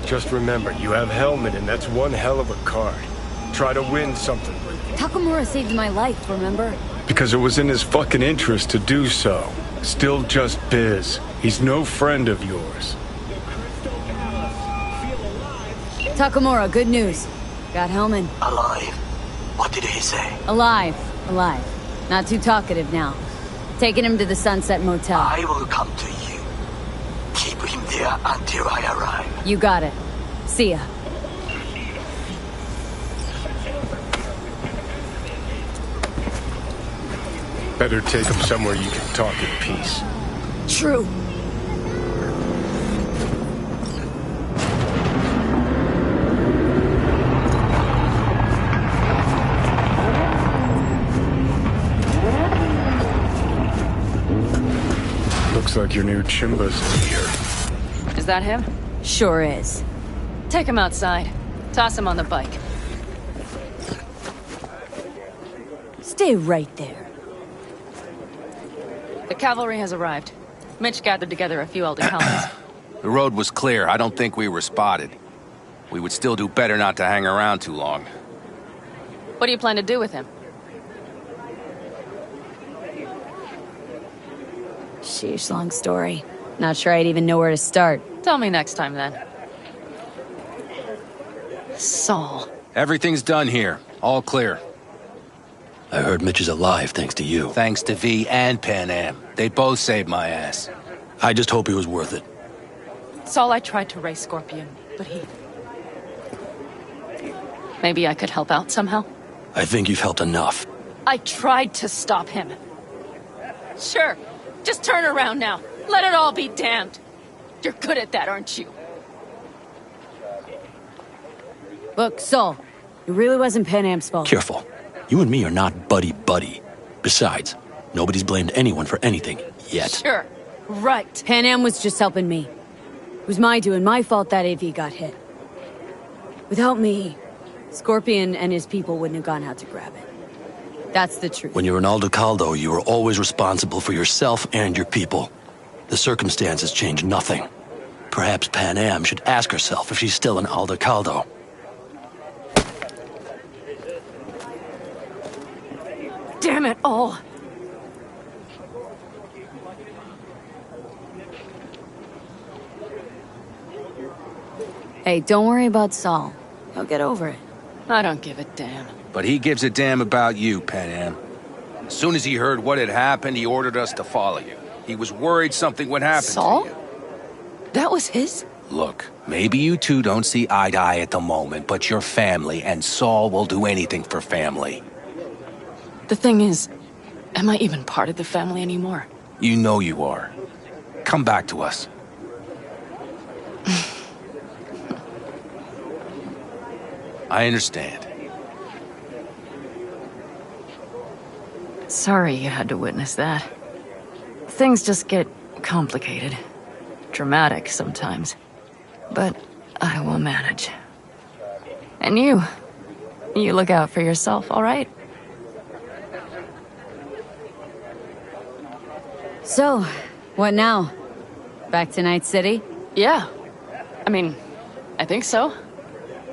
Just remember, you have Hellman and that's one hell of a card. Try to win something with it. Takamura saved my life, remember? Because it was in his fucking interest to do so. Still just biz. He's no friend of yours. Takamura, good news. Got Hellman. Alive. What did he say? Alive. Not too talkative now. Taking him to the Sunset Motel. I will come to you. Keep him there until I arrive. You got it. See ya. Better take him somewhere you can talk in peace. True. Looks like your new Chimba's in here. Is that him? Sure is. Take him outside. Toss him on the bike. Stay right there. The cavalry has arrived. Mitch gathered together a few Aldecalmans. The road was clear. I don't think we were spotted. We would still do better not to hang around too long. What do you plan to do with him? Sheesh, long story. Not sure I'd even know where to start. Tell me next time, then. Saul. Everything's done here. All clear. I heard Mitch is alive thanks to you. Thanks to V and Pan Am. They both saved my ass. I just hope he was worth it. Saul, I tried to raise Scorpion, but he... Maybe I could help out somehow? I think you've helped enough. I tried to stop him. Sure. Just turn around now. Let it all be damned. You're good at that, aren't you? Look, Saul, it really wasn't Pan Am's fault. Careful. You and me are not buddy-buddy. Besides, nobody's blamed anyone for anything, yet. Sure. Right. Pan Am was just helping me. It was my doing, my fault that AV got hit. Without me, Scorpion and his people wouldn't have gone out to grab it. That's the truth. When you're an Aldecaldo, you are always responsible for yourself and your people. The circumstances change nothing. Perhaps Pan Am should ask herself if she's still an Aldecaldo. Damn it all! Hey, don't worry about Saul. He'll get over it. I don't give a damn. But he gives a damn about you, Pan Am. As soon as he heard what had happened, he ordered us to follow you. He was worried something would happen Saul? to you. That was his? Look, maybe you two don't see eye to eye at the moment, but you're family, and Saul will do anything for family. The thing is, am I even part of the family anymore? You know you are. Come back to us. I understand. Sorry you had to witness that. Things just get complicated. Dramatic sometimes. But I will manage. And you look out for yourself, all right? So, what now? Back to Night City? Yeah. I mean, I think so.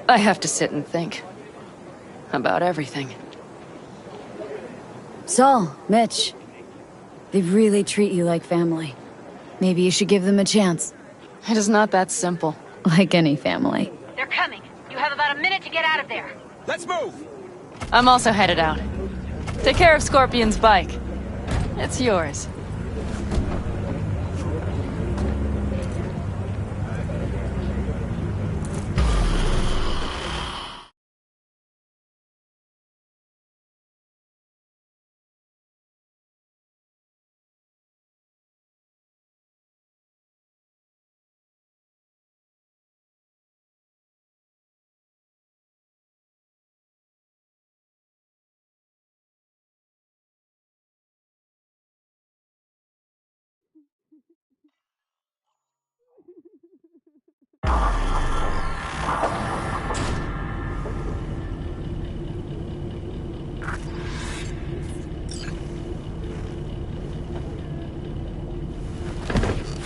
I have to sit and think. About everything. Saul, Mitch. They really treat you like family. Maybe you should give them a chance. It is not that simple. Like any family. They're coming. You have about a minute to get out of there. Let's move! I'm also headed out. Take care of Scorpion's bike. It's yours.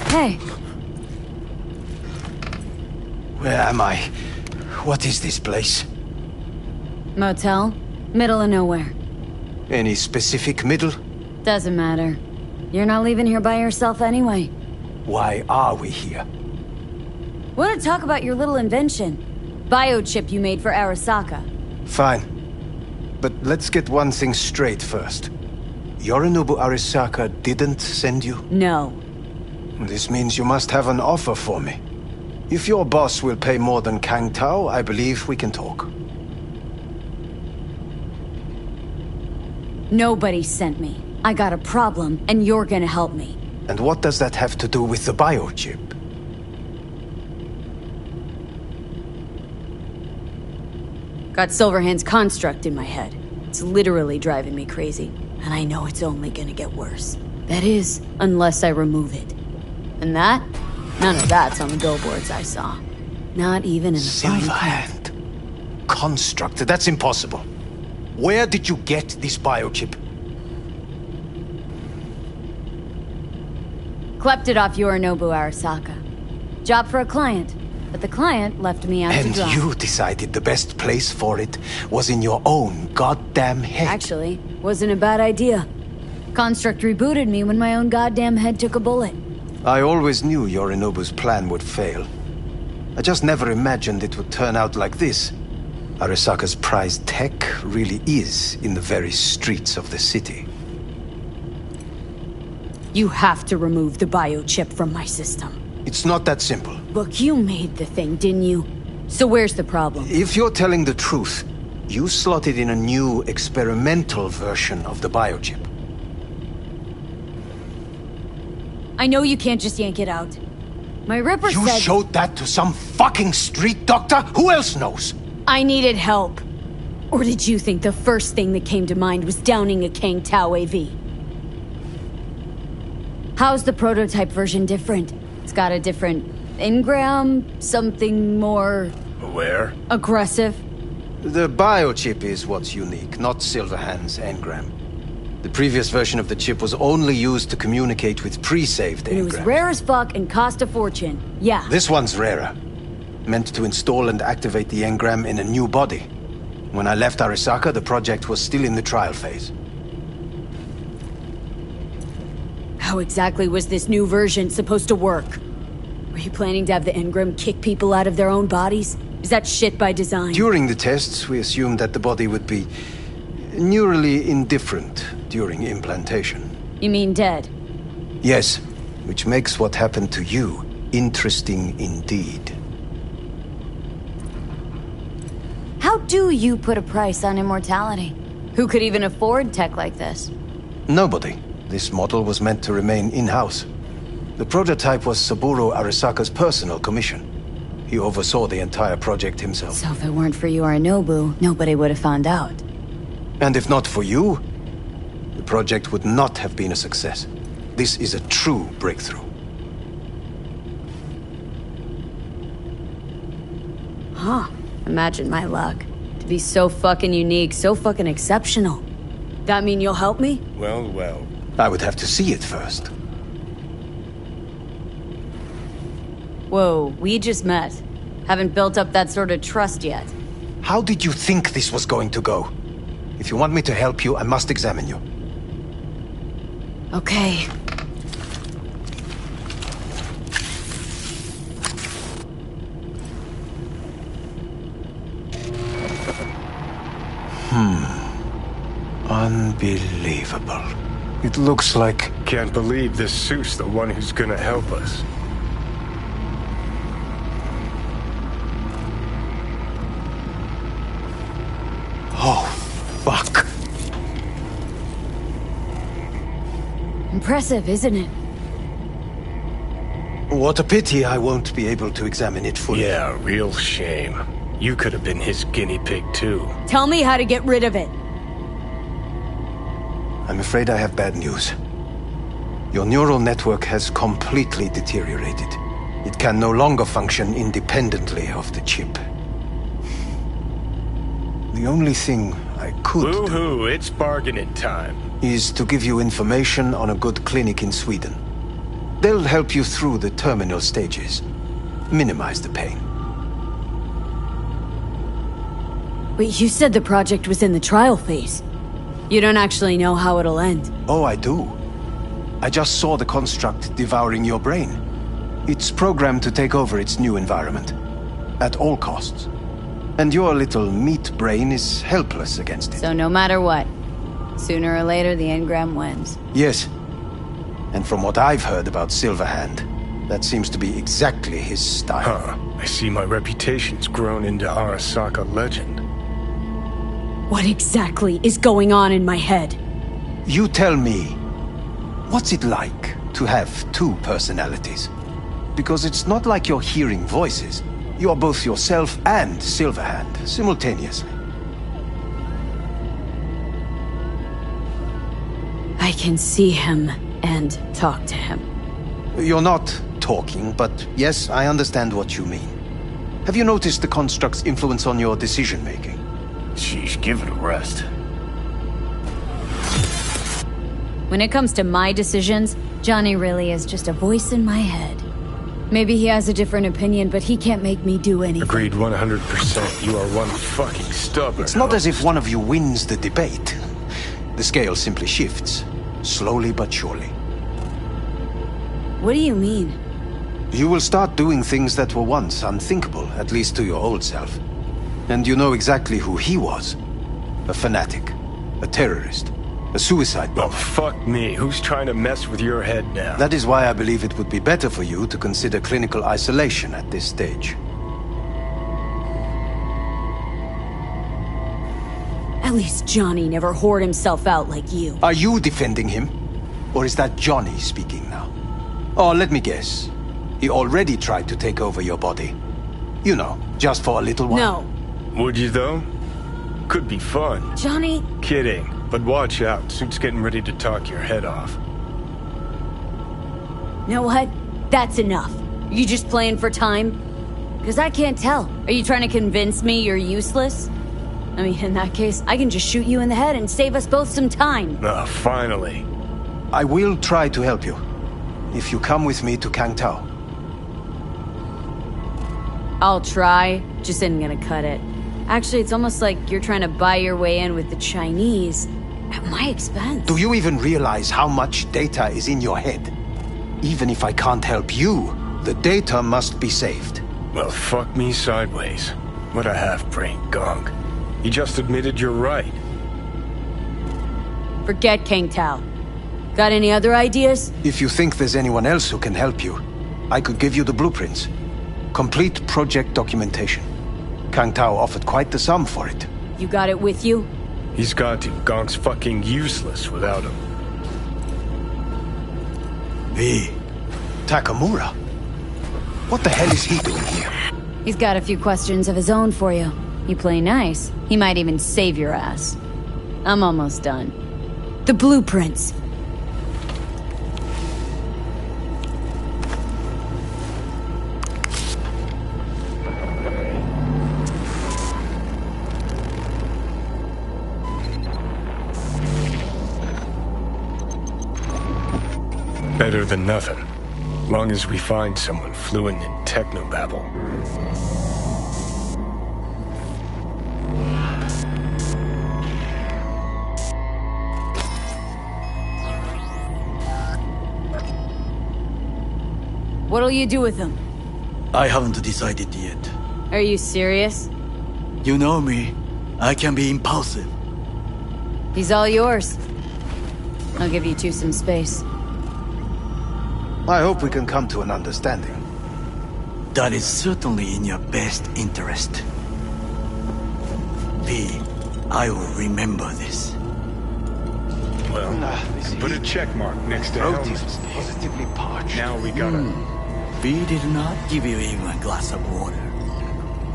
Hey. Where am I? What is this place? Motel? Middle of nowhere. Any specific middle? Doesn't matter. You're not leaving here by yourself anyway. Why are we here? Want to talk about your little invention? Biochip you made for Arasaka. Fine. But let's get one thing straight first. Yorinobu Arasaka didn't send you? No. This means you must have an offer for me. If your boss will pay more than Kang Tao, I believe we can talk. Nobody sent me. I got a problem, and you're gonna help me. And what does that have to do with the biochip? Got Silverhand's construct in my head. It's literally driving me crazy, and I know it's only gonna get worse. That is, unless I remove it. And that? None of that's on the billboards I saw. Not even in the fine print. Silverhand. Construct. That's impossible. Where did you get this biochip? Clept it off Yorinobu Arasaka. Job for a client. But the client left me out to dry. And you decided the best place for it was in your own goddamn head. Actually, wasn't a bad idea. Construct rebooted me when my own goddamn head took a bullet. I always knew Yorinobu's plan would fail. I just never imagined it would turn out like this. Arasaka's prized tech really is in the very streets of the city. You have to remove the biochip from my system. It's not that simple. Look, you made the thing, didn't you? So where's the problem? If you're telling the truth, you slotted in a new experimental version of the biochip. I know you can't just yank it out. My Ripper You said... showed that to some fucking street doctor? Who else knows? I needed help. Or did you think the first thing that came to mind was downing a Kang Tao AV? How's the prototype version different? It's got a different engram, something more... Where? Aggressive. The biochip is what's unique, not Silverhand's engram. The previous version of the chip was only used to communicate with pre-saved And it was engrams. rare as fuck and cost a fortune. Yeah. This one's rarer. Meant to install and activate the engram in a new body. When I left Arasaka, the project was still in the trial phase. How exactly was this new version supposed to work? Were you planning to have the engram kick people out of their own bodies? Is that shit by design? During the tests, we assumed that the body would be neurally indifferent during implantation. You mean dead? Yes, which makes what happened to you interesting indeed. How do you put a price on immortality? Who could even afford tech like this? Nobody. This model was meant to remain in-house. The prototype was Saburo Arasaka's personal commission. He oversaw the entire project himself. So if it weren't for Yorinobu, nobody would have found out. And if not for you, the project would not have been a success. This is a true breakthrough. Huh. Imagine my luck. To be so fucking unique, so fucking exceptional. That mean you'll help me? Well, well. I would have to see it first. Whoa, we just met. Haven't built up that sort of trust yet. How did you think this was going to go? If you want me to help you, I must examine you. Okay. Unbelievable. It looks like... Can't believe this suit's the one who's gonna help us. Oh, fuck. Impressive, isn't it? What a pity I won't be able to examine it fully. Yeah, real shame. You could have been his guinea pig, too. Tell me how to get rid of it. I'm afraid I have bad news. Your neural network has completely deteriorated. It can no longer function independently of the chip. The only thing I could Woo-hoo, it's bargaining time. is to give you information on a good clinic in Sweden. They'll help you through the terminal stages. Minimize the pain. But you said the project was in the trial phase. You don't actually know how it'll end. Oh, I do. I just saw the construct devouring your brain. It's programmed to take over its new environment. At all costs. And your little meat brain is helpless against it. So no matter what, sooner or later the engram wins. Yes. And from what I've heard about Silverhand, that seems to be exactly his style. Huh. I see my reputation's grown into Arasaka legend. What exactly is going on in my head? You tell me, what's it like to have two personalities? Because it's not like you're hearing voices. You're both yourself and Silverhand, simultaneously. I can see him and talk to him. You're not talking, but yes, I understand what you mean. Have you noticed the construct's influence on your decision-making? Sheesh, give it a rest. When it comes to my decisions, Johnny really is just a voice in my head. Maybe he has a different opinion, but he can't make me do anything. Agreed 100%. You are one fucking stubborn. It's not as if one of you wins the debate. The scale simply shifts, slowly but surely. What do you mean? You will start doing things that were once unthinkable, at least to your old self. And you know exactly who he was. A fanatic, a terrorist, a suicide bomber. Oh, fuck me. Who's trying to mess with your head now? That is why I believe it would be better for you to consider clinical isolation at this stage. At least Johnny never whored himself out like you. Are you defending him? Or is that Johnny speaking now? Oh, let me guess. He already tried to take over your body. You know, just for a little while. No. Would you, though? Could be fun. Johnny? Kidding. But watch out. Suit's getting ready to talk your head off. You know what? That's enough. You just playing for time? Because I can't tell. Are you trying to convince me you're useless? I mean, in that case, I can just shoot you in the head and save us both some time. Ah, finally. I will try to help you. If you come with me to Kangtao. I'll try. Just isn't gonna cut it. Actually, it's almost like you're trying to buy your way in with the Chinese. At my expense. Do you even realize how much data is in your head? Even if I can't help you, the data must be saved. Well, fuck me sideways. What a half-brained gong. He just admitted you're right. Forget Kangtao. Got any other ideas? If you think there's anyone else who can help you, I could give you the blueprints. Complete project documentation. Kangtao offered quite the sum for it. You got it with you? He's got to. Gong's fucking useless without him. V. Takamura? What the hell is he doing here? He's got a few questions of his own for you. You play nice, he might even save your ass. I'm almost done. The blueprints. Better than nothing. Long as we find someone fluent in technobabble. What'll you do with him? I haven't decided yet. Are you serious? You know me. I can be impulsive. He's all yours. I'll give you two some space. I hope we can come to an understanding. That is certainly in your best interest. V, I will remember this. Well, put a check mark next to Helmut. Positively parched. Now we gotta... V did not give you even a glass of water.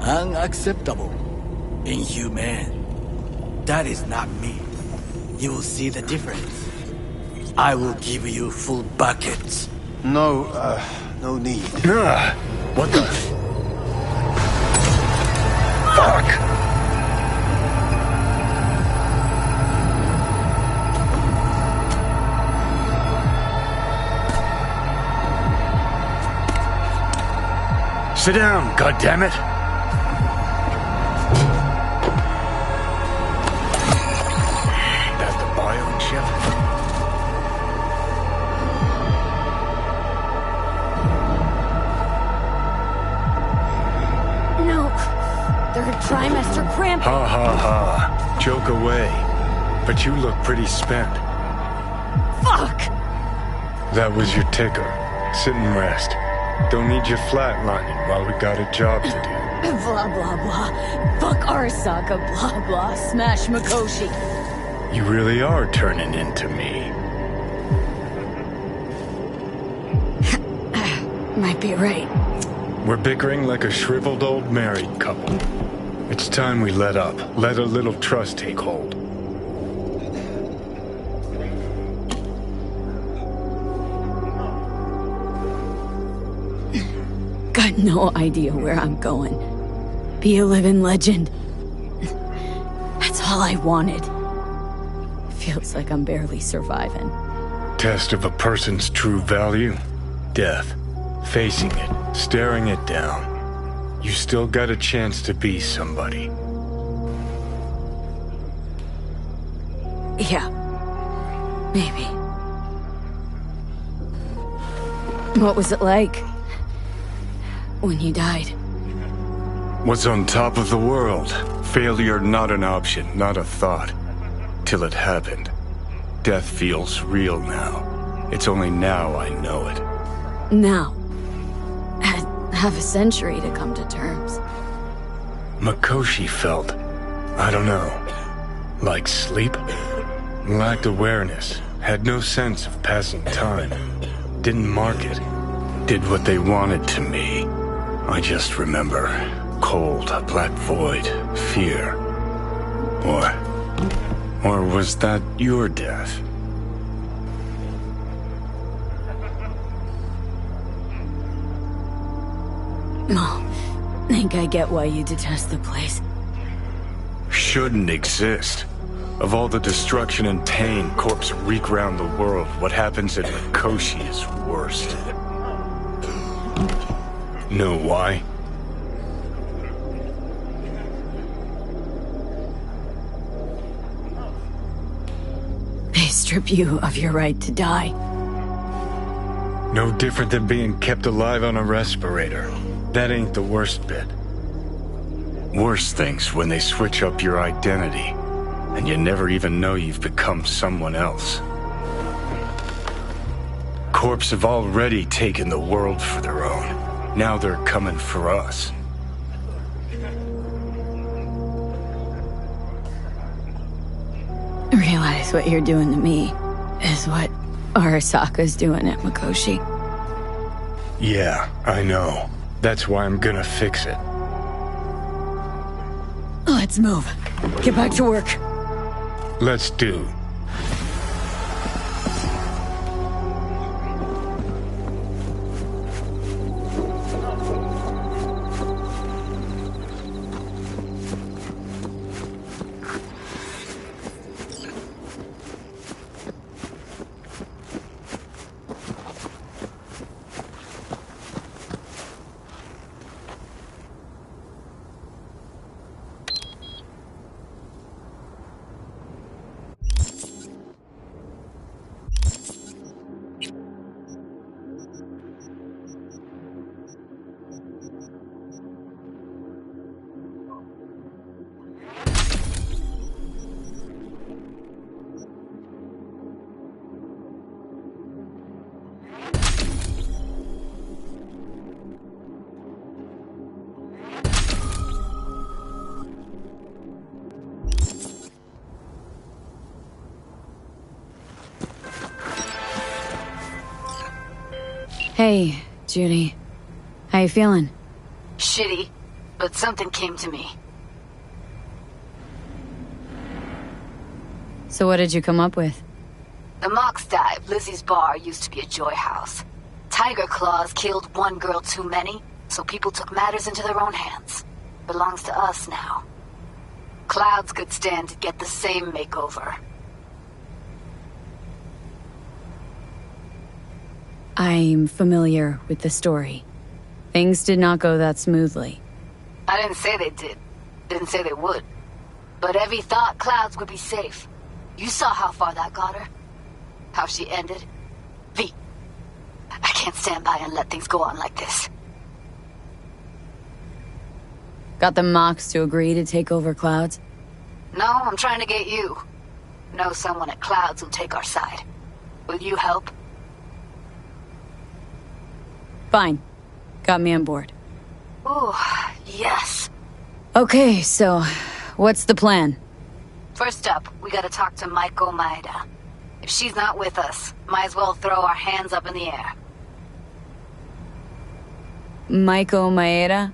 Unacceptable. Inhumane. That is not me. You will see the difference. I will give you full buckets. No, no need. What the... Fuck! Sit down, goddammit! That the bio chip? No. Third trimester cramp. Ha ha ha. Joke away. But you look pretty spent. Fuck! That was your ticker. Sit and rest. Don't need you flatlining while we got a job to do. Blah, blah, blah. Fuck Arasaka, blah, blah. Smash Mikoshi. You really are turning into me. Might be right. We're bickering like a shriveled old married couple. It's time we let up. Let a little trust take hold. got no idea where I'm going. Be a living legend. That's all I wanted. Feels like I'm barely surviving. Test of a person's true value? Death. Facing it, staring it down. You still got a chance to be somebody. Yeah. Maybe. What was it like when you died? Was on top of the world. Failure not an option, not a thought. Till it happened. Death feels real now. It's only now I know it. Now. Had half a century to come to terms. Mikoshi felt, I don't know, like sleep? Lacked awareness, had no sense of passing time. Didn't mark it. Did what they wanted to me. I just remember cold, a black void, fear. Or was that your death? No. Think I get why you detest the place. Shouldn't exist. Of all the destruction and pain corpse wreak round the world, what happens at Mikoshi is worst. Know why? They strip you of your right to die. No different than being kept alive on a respirator. That ain't the worst bit. Worst things when they switch up your identity, and you never even know you've become someone else. Corps have already taken the world for their own. Now they're coming for us. Realize what you're doing to me is what Arasaka's doing at Mikoshi. Yeah, I know. That's why I'm gonna fix it. Let's move. Get back to work. Let's do. Hey, Judy. How you feeling? Shitty, but something came to me. So what did you come up with? The Mox Dive, Lizzie's bar, used to be a joy house. Tiger Claws killed one girl too many, so people took matters into their own hands. Belongs to us now. Clouds could stand to get the same makeover. I'm familiar with the story. Things did not go that smoothly. I didn't say they did. Didn't say they would. But Evie thought Clouds would be safe. You saw how far that got her. How she ended. V, I can't stand by and let things go on like this. Got the Mox to agree to take over Clouds? No, I'm trying to get you. Know someone at Clouds who'll take our side. Will you help? Fine. Got me on board. Ooh, yes. Okay, so what's the plan? First up, we gotta talk to Maiko Maeda. If she's not with us, might as well throw our hands up in the air. Maiko Maeda?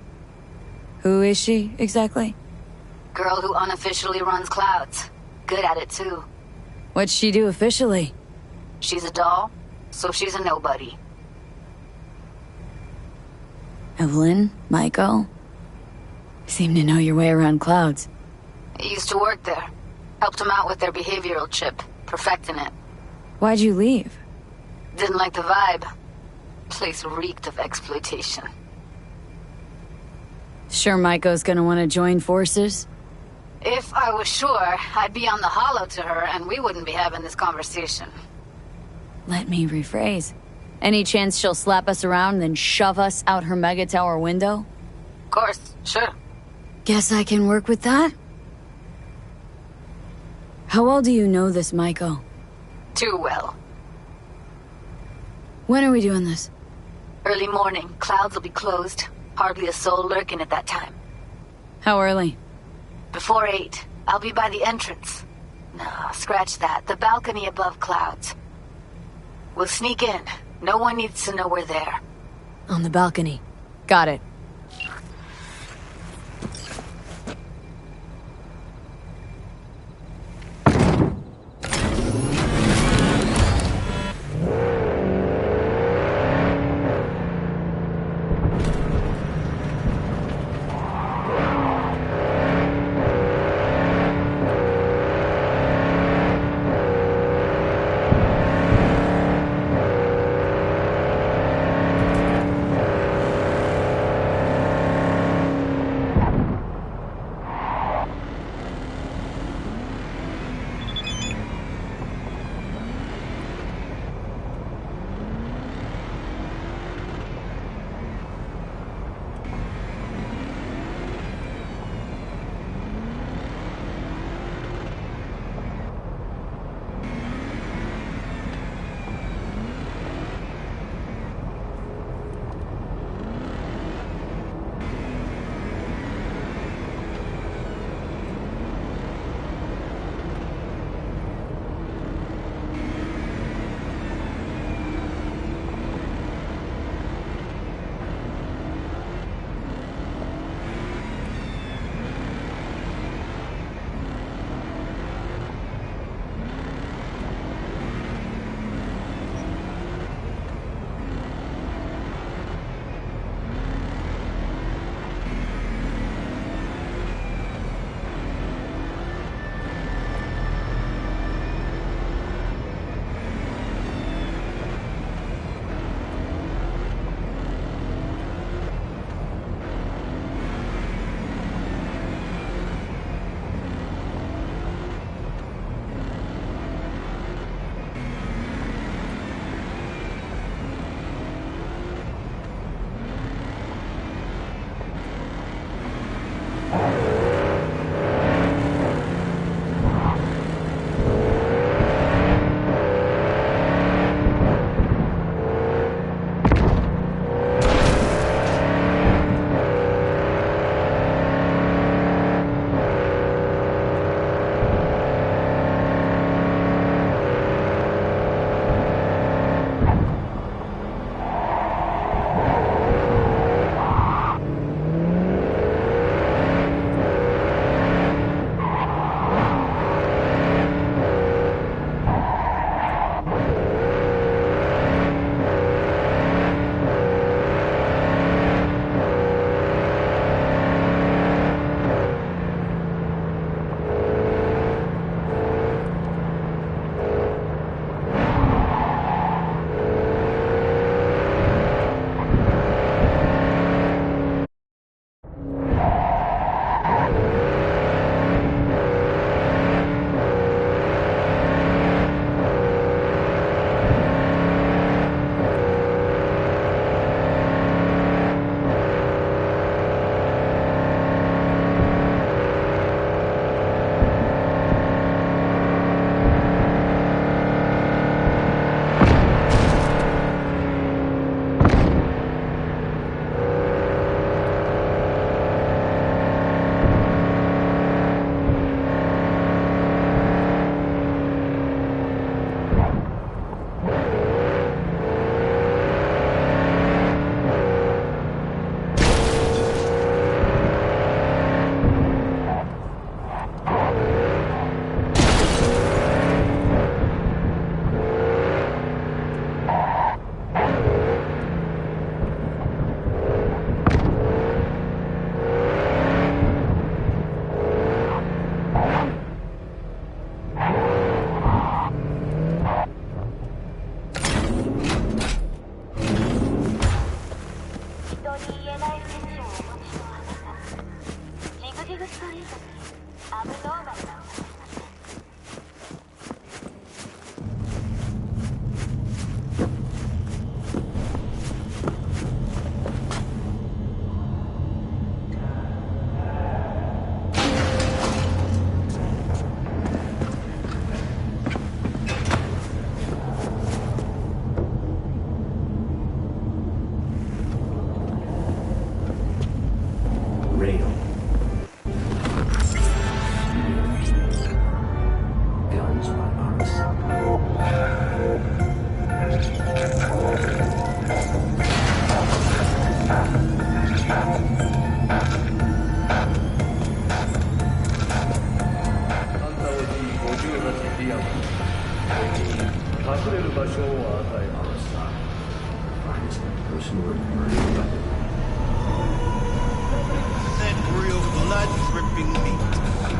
Who is she, exactly? Girl who unofficially runs Clouds. Good at it, too. What'd she do officially? She's a doll, so she's a nobody. Evelyn? Michael? You seem to know your way around clouds. I used to work there. Helped them out with their behavioral chip, perfecting it. Why'd you leave? Didn't like the vibe. Place reeked of exploitation. Sure Maiko's gonna want to join forces? If I was sure, I'd be on the hollow to her and we wouldn't be having this conversation. Let me rephrase. Any chance she'll slap us around and then shove us out her mega tower window? Of course, sure. Guess I can work with that? How well do you know this Maiko? Too well. When are we doing this? Early morning, clouds will be closed. Hardly a soul lurking at that time. How early? Before 8. I'll be by the entrance. No, scratch that. The balcony above clouds. We'll sneak in. No one needs to know we're there. On the balcony. Got it.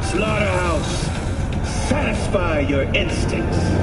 Slaughterhouse, satisfy your instincts.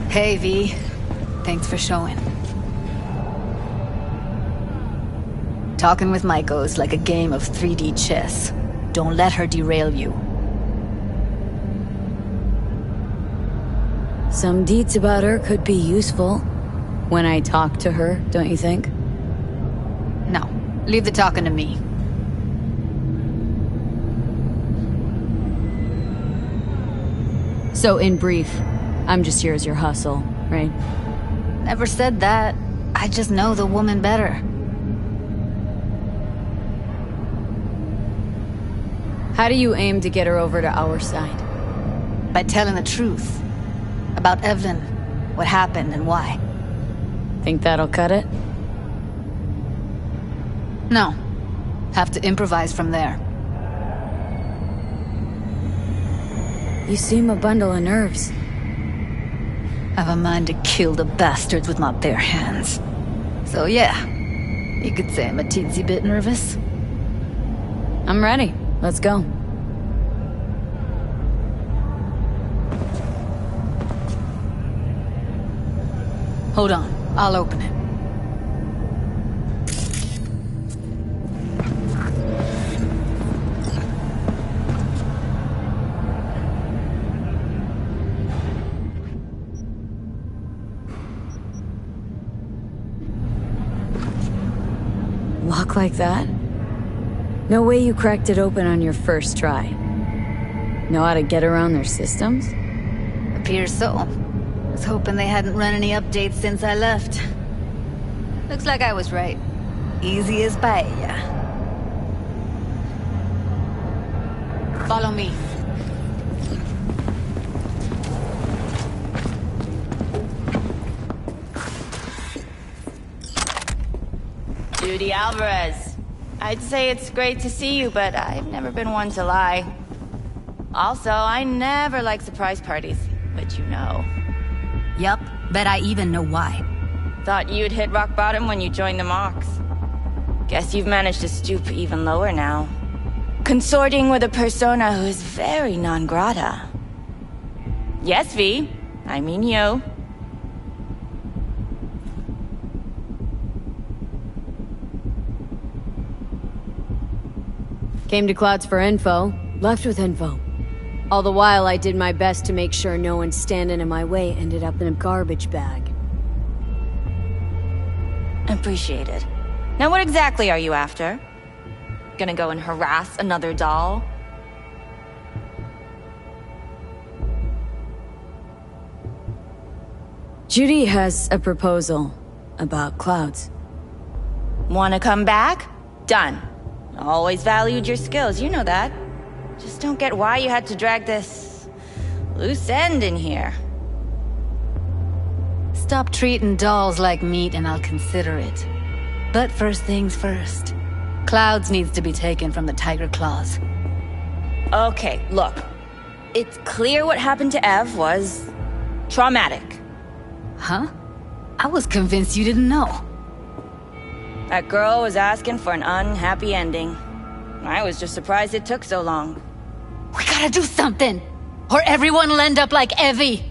Hey, V. Thanks for showing. Talking with Maiko is like a game of 3D chess. Don't let her derail you. Some deeds about her could be useful. When I talk to her, don't you think? No. Leave the talking to me. So, in brief, I'm just here as your hustle, right? Never said that. I just know the woman better. How do you aim to get her over to our side? By telling the truth. About Evelyn, what happened and why. Think that'll cut it? No. Have to improvise from there. You seem a bundle of nerves. Have a mind to kill the bastards with my bare hands. So yeah, you could say I'm a teensy bit nervous. I'm ready. Let's go. Hold on, I'll open it. Lock like that? No way you cracked it open on your first try. Know how to get around their systems? Appears so. Was hoping they hadn't run any updates since I left. Looks like I was right. Easy as paella. Follow me. Judy Alvarez. I'd say it's great to see you, but I've never been one to lie. Also, I never like surprise parties, but you know. Yup, bet I even know why. Thought you'd hit rock bottom when you joined the Mox. Guess you've managed to stoop even lower now. Consorting with a persona who is very non grata. Yes, V. I mean you. Came to Clouds for info, left with info. All the while, I did my best to make sure no one standing in my way ended up in a garbage bag. Appreciated. Now what exactly are you after? Gonna go and harass another doll? Judy has a proposal about clouds. Wanna come back? Done. Always valued your skills, you know that. Just don't get why you had to drag this loose end in here. Stop treating dolls like meat and I'll consider it. But first things first. Clouds needs to be taken from the Tiger Claws. Okay, look. It's clear what happened to Ev was traumatic. Huh? I was convinced you didn't know. That girl was asking for an unhappy ending. I was just surprised it took so long. We gotta do something, or everyone will end up like Evie.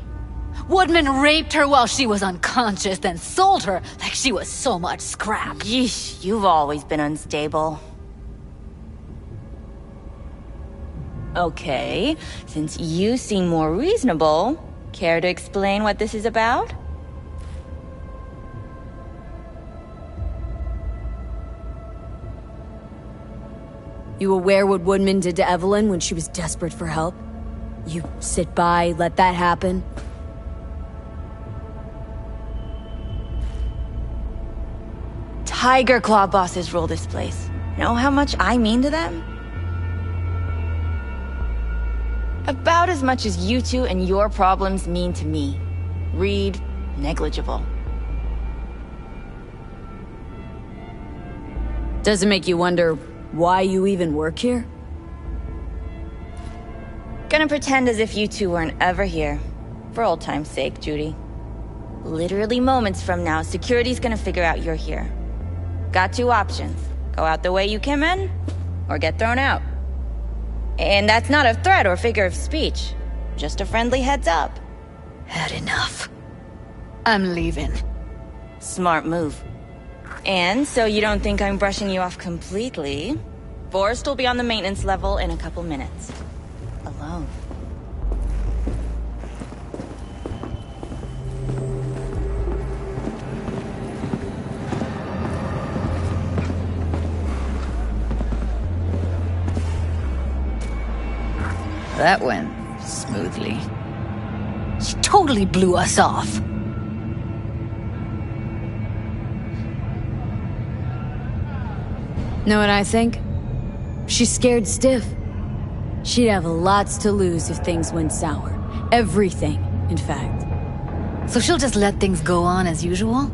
Woodman raped her while she was unconscious, then sold her like she was so much scrap. Yeesh, you've always been unstable. Okay, since you seem more reasonable, care to explain what this is about? You aware what Woodman did to Evelyn when she was desperate for help? You sit by, let that happen? Tiger Claw bosses rule this place. Know how much I mean to them? About as much as you two and your problems mean to me. Read negligible. Does it make you wonder why you even work here? Gonna pretend as if you two weren't ever here. For old time's sake, Judy. Literally moments from now, security's gonna figure out you're here. Got two options. Go out the way you came in, or get thrown out. And that's not a threat or figure of speech. Just a friendly heads up. Had enough. I'm leaving. Smart move. And so you don't think I'm brushing you off completely, Forrest will be on the maintenance level in a couple minutes. Alone. That went smoothly. She totally blew us off. Know what I think? She's scared stiff. She'd have lots to lose if things went sour. Everything, in fact. So she'll just let things go on as usual?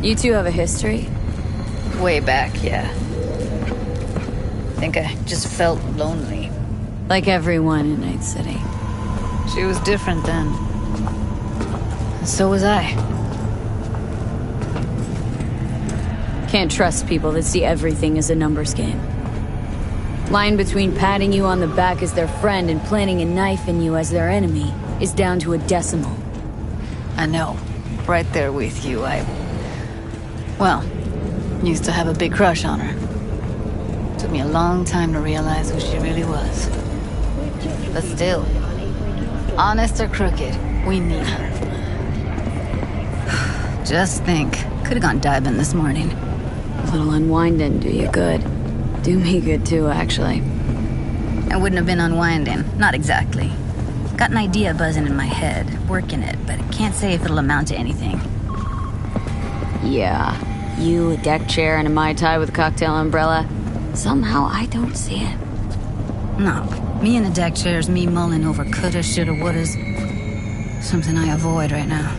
You two have a history? Way back, yeah. Think I just felt lonely. Like everyone in Night City. She was different then. So was I. Can't trust people that see everything as a numbers game. Line between patting you on the back as their friend and planting a knife in you as their enemy is down to a decimal. I know. Right there with you, Well, used to have a big crush on her. Took me a long time to realize who she really was. But still, honest or crooked, we need her. Just think, could have gone diving this morning. A little unwinding do you good. Do me good too, actually. I wouldn't have been unwinding, not exactly. Got an idea buzzing in my head, working it, but I can't say if it'll amount to anything. Yeah. You, a deck chair, and a Mai Tai with a cocktail umbrella. Somehow I don't see it. No. Me in the deck chair's me mulling over coulda, shoulda, wouldas. Something I avoid right now.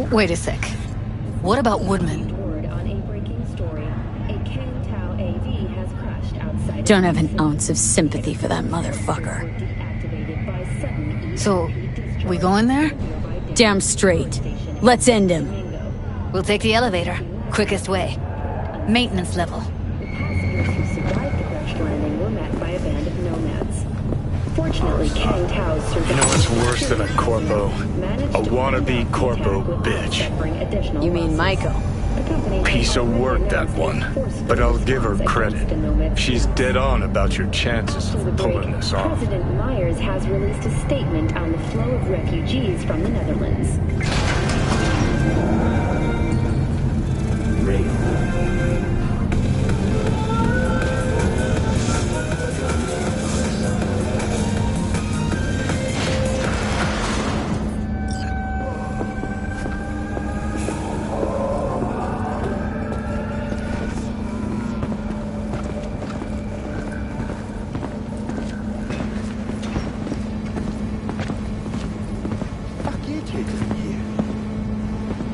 Wait a sec. What about Woodman? Don't have an ounce of sympathy for that motherfucker. So, we going there? Damn straight. Let's end him. We'll take the elevator. Quickest way. Maintenance level. Fortunately, Kang Tao's survived. You know what's worse than a corpo? A wannabe corpo bitch. You mean Maiko? Piece of work, that one. But I'll give her credit. She's dead on about your chances of pulling this off. President Myers has released a statement on the flow of refugees from the Netherlands.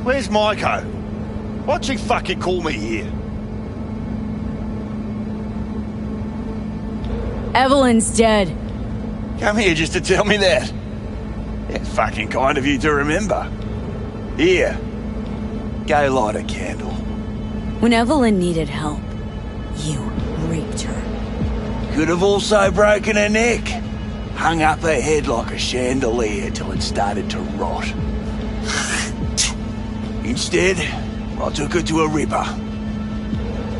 Where's Maiko? Why'd she fucking call me here? Evelyn's dead. Come here just to tell me that? It's fucking kind of you to remember. Here. Go light a candle. When Evelyn needed help, you raped her. Could have also broken her neck. Hung up her head like a chandelier till it started to rot. Instead, I took her to a ripper.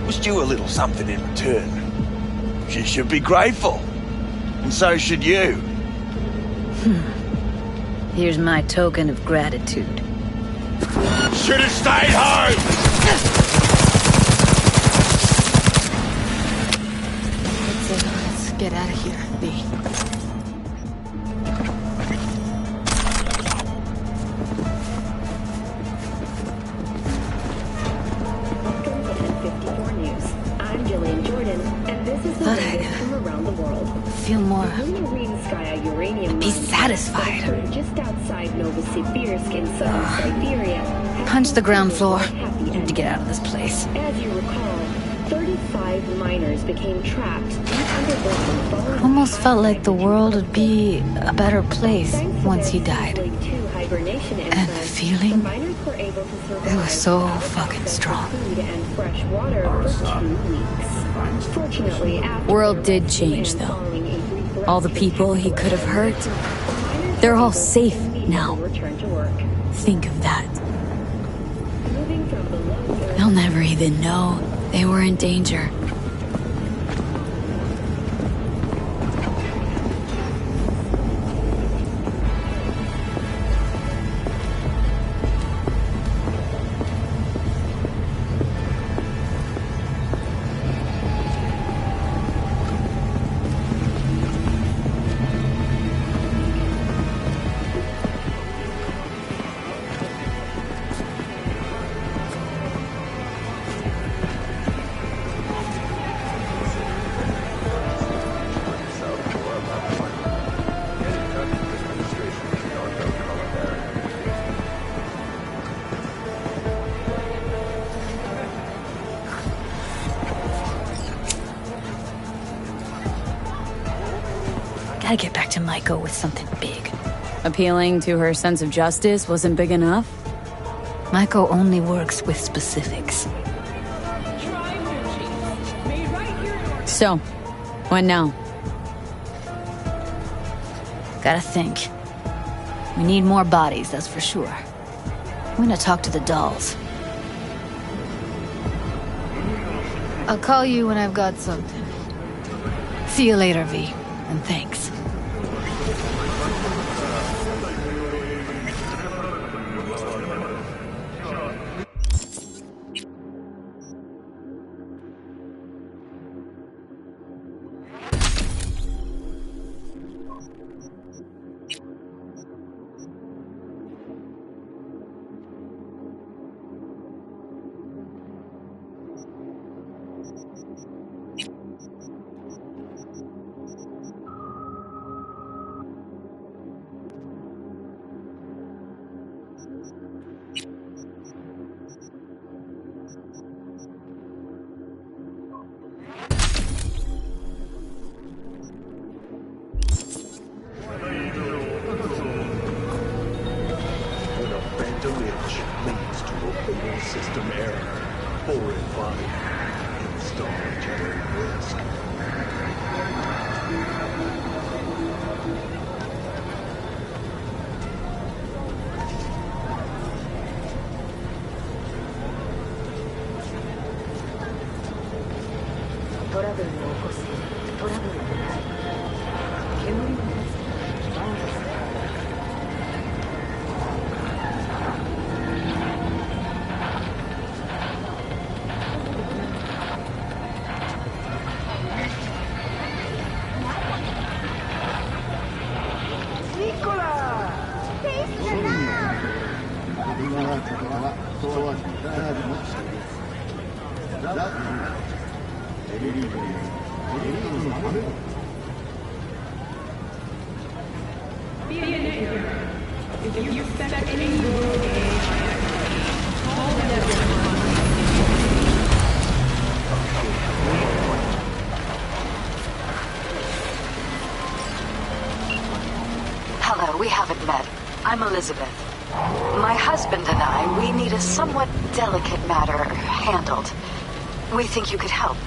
Was due a little something in return. She should be grateful. And so should you. Here's my token of gratitude. Should have stayed home! Let's get out of here, B. Feel more. Be satisfied. Just outside Novosibirsk in southern Siberia. Punch the ground floor. Need to get out of this place. As you recall, 35 miners became trapped deep underground. Almost felt like the world would be a better place once he died. And the feeling, it was so fucking strong. World did change, though. All the people he could have hurt, they're all safe now. Think of that. They'll never even know they were in danger. Gotta get back to Maiko with something big. Appealing to her sense of justice wasn't big enough? Maiko only works with specifics. So, what now? Gotta think. We need more bodies, that's for sure. I'm gonna talk to the dolls. I'll call you when I've got something. See you later, V. And thanks. System error. Foreign body. Install generating risk. Hello, we haven't met. I'm Elizabeth. My husband and I, we need a somewhat delicate matter handled. We think you could help.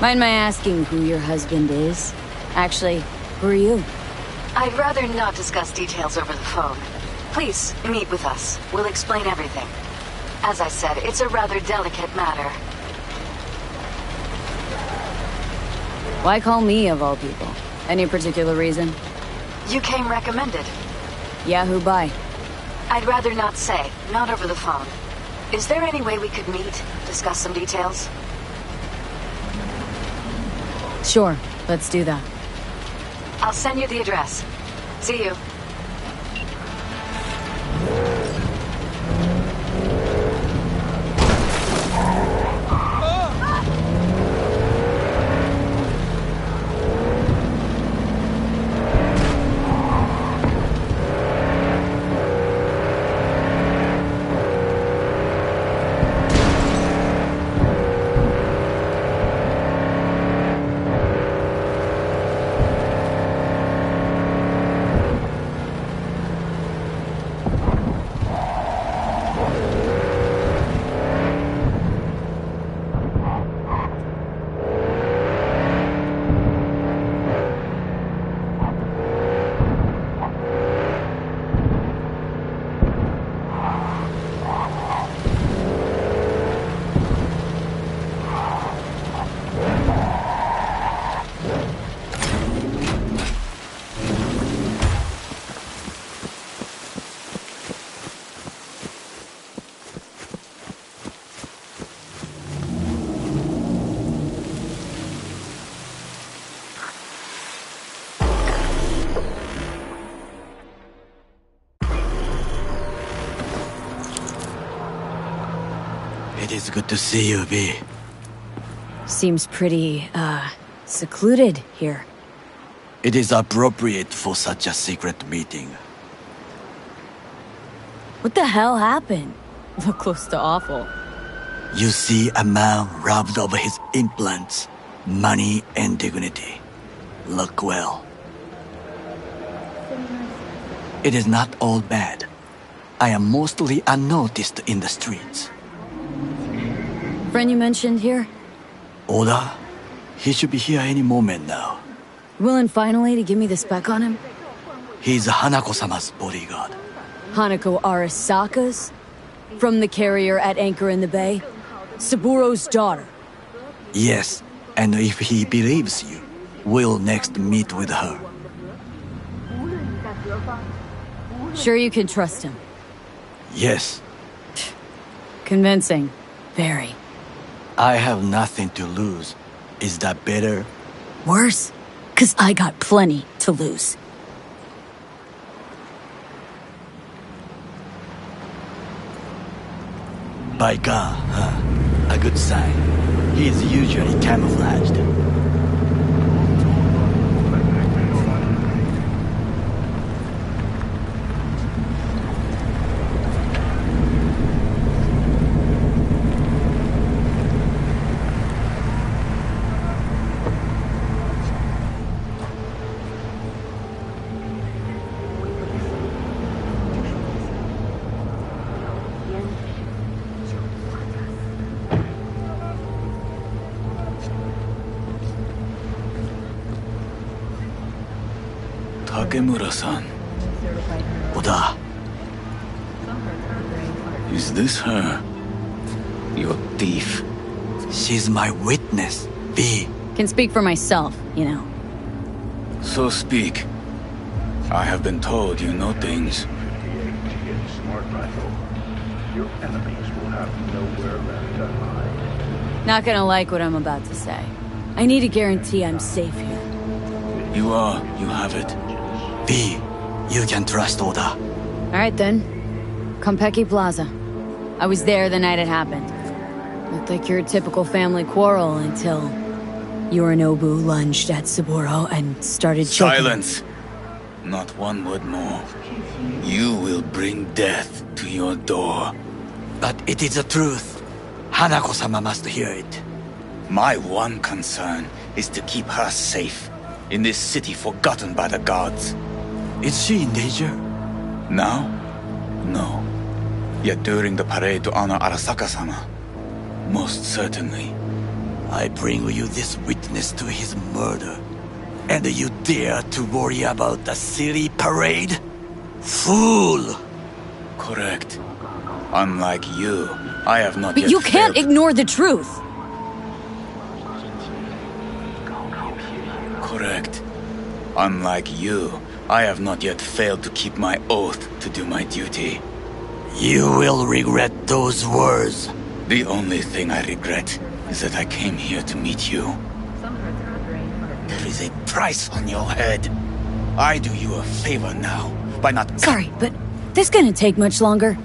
Mind my asking who your husband is? Actually, who are you? I'd rather not discuss details over the phone. Please, meet with us. We'll explain everything. As I said, it's a rather delicate matter. Why call me, of all people? Any particular reason? You came recommended. Yeah, who by? I'd rather not say. Not over the phone. Is there any way we could meet? Discuss some details? Sure, let's do that. I'll send you the address. See you. It is good to see you, V. Seems pretty, secluded here. It is appropriate for such a secret meeting. What the hell happened? Look close to awful. You see a man robbed of his implants. Money and dignity. Look well. It is not all bad. I am mostly unnoticed in the streets. Friend you mentioned here? Oda? He should be here any moment now. Willing finally to give me the spec on him? He's Hanako-sama's bodyguard. Hanako Arasaka's? From the carrier at anchor in the bay? Saburo's daughter? Yes, and if he believes you, we'll next meet with her. Sure you can trust him? Yes. Convincing. Very. I have nothing to lose. Is that better? Worse? 'Cause I got plenty to lose. By God, huh? A good sign. He is usually camouflaged. Takemura-san. Oda. Is this her? Your thief? She's my witness, V. Can speak for myself, you know. So speak. I have been told you know things. Smart rifle. Your enemies will have nowhere left to hide. Not gonna like what I'm about to say. I need a guarantee I'm safe here. You are. You have it. V, you can trust Oda. Alright then. Konpeki Plaza. I was there the night it happened. Looked like your typical family quarrel until Yorinobu lunged at Saburo and started choking. Silence! Not one word more. You will bring death to your door. But it is the truth. Hanako-sama must hear it. My one concern is to keep her safe in this city forgotten by the gods. Is she in danger? Now? No. Yet during the parade to honor Arasaka-sama, most certainly. I bring you this witness to his murder, and you dare to worry about the silly parade? Fool! Correct. Unlike you, I have not But yet you can't failed- ignore the truth! Correct. Unlike you, I have not yet failed to keep my oath to do my duty. You will regret those words. The only thing I regret is that I came here to meet you. There is a price on your head. I do you a favor now by not... Sorry, but this gonna take much longer.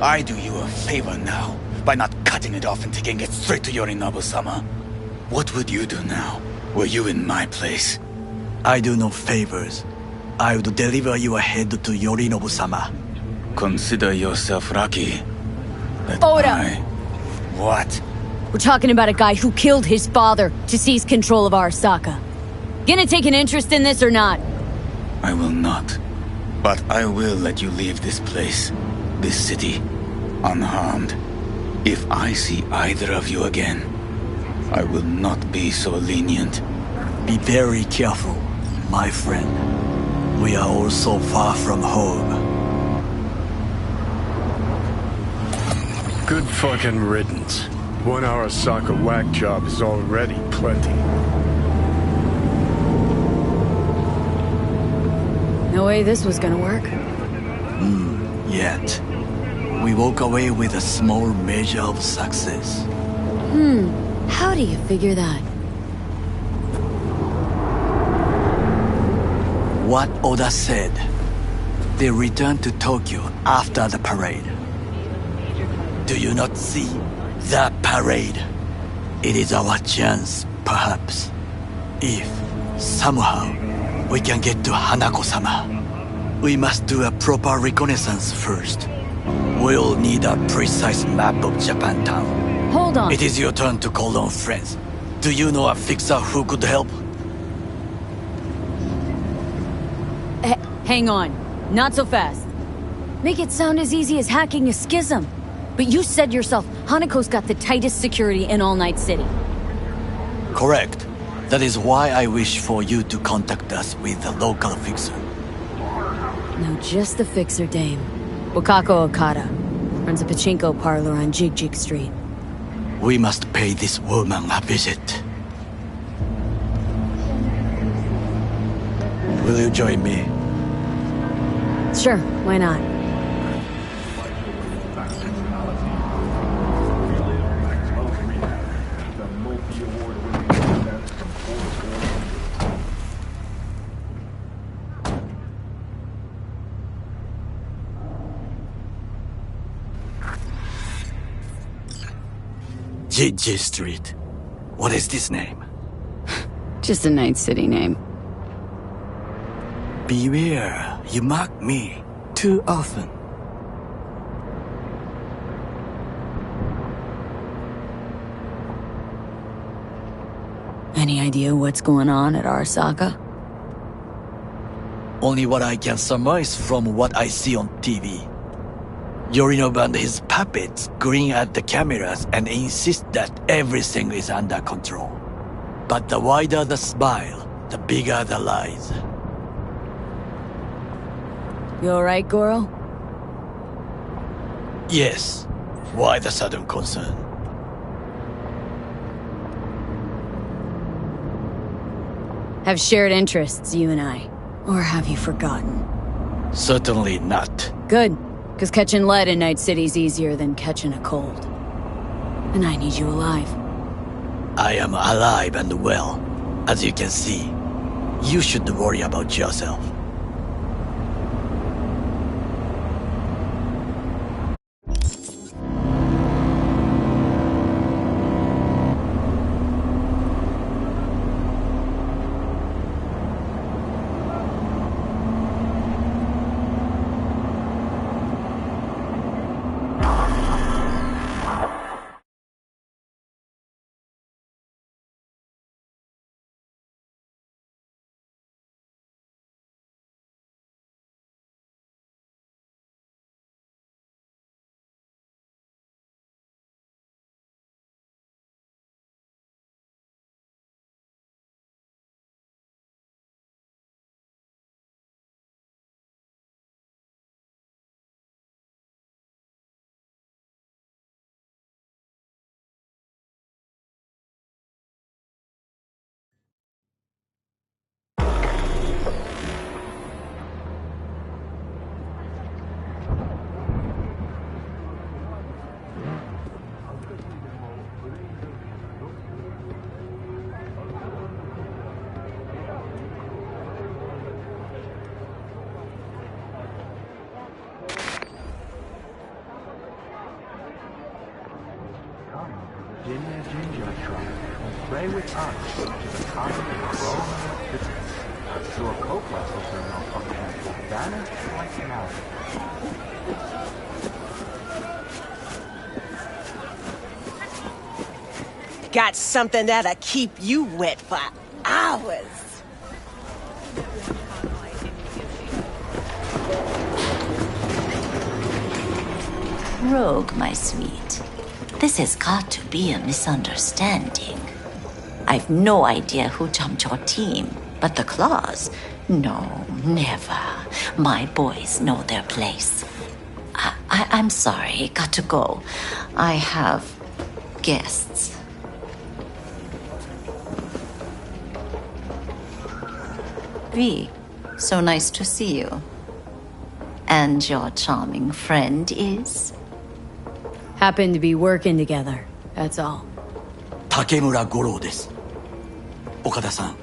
I do you a favor now by not cutting it off and taking it straight to Yorinobu-sama. What would you do now, were you in my place? I do no favors. I would deliver your head to Yorinobu-sama. Consider yourself lucky that Oda! What? We're talking about a guy who killed his father to seize control of Arasaka. Gonna take an interest in this or not? I will not. But I will let you leave this place, this city, unharmed. If I see either of you again, I will not be so lenient. Be very careful, my friend. We are all so far from home. Good fucking riddance. 1 Arasaka whack job is already plenty. No way this was gonna work. Yet. We walk away with a small measure of success. How do you figure that? What Oda said. They returned to Tokyo after the parade. Do you not see that parade? It is our chance, perhaps. If, somehow, we can get to Hanako-sama. We must do a proper reconnaissance first. We'll need a precise map of Japantown. Hold on. It is your turn to call on friends. Do you know a fixer who could help? Hang on. Not so fast. Make it sound as easy as hacking a schism. But you said yourself, Hanako's got the tightest security in All Night City. Correct. That is why I wish for you to contact us with a local fixer. No, just the fixer dame. Wakako Okada. Runs a pachinko parlor on Jig Jig Street. We must pay this woman a visit. Will you join me? Sure, why not? Jiji Street. What is this name? Just a Night City name. Beware, you mock me too often. Any idea what's going on at Arasaka? Only what I can surmise from what I see on TV. Yorinobu and his puppets grin at the cameras and insist that everything is under control. But the wider the smile, the bigger the lies. You alright, Goro? Yes. Why the sudden concern? Have shared interests, you and I. Or have you forgotten? Certainly not. Good. Because catching lead in Night City's easier than catching a cold. And I need you alive. I am alive and well, as you can see. You should worry about yourself. Virginia Ginger Tribe and pray with us to the common and growing citizens. Your co-vessels are malfunctioning will vanish like now. Got something that'll keep you wet for hours. Rogue, my sweet. This has got to be a misunderstanding. I've no idea who jumped your team, but the Claws? No, never. My boys know their place. I'm sorry, got to go. I have guests. V, so nice to see you. And your charming friend is? Happen to be working together, that's all. Takemura Goro です。岡田さん、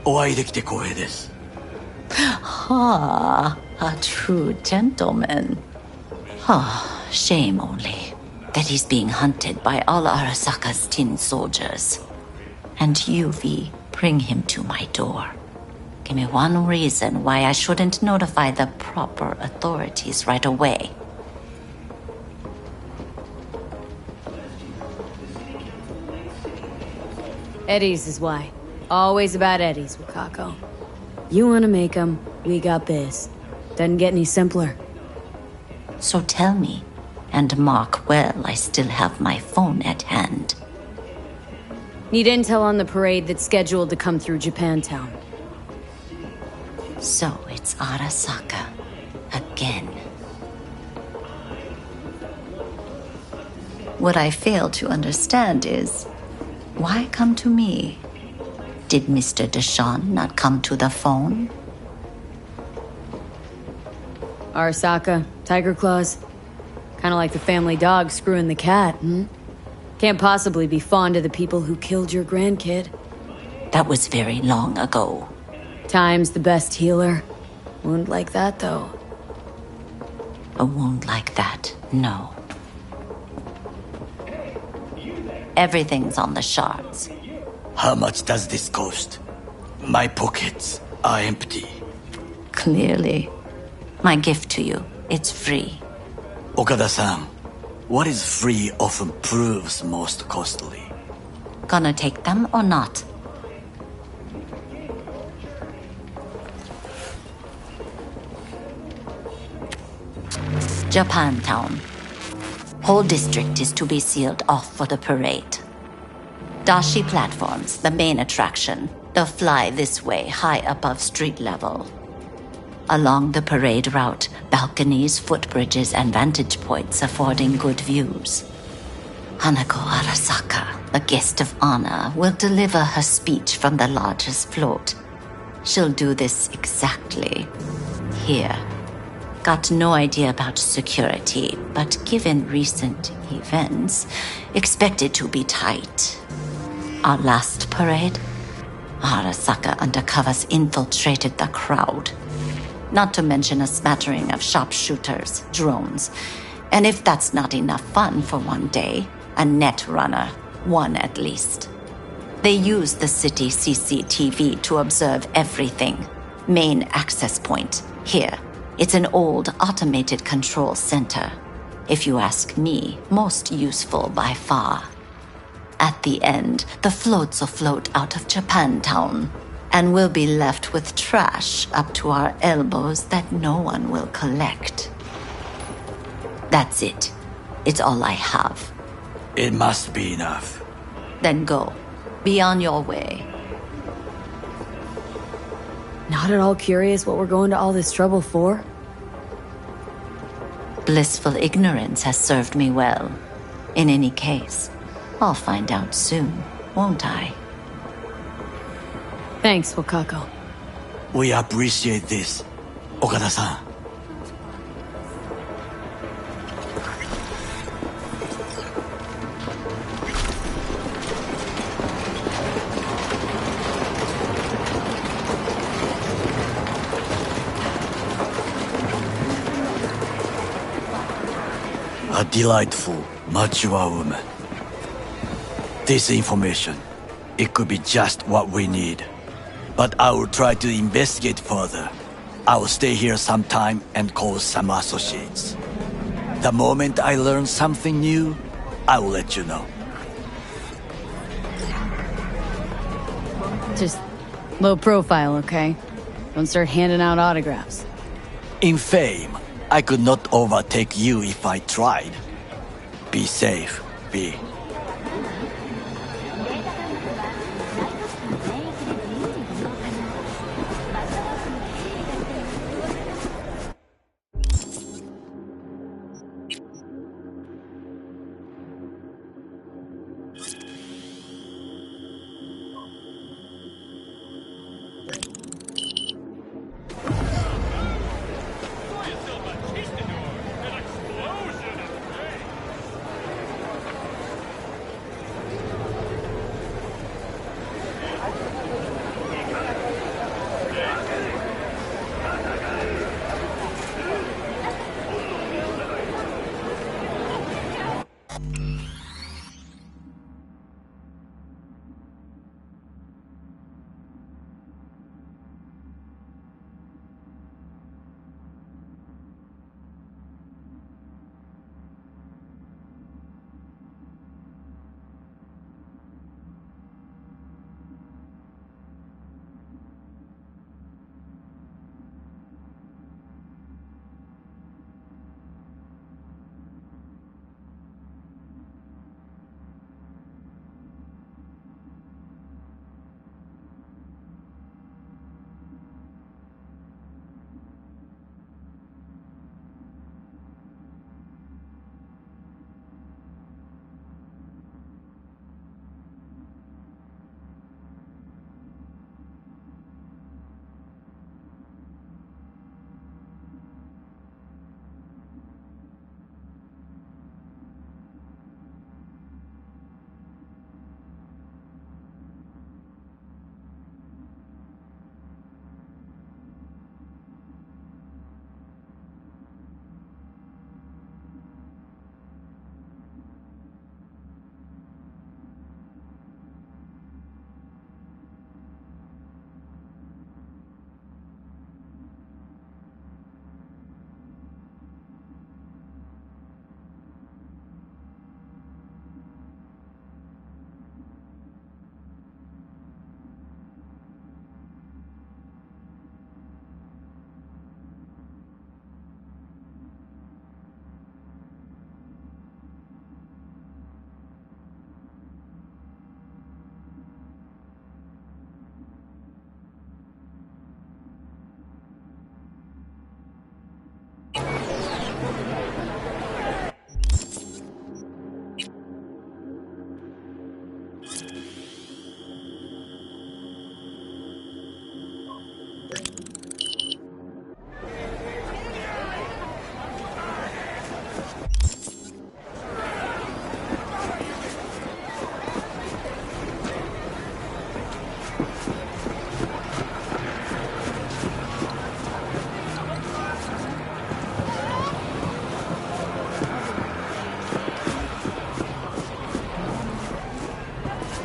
お会いできて光栄です。Ah, a true gentleman. Ah, shame only that he's being hunted by all Arasaka's tin soldiers. And you, V, bring him to my door. Give me one reason why I shouldn't notify the proper authorities right away. Eddie's is why. Always about Eddie's, Wakako. You wanna make 'em, we got biz. Doesn't get any simpler. So tell me, and mark well I still have my phone at hand. Need intel on the parade that's scheduled to come through Japantown. So it's Arasaka again. What I fail to understand is, why come to me? Did Mr. Deshawn not come to the phone? Arasaka, Tiger Claws. Kinda like the family dog screwing the cat, hmm? Can't possibly be fond of the people who killed your grandkid. That was very long ago. Time's the best healer. Wound like that, though. A wound like that, no. Everything's on the shards. How much does this cost? My pockets are empty. Clearly. My gift to you, it's free. Okada-san, what is free often proves most costly. Gonna take them or not? Japantown. Whole district is to be sealed off for the parade. Dashi platforms, the main attraction. They'll fly this way, high above street level. Along the parade route, balconies, footbridges, and vantage points affording good views. Hanako Arasaka, the guest of honor, will deliver her speech from the largest float. She'll do this exactly here. Got no idea about security, but given recent events, expect it to be tight. Our last parade, Arasaka undercovers infiltrated the crowd. Not to mention a smattering of sharpshooters, drones, and if that's not enough fun for one day, a net runner, one at least. They use the city CCTV to observe everything. Main access point, here. It's an old automated control center. If you ask me, most useful by far. At the end, the floats will float out of Japantown, and we'll be left with trash up to our elbows that no one will collect. That's it. It's all I have. It must be enough. Then go. Be on your way. Not at all curious what we're going to all this trouble for? Blissful ignorance has served me well. In any case, I'll find out soon, won't I? Thanks, Wakako. We appreciate this, Okada-san. A delightful, mature woman. This information, it could be just what we need. But I will try to investigate further. I will stay here some time and call some associates. The moment I learn something new, I will let you know. Just low profile, okay? Don't start handing out autographs. In fame, I could not overtake you if I tried. Be safe, V.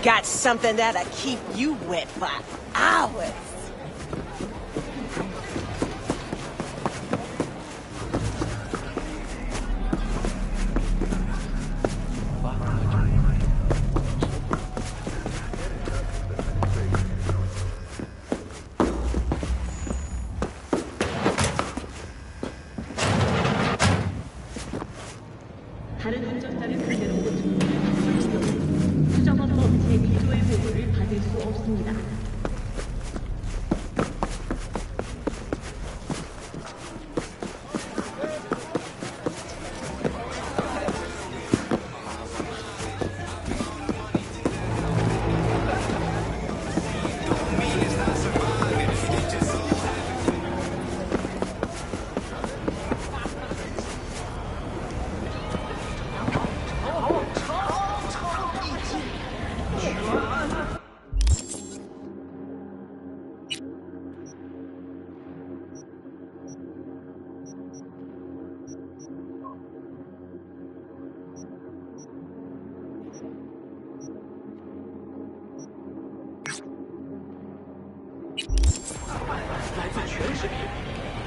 Got something that'll keep you wet for hours. 다른 운전자를 그대로 고쳐주세요. 수정은 법제 1조의 보호를 받을 수 없습니다.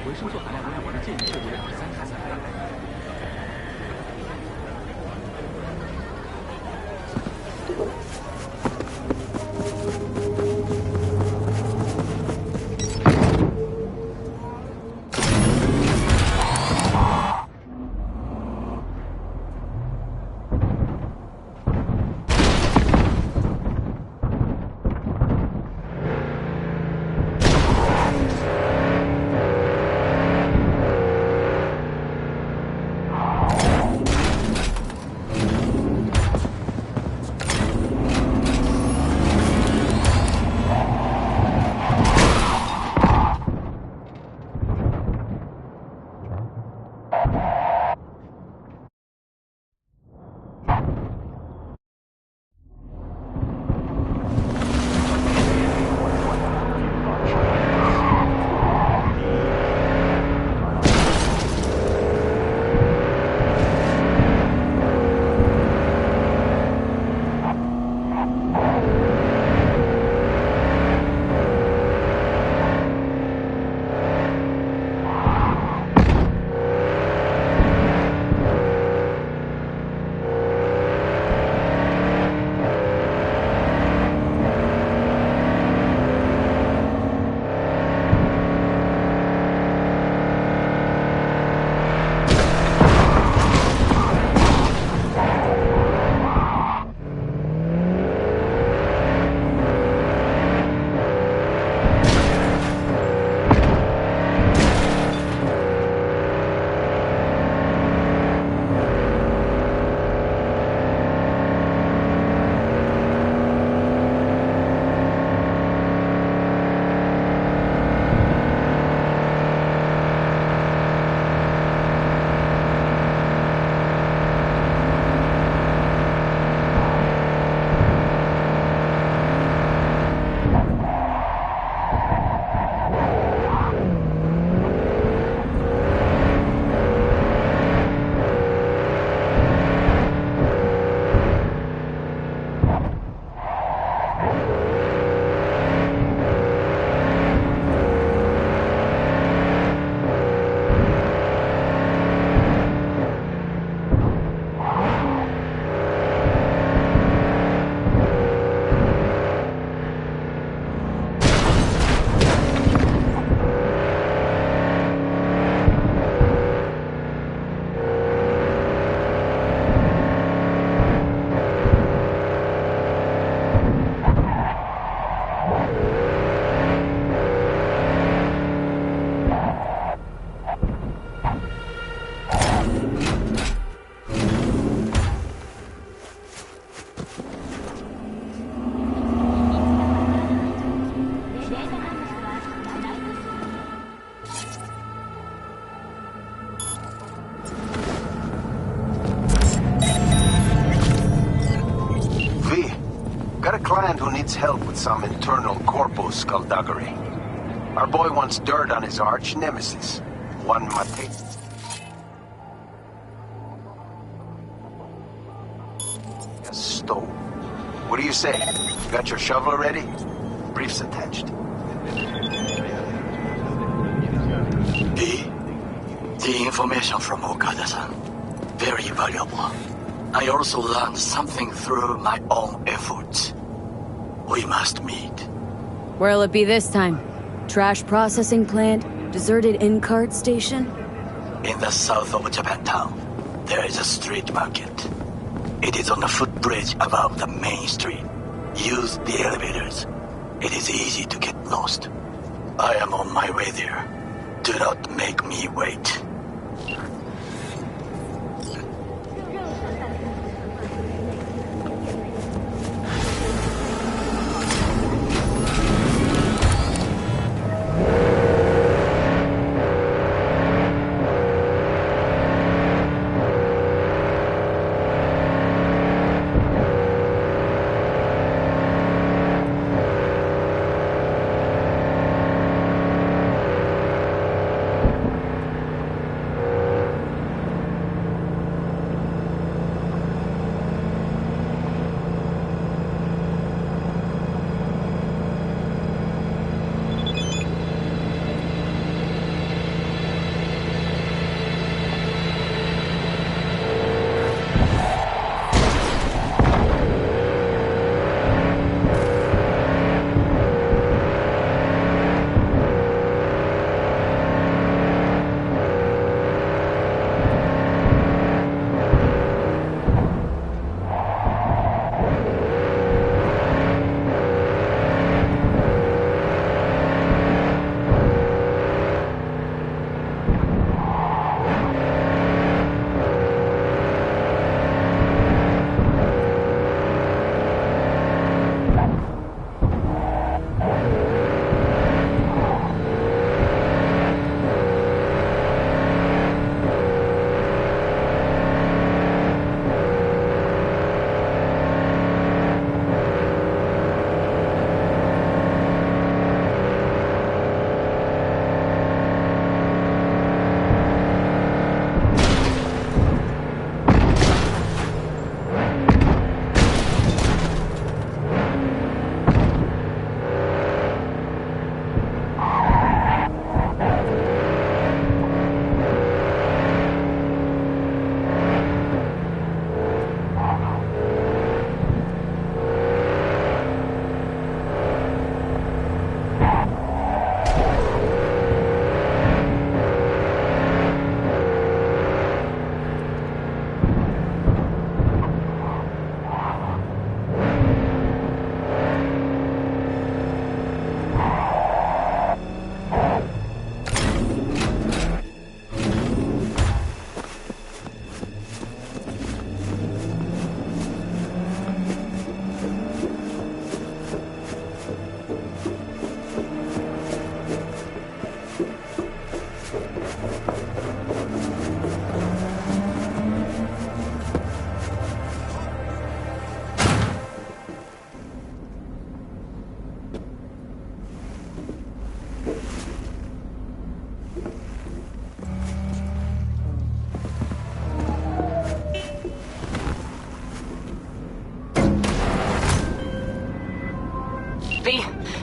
维生素含量为建议设为3卡3倍。Client who needs help with some internal corpo skullduggery. Our boy wants dirt on his arch nemesis, one Mate. Stole. What do you say? Got your shovel ready? Briefs attached. The information from Okada-san, very valuable. I also learned something through my own efforts. We must meet. Where'll it be this time? Trash processing plant? Deserted in-cart station? In the south of Japantown, there is a street market. It is on the footbridge above the main street. Use the elevators. It is easy to get lost. I am on my way there. Do not make me wait.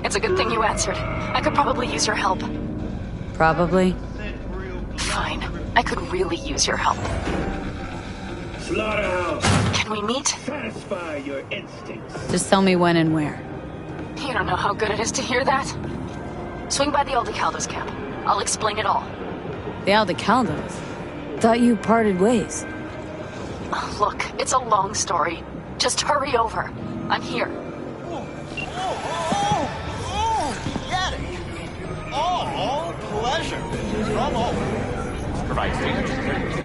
It's a good thing you answered. I could probably use your help. Probably. Fine. I could really use your help. Slaughterhouse. Can we meet? Satisfy your instincts. Just tell me when and where. You don't know how good it is to hear that. Swing by the Aldecaldos camp. I'll explain it all. The Aldecaldos? Thought you parted ways. Look, it's a long story. Just hurry over. I'm here. All pleasure. Come over. Provide safety.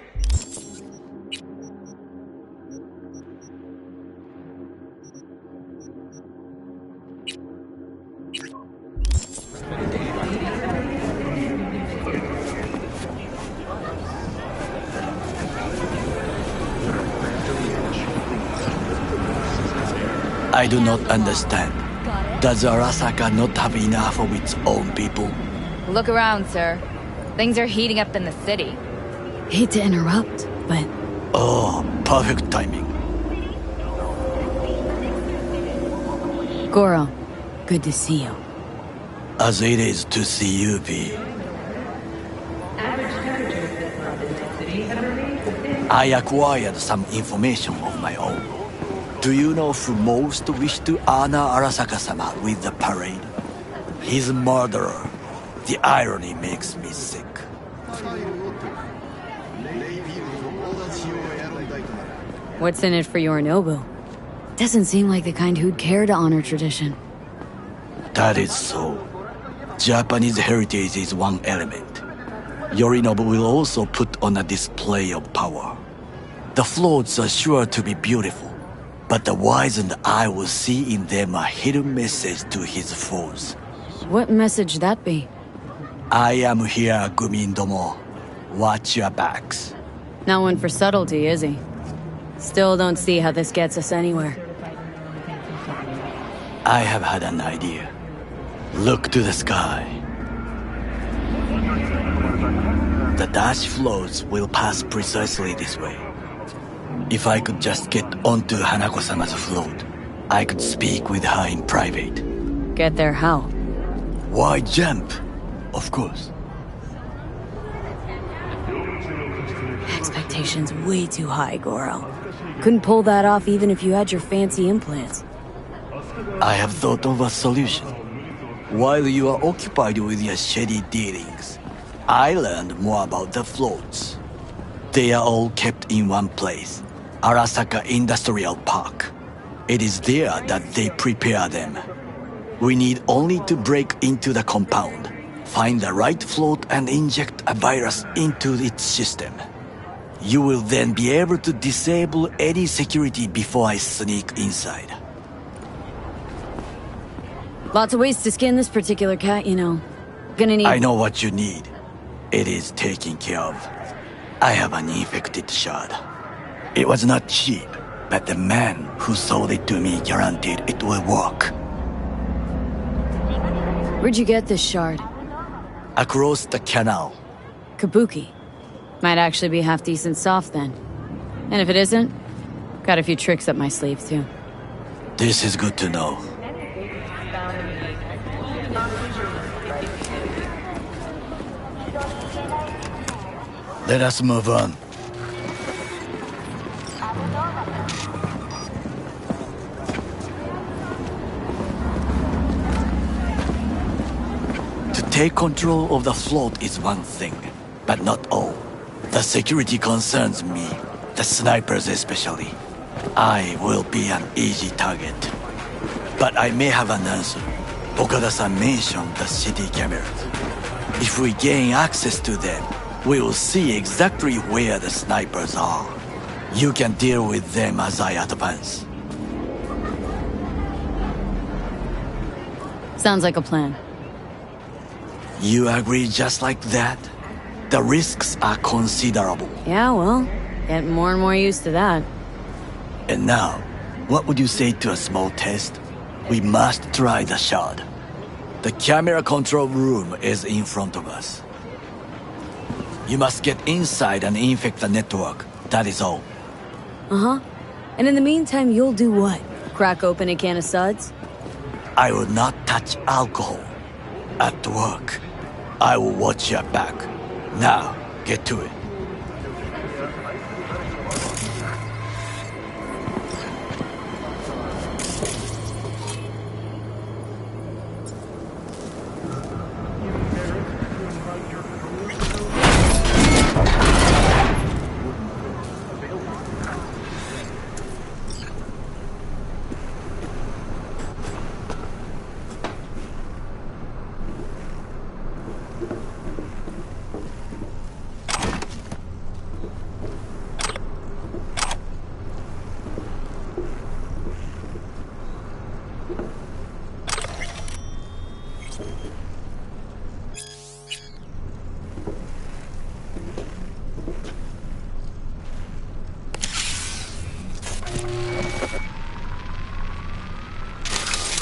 I do not understand. Does Arasaka not have enough of its own people? Look around, sir. Things are heating up in the city. Hate to interrupt, but... Oh, perfect timing. Goro, good to see you. As it is to see you, V. I acquired some information of my own. Do you know who most wished to honor Arasaka-sama with the parade? His murderer. The irony makes me sick. What's in it for Yorinobu? Doesn't seem like the kind who'd care to honor tradition. That is so. Japanese heritage is one element. Yorinobu will also put on a display of power. The floats are sure to be beautiful, but the wizened eye will see in them a hidden message to his foes. What message that be? I am here, Gumindomo. Watch your backs. Not one for subtlety, is he? Still don't see how this gets us anywhere. I have had an idea. Look to the sky. The dash floats will pass precisely this way. If I could just get onto Hanako-sama's float, I could speak with her in private. Get there how? Why jump? Of course. Expectations way too high, Goro. Couldn't pull that off even if you had your fancy implants. I have thought of a solution. While you are occupied with your shady dealings, I learned more about the floats. They are all kept in one place, Arasaka Industrial Park. It is there that they prepare them. We need only to break into the compound, find the right float and inject a virus into its system. You will then be able to disable any security before I sneak inside. Lots of ways to skin this particular cat, you know. Gonna need— I know what you need. It is taken care of. I have an infected shard. It was not cheap, but the man who sold it to me guaranteed it will work. Where'd you get this shard? Across the canal. Kabuki. Might actually be half-decent soft then. And if it isn't, got a few tricks up my sleeve too. This is good to know. Let us move on. To take control of the float is one thing, but not all. The security concerns me, the snipers especially. I will be an easy target. But I may have an answer. Okada-san mentioned the city cameras. If we gain access to them, we will see exactly where the snipers are. You can deal with them as I advance. Sounds like a plan. You agree just like that? The risks are considerable. Yeah, well, get more and more used to that. And now, what would you say to a small test? We must try the shard. The camera control room is in front of us. You must get inside and infect the network. That is all. Uh-huh. And in the meantime, you'll do what? Crack open a can of suds? I will not touch alcohol. At work, I will watch your back. Now, get to it.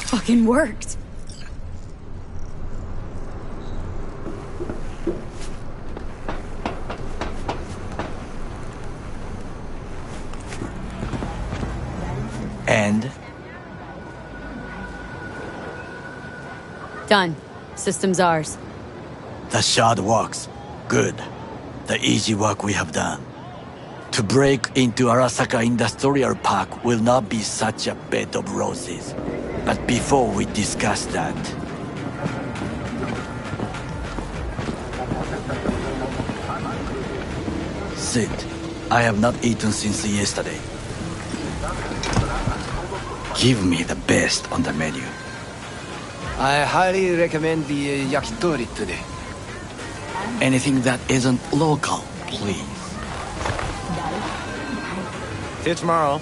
Fucking worked. And Done. System's ours. The shard works. Good. The easy work we have done. To break into Arasaka Industrial Park will not be such a bed of roses. But before we discuss that... Sit. I have not eaten since yesterday. Give me the best on the menu. I highly recommend the yakitori today. Anything that isn't local, please. See you tomorrow.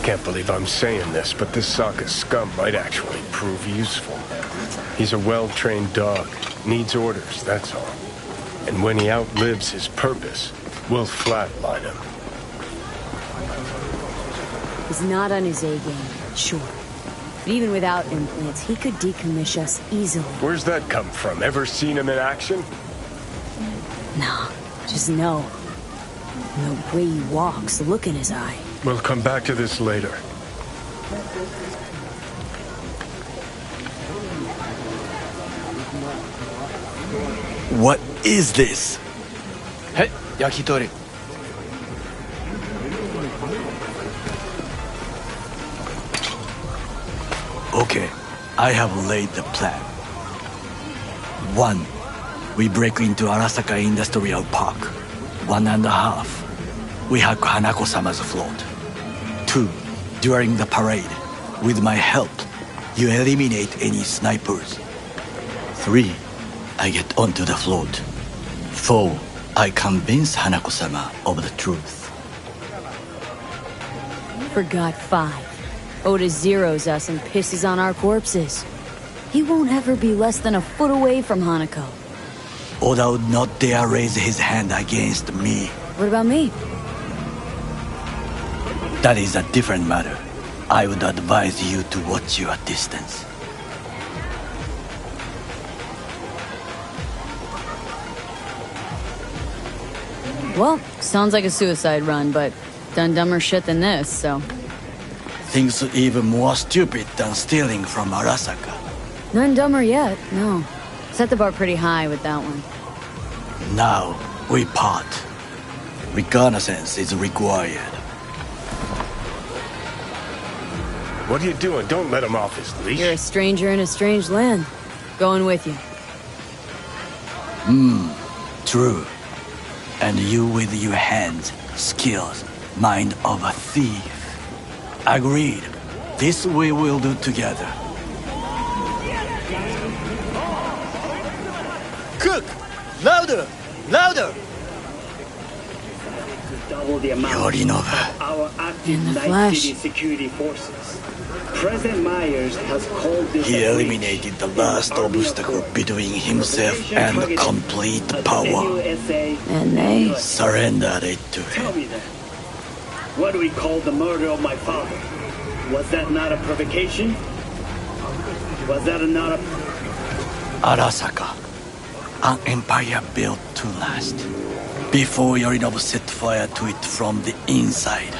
Can't believe I'm saying this, but this Sokka scum might actually prove useful. He's a well-trained dog. Needs orders, that's all. And when he outlives his purpose, we'll flatline him. He's not on his A-game, sure. But even without implants, he could decommission us easily. Where's that come from? Ever seen him in action? No, just no. And the way he walks, the look in his eye. We'll come back to this later. What is this? Hey, yakitori. Okay, I have laid the plan. 1. We break into Arasaka Industrial Park. 1.5. We hack Hanako-sama's float. 2. During the parade, with my help, you eliminate any snipers. 3. I get onto the float. 4. I convince Hanako-sama of the truth. Forgot 5. Oda zeroes us and pisses on our corpses. He won't ever be less than a foot away from Hanako. Oda would not dare raise his hand against me. What about me? That is a different matter. I would advise you to watch your distance. Well, sounds like a suicide run, but done dumber shit than this, so... Things even more stupid than stealing from Arasaka. None dumber yet, no. Set the bar pretty high with that one. Now, we part. Reconnaissance is required. What are you doing? Don't let him off his leash. You're a stranger in a strange land. Going with you. True. And you with your hands, skills, mind of a thief. Agreed. This we will do together. Cook! Louder! Louder! Double the amount Yorinobu. of our active In the Night flesh. City security forces. President Myers has called this He a breach eliminated the last in the Army obstacle of between himself and complete power. NUSA. And they... Surrendered it to Tell him. me then, what do we call the murder of my father? Was that not a provocation? Was that not a... Arasaka. An empire built to last. Before Yorinobu set fire to it from the inside.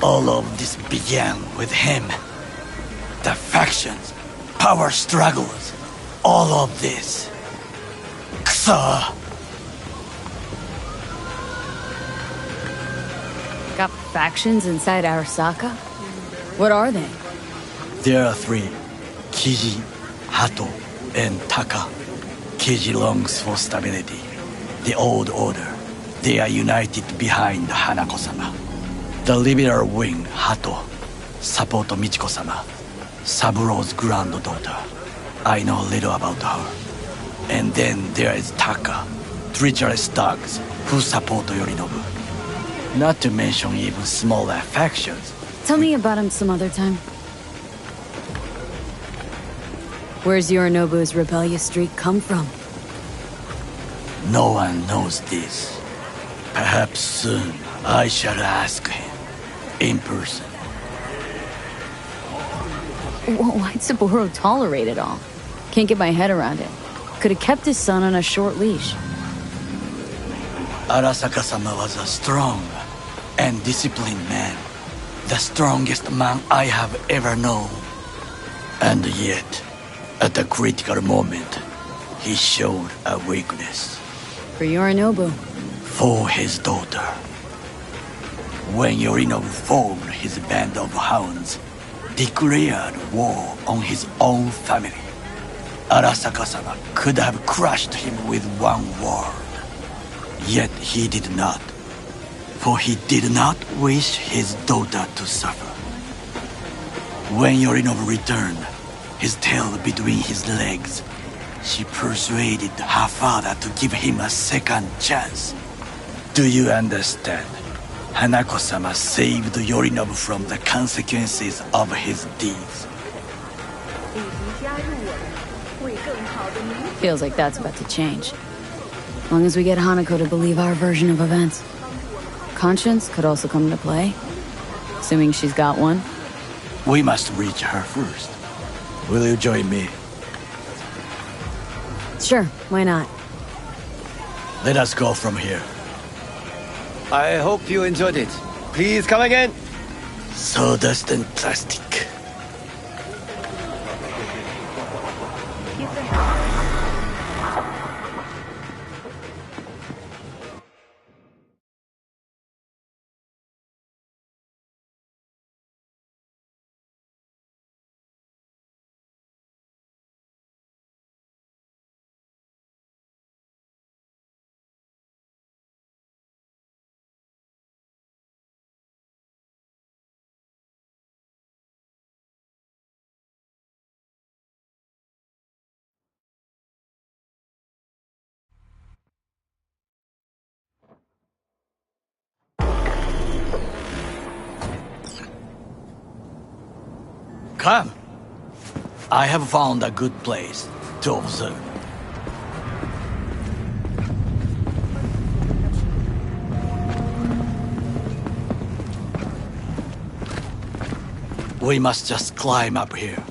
All of this began with him. The factions, power struggles, all of this. Kusa! Got factions inside Arasaka? What are they? There are 3. Kiji, Hato, and Taka. Kiji longs for stability. The old order. They are united behind Hanako-sama. The liberal wing, Hato, support Michiko-sama, Saburo's granddaughter. I know little about her. And then there is Taka, treacherous thugs who support Yorinobu. Not to mention even smaller factions. Tell me about him some other time. Where's Yorinobu's rebellious streak come from? No one knows this. Perhaps soon I shall ask him. In person. Why'd Saburo tolerate it all? Can't get my head around it. Could have kept his son on a short leash. Arasaka-sama was a strong and disciplined man. The strongest man I have ever known. And yet, at a critical moment, he showed a weakness. For Yorinobu. For his daughter. When Yorinobu formed his band of hounds, declared war on his own family, Arasaka-sama could have crushed him with one word. Yet he did not. For he did not wish his daughter to suffer. When Yorinobu returned, his tail between his legs, she persuaded her father to give him a second chance. Do you understand? Hanako-sama saved Yorinobu from the consequences of his deeds. Feels like that's about to change. As long as we get Hanako to believe our version of events. Conscience could also come into play. Assuming she's got one. We must reach her first. Will you join me? Sure, why not? Let us go from here. I hope you enjoyed it. Please come again. Sawdust and plastic. Come. I have found a good place to observe. We must just climb up here.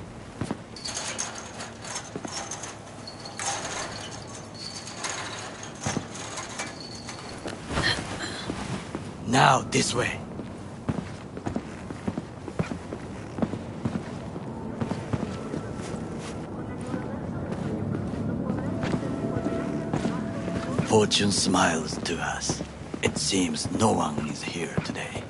Now, this way. Fortune smiles to us. It seems no one is here today.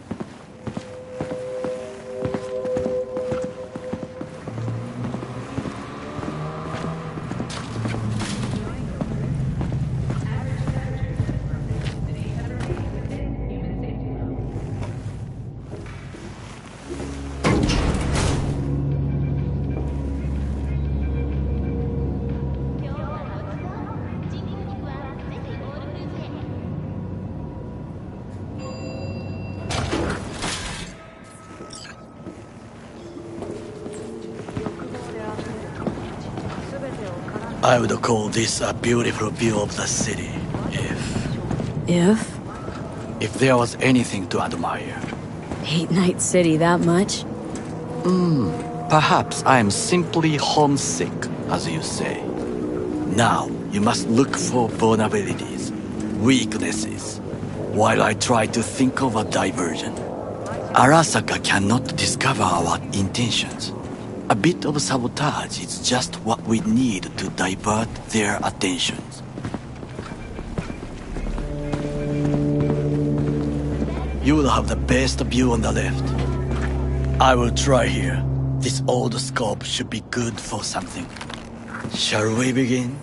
I would call this a beautiful view of the city, if there was anything to admire. Hate Night City that much? Perhaps I am simply homesick, as you say. Now, you must look for vulnerabilities, weaknesses, while I try to think of a diversion. Arasaka cannot discover our intentions. A bit of sabotage is just what we need to divert their attentions. You will have the best view on the left. I will try here. This old scope should be good for something. Shall we begin?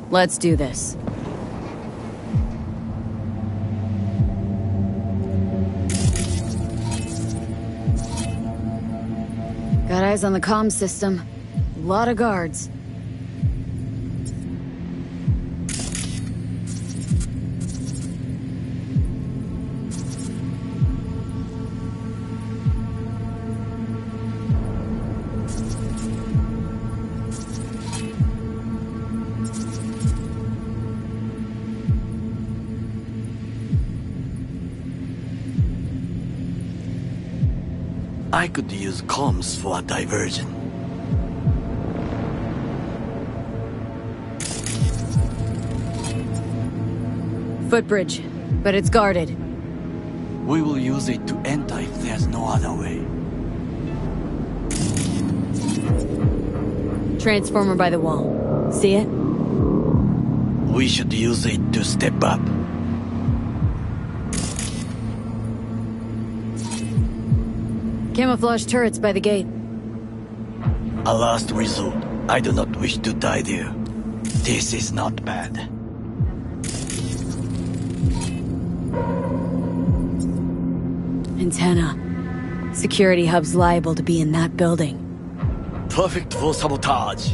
Let's do this. Got eyes on the comm system. A lot of guards. I could use comms for a diversion. Footbridge. but it's guarded. We will use it to enter if there's no other way. Transformer by the wall. See it? We should use it to step up. Camouflage turrets by the gate. A last resort. I do not wish to die there. This is not bad. Antenna. Security hub's liable to be in that building. Perfect for sabotage.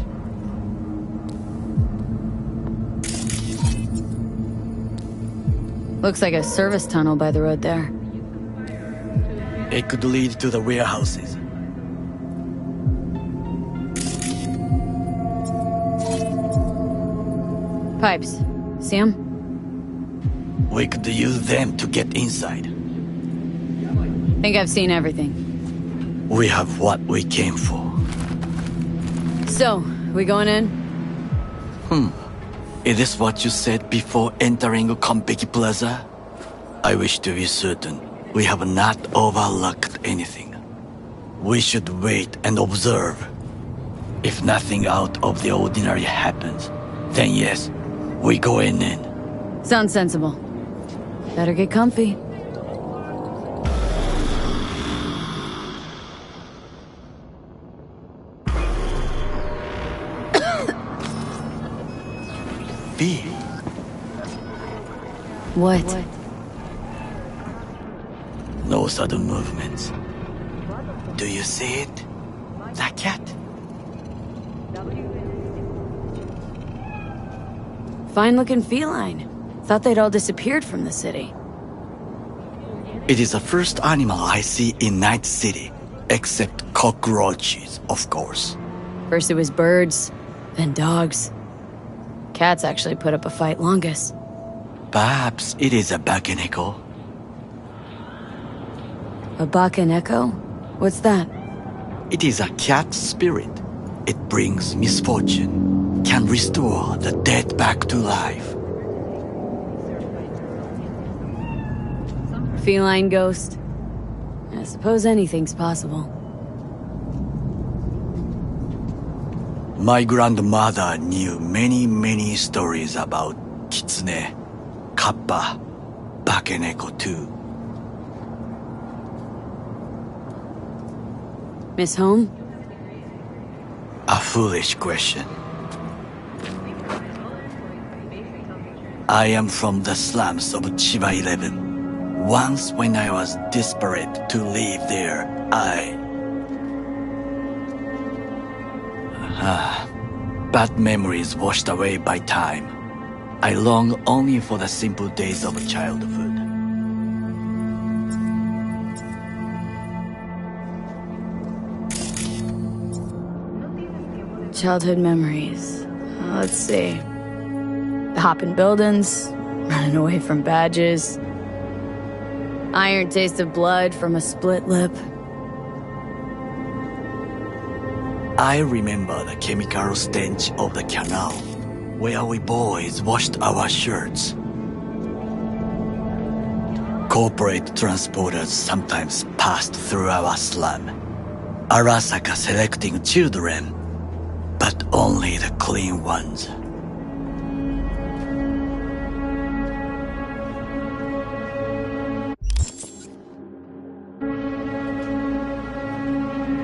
Looks like a service tunnel by the road there. It could lead to the warehouses. Pipes. See them? We could use them to get inside. Think I've seen everything. We have what we came for. So, we going in? Is this what you said before entering Konpeki Plaza? I wish to be certain we have not overlooked anything. We should wait and observe. If nothing out of the ordinary happens, then yes, we go in. Sounds sensible. Better get comfy. B. What? No sudden movements. Do you see it? That cat? Fine-looking feline. Thought they'd all disappeared from the city. It is the first animal I see in Night City, except cockroaches, of course. First it was birds, then dogs. Cats actually put up a fight longest. Perhaps it is a bakeneko. A bakeneko? What's that? It is a cat spirit. It brings misfortune, can restore the dead back to life. Feline ghost? I suppose anything's possible. My grandmother knew many stories about kitsune, kappa, bakeneko too. Miss Home? A foolish question. I am from the slums of Chiba 11. Once when I was desperate to live there, bad memories washed away by time. I long only for the simple days of childhood. Childhood memories. Let's see. Hopping buildings, running away from badges. Iron taste of blood from a split lip. I remember the chemical stench of the canal, where we boys washed our shirts. Corporate transporters sometimes passed through our slum, Arasaka selecting children, but only the clean ones.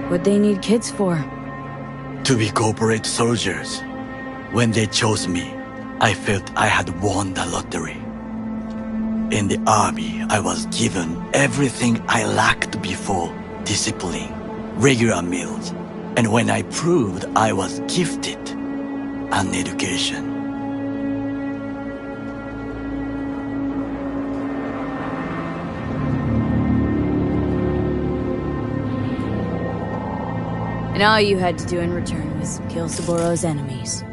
What'd they need kids for? To be corporate soldiers. When they chose me, I felt I had won the lottery. In the army, I was given everything I lacked before: discipline, regular meals, and when I proved I was gifted, an education. And all you had to do in return was kill Saboro's enemies.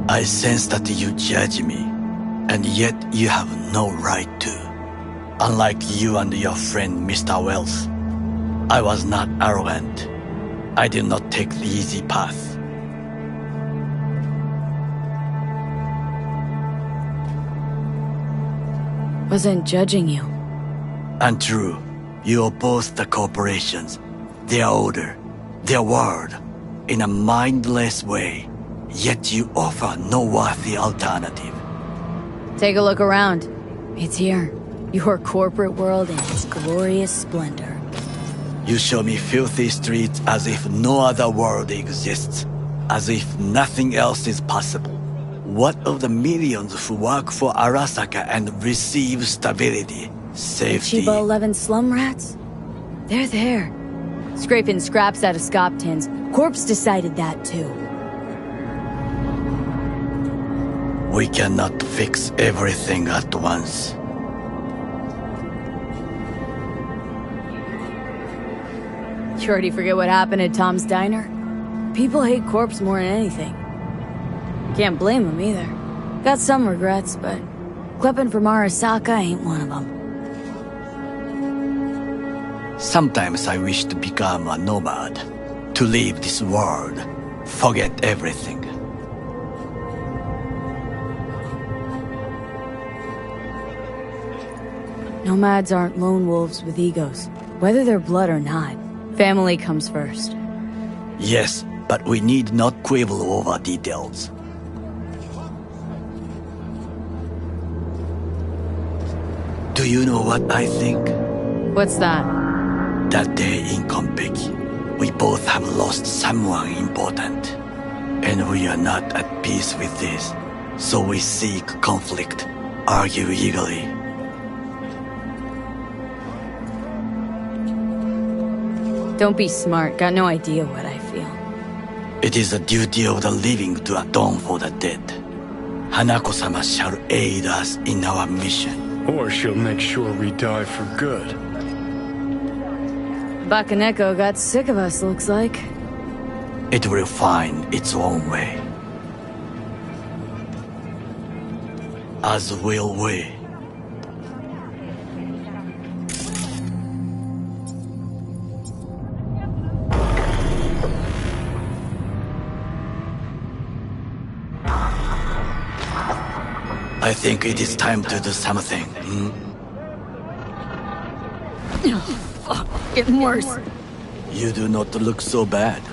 I sense that you judge me, and yet you have no right to. Unlike you and your friend Mr. Wells, I was not arrogant. I did not take the easy path. Wasn't judging you. Untrue. You oppose the corporations, their order, their word, in a mindless way. Yet you offer no worthy alternative. Take a look around. It's here. Your corporate world in its glorious splendor. You show me filthy streets as if no other world exists. As if nothing else is possible. What of the millions who work for Arasaka and receive stability, safety? Chiba 11 slum rats? They're there. Scraping scraps out of scop tins. Corpse decided that too. We cannot fix everything at once. You already forget what happened at Tom's Diner? People hate Corpse more than anything. Can't blame them either. Got some regrets, but clipping from Arasaka ain't one of them. Sometimes I wish to become a nomad. To leave this world. Forget everything. Nomads aren't lone wolves with egos. Whether they're blood or not, family comes first. Yes, but we need not quibble over details. Do you know what I think? What's that? That day in Konpeki, we both have lost someone important. And we are not at peace with this. So we seek conflict, argue eagerly. Don't be smart, got no idea what I feel. It is the duty of the living to atone for the dead. Hanako-sama shall aid us in our mission. Or she'll make sure we die for good. Bakaneko got sick of us, looks like. It will find its own way. As will we. I think it is time to do something. Fuck, getting worse. You do not look so bad.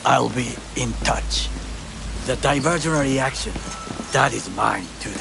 I'll be in touch. The diversionary action, that is mine to do.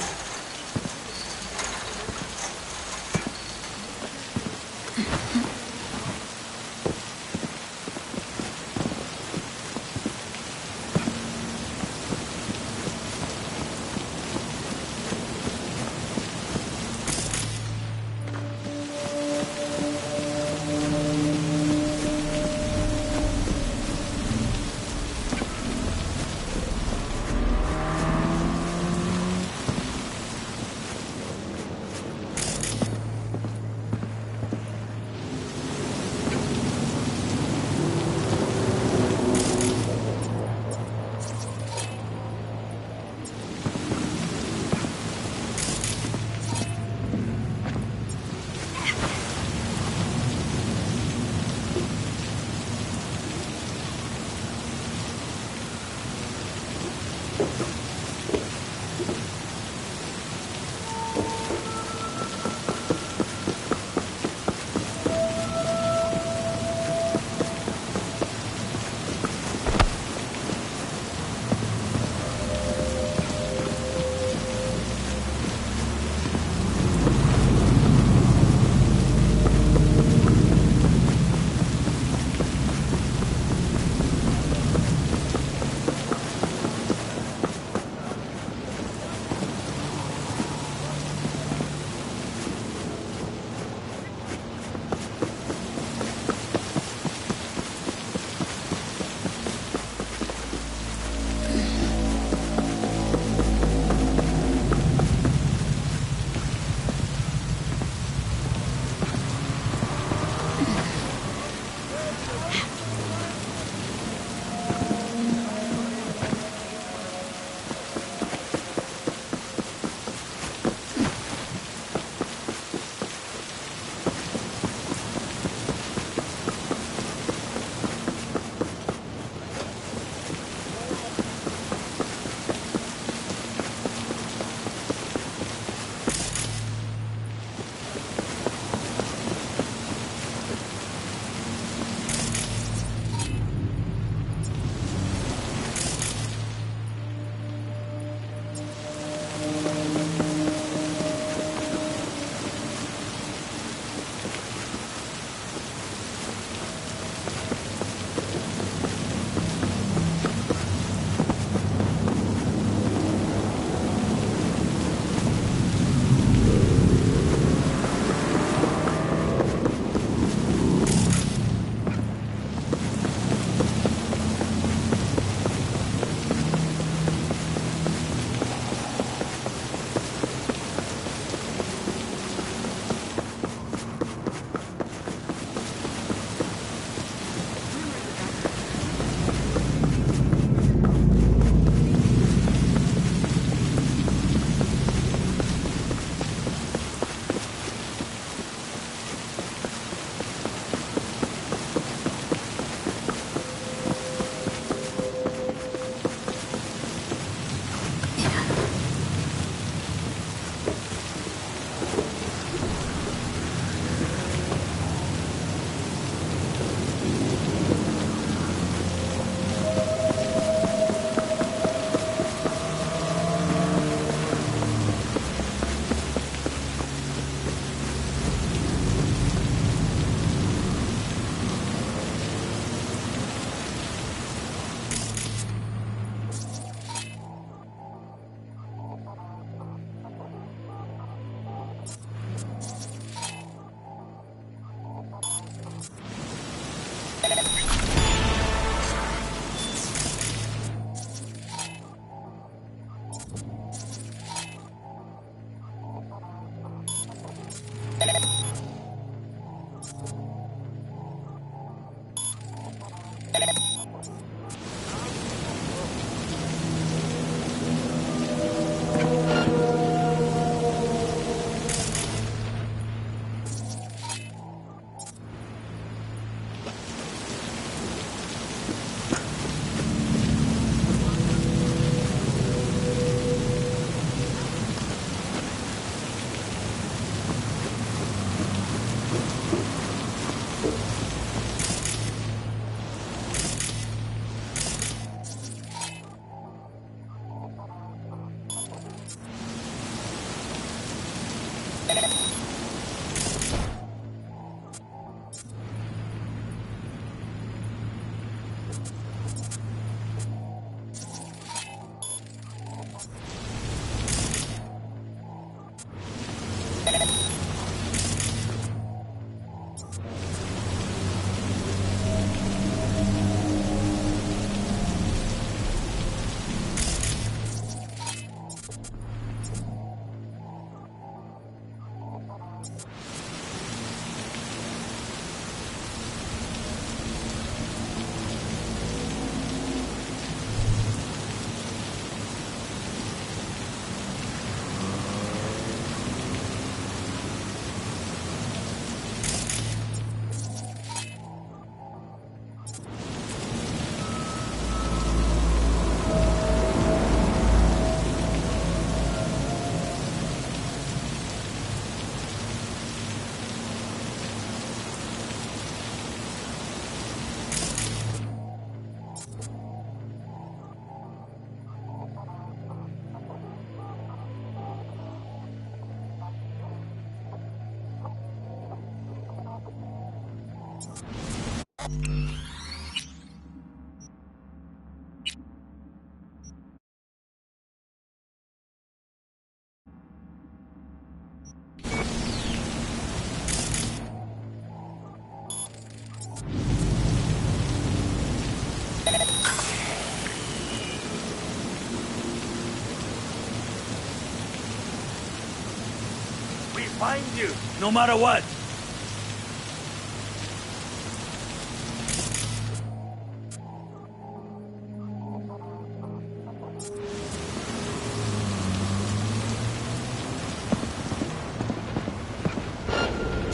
We find you, no matter what.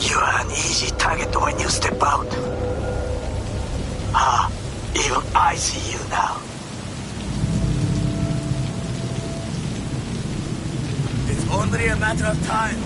You're an easy target when you step out. Even I see you now. It's only a matter of time.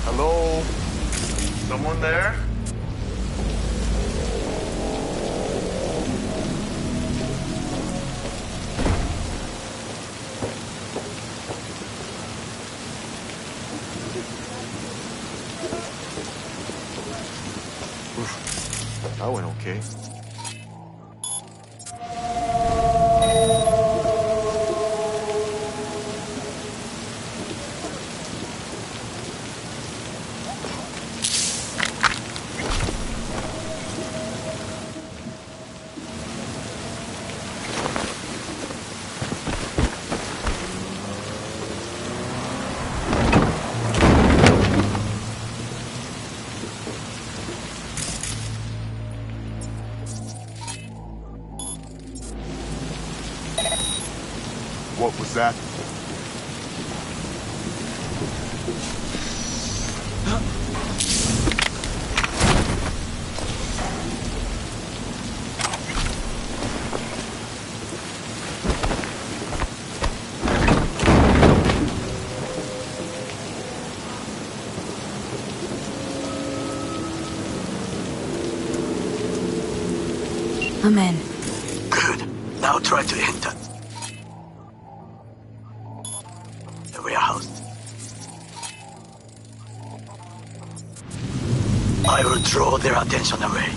Hello? Someone there? Oof, that went okay. What was that? I'm in. Good. Now try to enter. The warehouse. I will draw their attention away.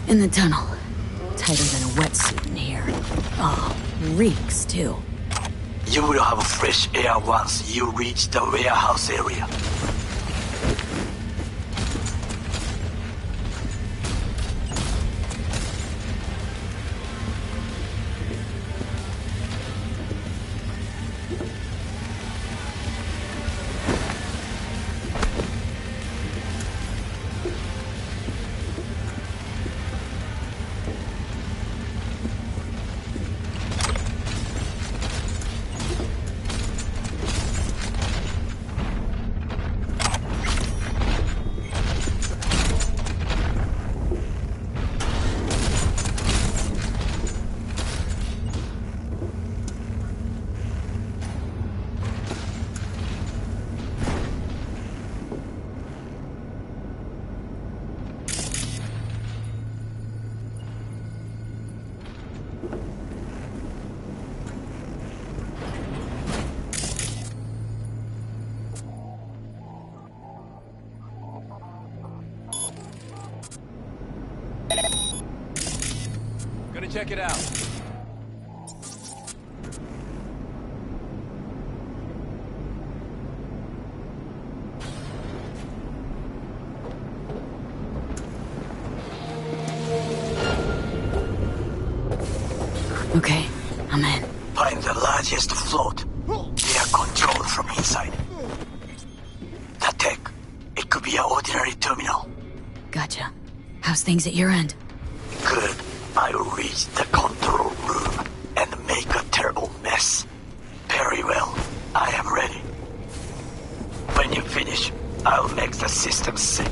In the tunnel. Tighter than a wetsuit in here. Oh, reeks too. You will have fresh air once you reach the warehouse area. Gonna check it out. Okay, I'm in. Find the largest float. They are controlled from inside. That tech, it could be an ordinary terminal. Gotcha. How's things at your end? Good. I'll reach the control room and make a terrible mess. Very well. I am ready. When you finish, I'll make the system sick.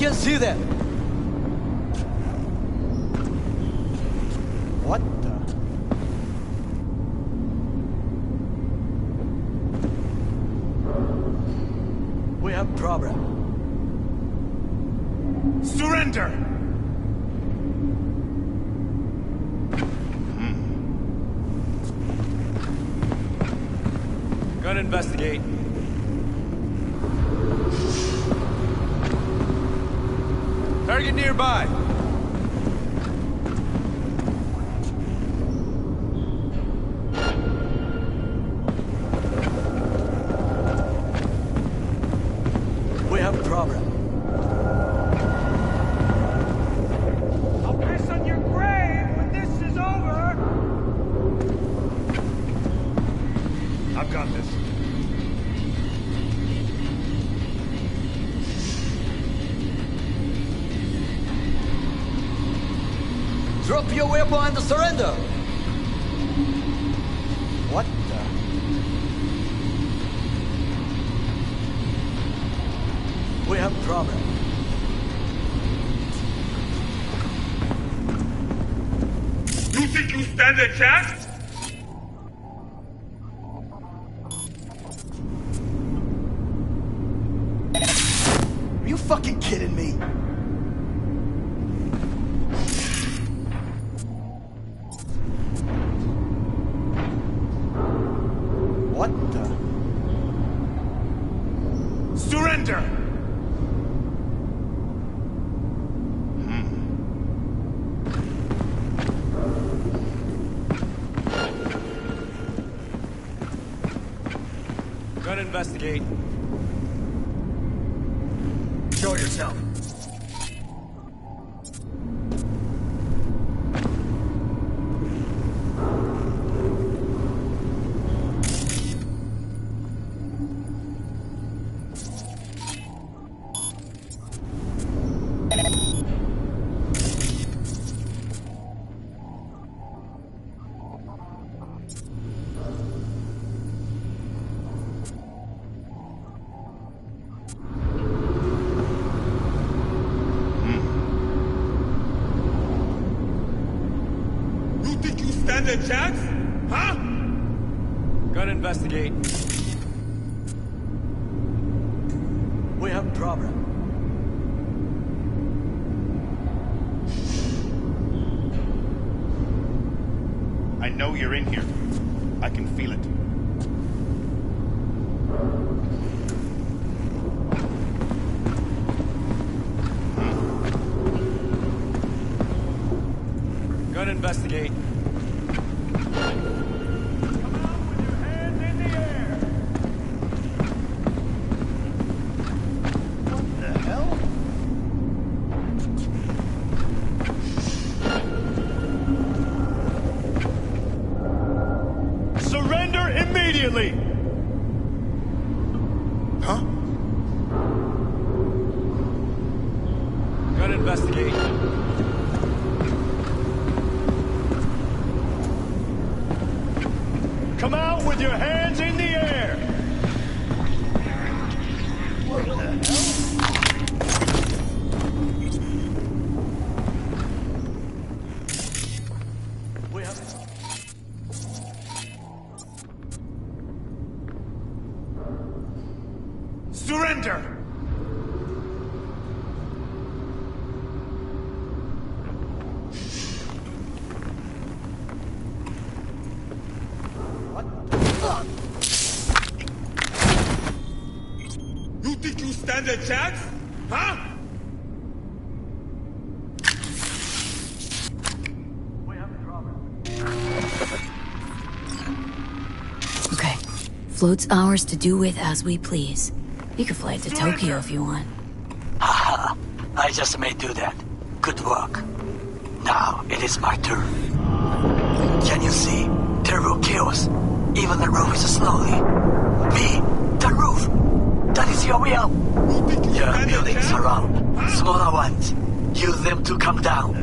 can see them. What the? We have problem. Surrender! Gonna investigate. Target nearby. We have problem. I'll piss on your grave when this is over! I've got this. Drop your weapon and surrender! What the? We have problem. You think you stand a chance? Are you fucking kidding me? What the? Surrender! Gonna investigate. Show yourself. You think you stand a chance? Huh? Gonna investigate. We have problem. I know you're in here. I can feel it. Gonna investigate. Surrender immediately! Huh? Gonna investigate. Come out with your hands in the air! What the hell? We have... Surrender! You think you stand a chance? Huh? Okay. Float's ours to do with as we please. You can fly to Tokyo if you want. Haha. I just may do that. Good work. Now it is my turn. Can you see? Terrible chaos. Even the roof is slowly. Me, the roof. That is your will. Your buildings around. Smaller ones. Use them to come down.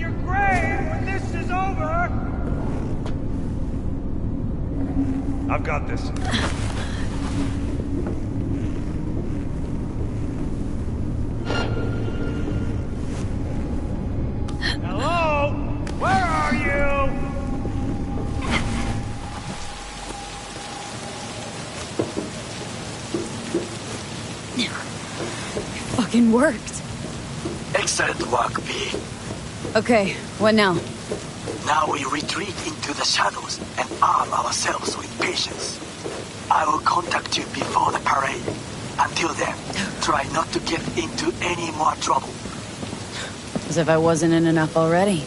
your grave when this is over! I've got this. Hello? Where are you? Fucking worked. Excellent work, V. Okay, what now? Now we retreat into the shadows and arm ourselves with patience. I will contact you before the parade. Until then, try not to get into any more trouble. As if I wasn't in enough already.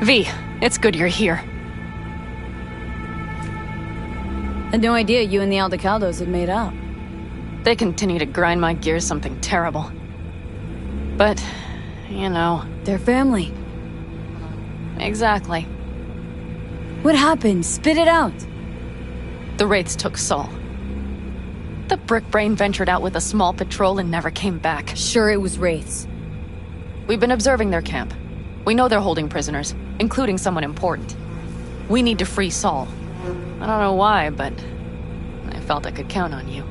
V, it's good you're here. Had no idea you and the Aldecaldos had made up. They continue to grind my gears something terrible. But, you know... They're family. Exactly. What happened? Spit it out. The Wraiths took Saul. The Brickbrain ventured out with a small patrol and never came back. Sure it was Wraiths. We've been observing their camp. We know they're holding prisoners, including someone important. We need to free Saul. I don't know why, but I felt I could count on you.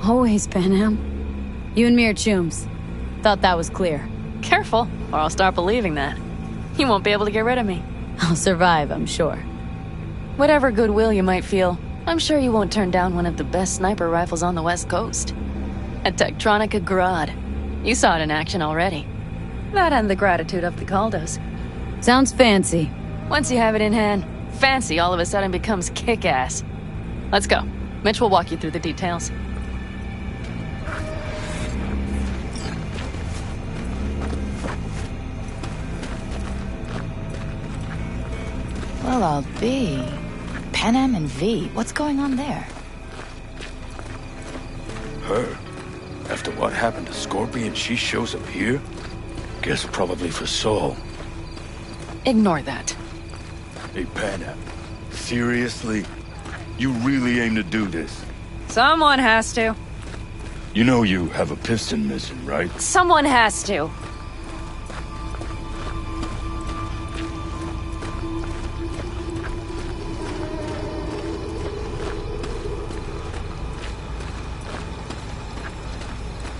Always, Panam. You and me are chums. Thought that was clear. Careful, or I'll start believing that. You won't be able to get rid of me. I'll survive, I'm sure. Whatever goodwill you might feel, I'm sure you won't turn down one of the best sniper rifles on the West Coast. A Tektronica Grad. You saw it in action already. That and the gratitude of the Caldos. Sounds fancy. Once you have it in hand, fancy all of a sudden becomes kick-ass. Let's go. Mitch will walk you through the details. Well, I'll be. Panam and V, what's going on there? Her? After what happened to Scorpion, she shows up here? Guess probably for Saul. Ignore that. Hey, Panam. Seriously? You really aim to do this? Someone has to. You know you have a piston missing, right? Someone has to.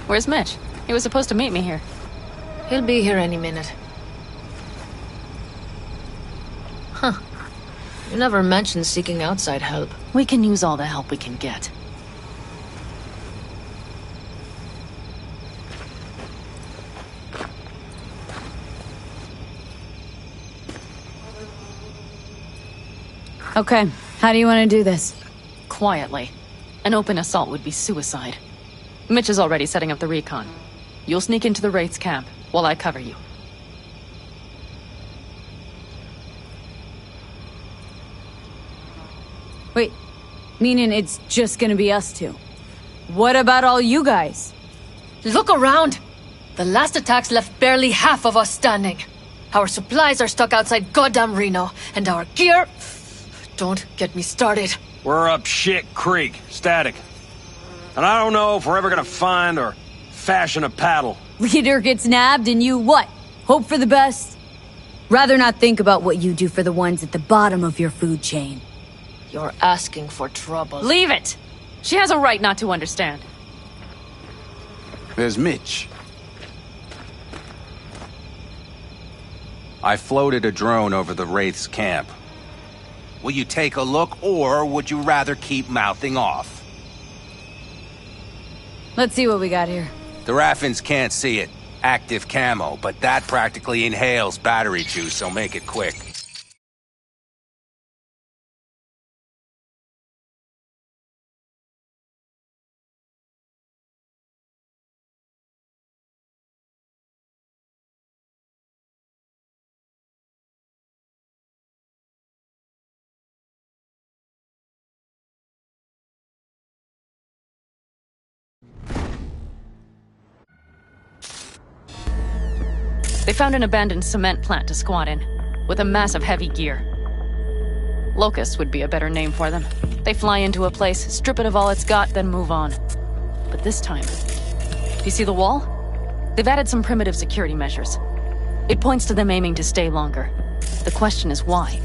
Where's Mitch? He was supposed to meet me here. He'll be here any minute. Huh. You never mentioned seeking outside help. We can use all the help we can get. Okay, how do you want to do this? Quietly. An open assault would be suicide. Mitch is already setting up the recon. You'll sneak into the Wraith's camp, while I cover you. Wait, meaning it's just gonna be us two? What about all you guys? Look around! The last attacks left barely half of us standing. Our supplies are stuck outside goddamn Reno, and our gear... Don't get me started. We're up shit creek, static. And I don't know if we're ever gonna find or fashion a paddle. Leader gets nabbed and you what? Hope for the best? Rather not think about what you do for the ones at the bottom of your food chain. You're asking for trouble. Leave it! She has a right not to understand. There's Mitch. I floated a drone over the Wraith's camp. Will you take a look, or would you rather keep mouthing off? Let's see what we got here. The Raffins can't see it. Active camo, but that practically inhales battery juice, so make it quick. They found an abandoned cement plant to squat in, with a massive heavy gear. Locusts would be a better name for them. They fly into a place, strip it of all it's got, then move on. But this time... You see the wall? They've added some primitive security measures. It points to them aiming to stay longer. The question is why?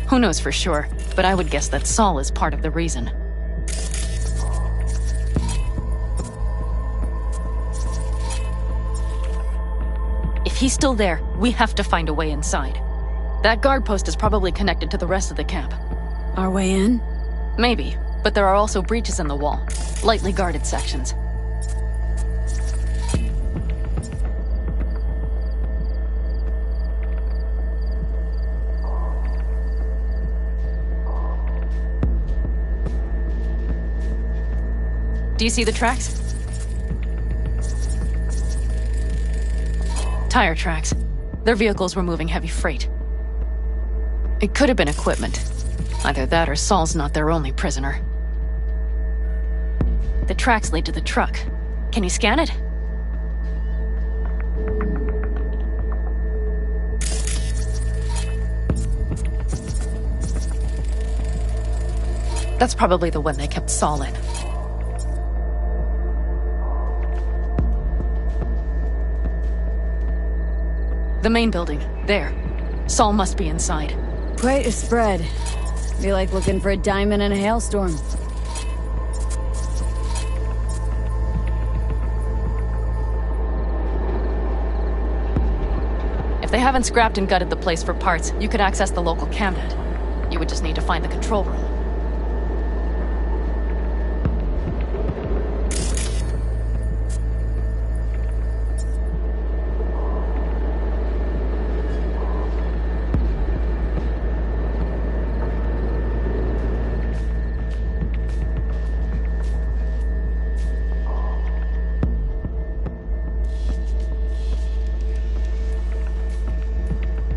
Who knows for sure, but I would guess that Saul is part of the reason. If he's still there, we have to find a way inside. That guard post is probably connected to the rest of the camp. Our way in? Maybe, but there are also breaches in the wall. Lightly guarded sections. Do you see the tracks? Tire tracks. Their vehicles were moving heavy freight. It could have been equipment. Either that or Saul's not their only prisoner. The tracks lead to the truck. Can you scan it? That's probably the one they kept Saul in. The main building. There. Saul must be inside. Quite a spread. Be like looking for a diamond in a hailstorm. If they haven't scrapped and gutted the place for parts, you could access the local camnet. You would just need to find the control room.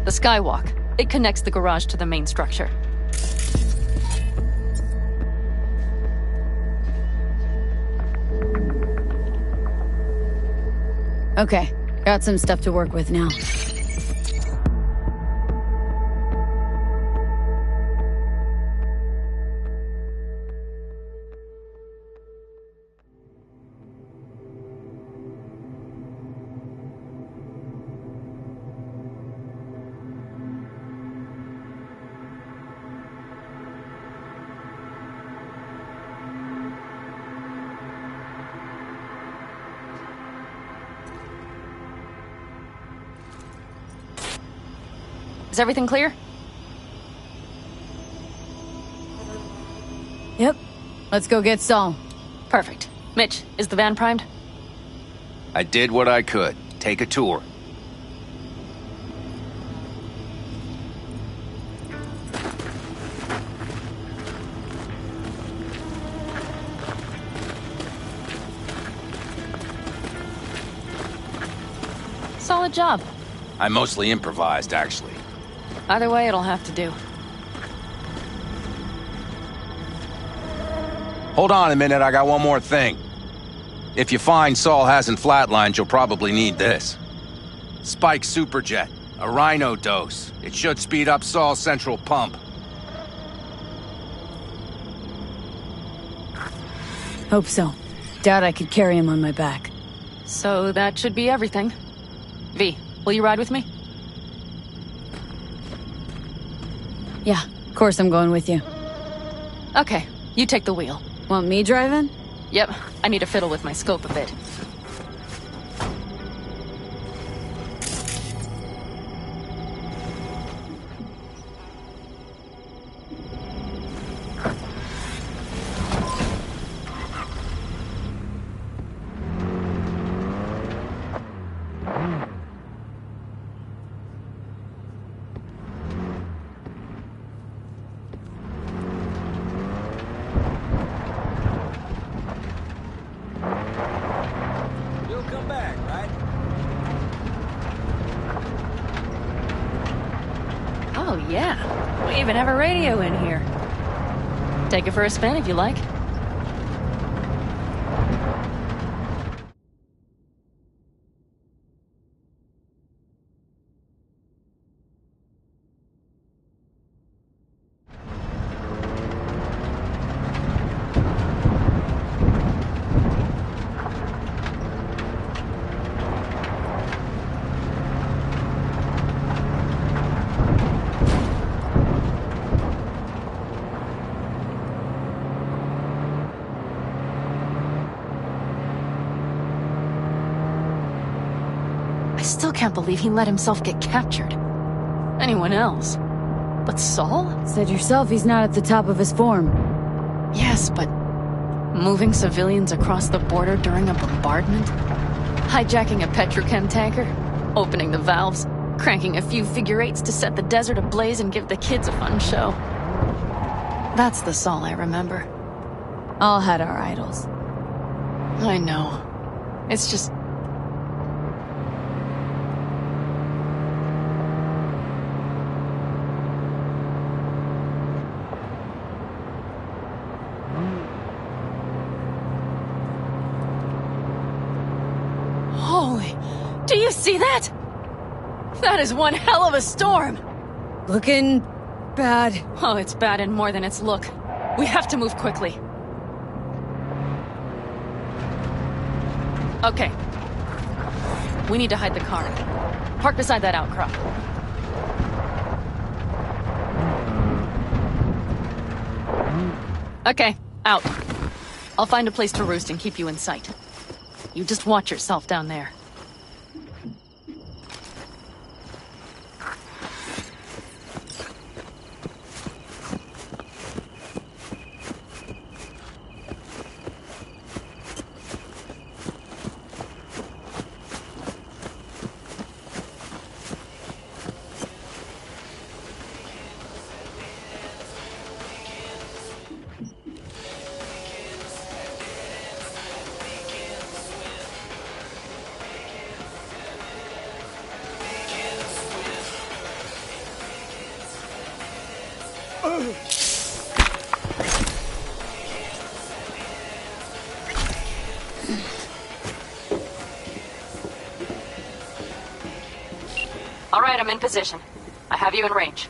The skywalk. It connects the garage to the main structure. Okay, got some stuff to work with now. Is everything clear? Yep. Let's go get Saul. Perfect. Mitch, is the van primed? I did what I could. Take a tour. Solid job. I mostly improvised, actually. Either way, it'll have to do. Hold on a minute, I got one more thing. If you find Saul hasn't flatlined, you'll probably need this. Spike Superjet, a Rhino dose. It should speed up Saul's central pump. Hope so. Doubt I could carry him on my back. So that should be everything. V, will you ride with me? Yeah, of course I'm going with you. Okay, you take the wheel. Want me driving? Yep, I need to fiddle with my scope a bit. Oh, yeah. We even have a radio in here. Take it for a spin if you like. I still can't believe he let himself get captured. Anyone else? But Saul? Said yourself he's not at the top of his form. Yes, but moving civilians across the border during a bombardment? Hijacking a petrochem tanker? Opening the valves? Cranking a few figure eights to set the desert ablaze and give the kids a fun show? That's the Saul I remember. All had our idols. I know. It's just... Do you see that? That is one hell of a storm! Looking bad. Oh, it's bad and more than its look. We have to move quickly. Okay. We need to hide the car. Park beside that outcrop. Okay, out. I'll find a place to roost and keep you in sight. You just watch yourself down there. All right, I'm in position. I have you in range.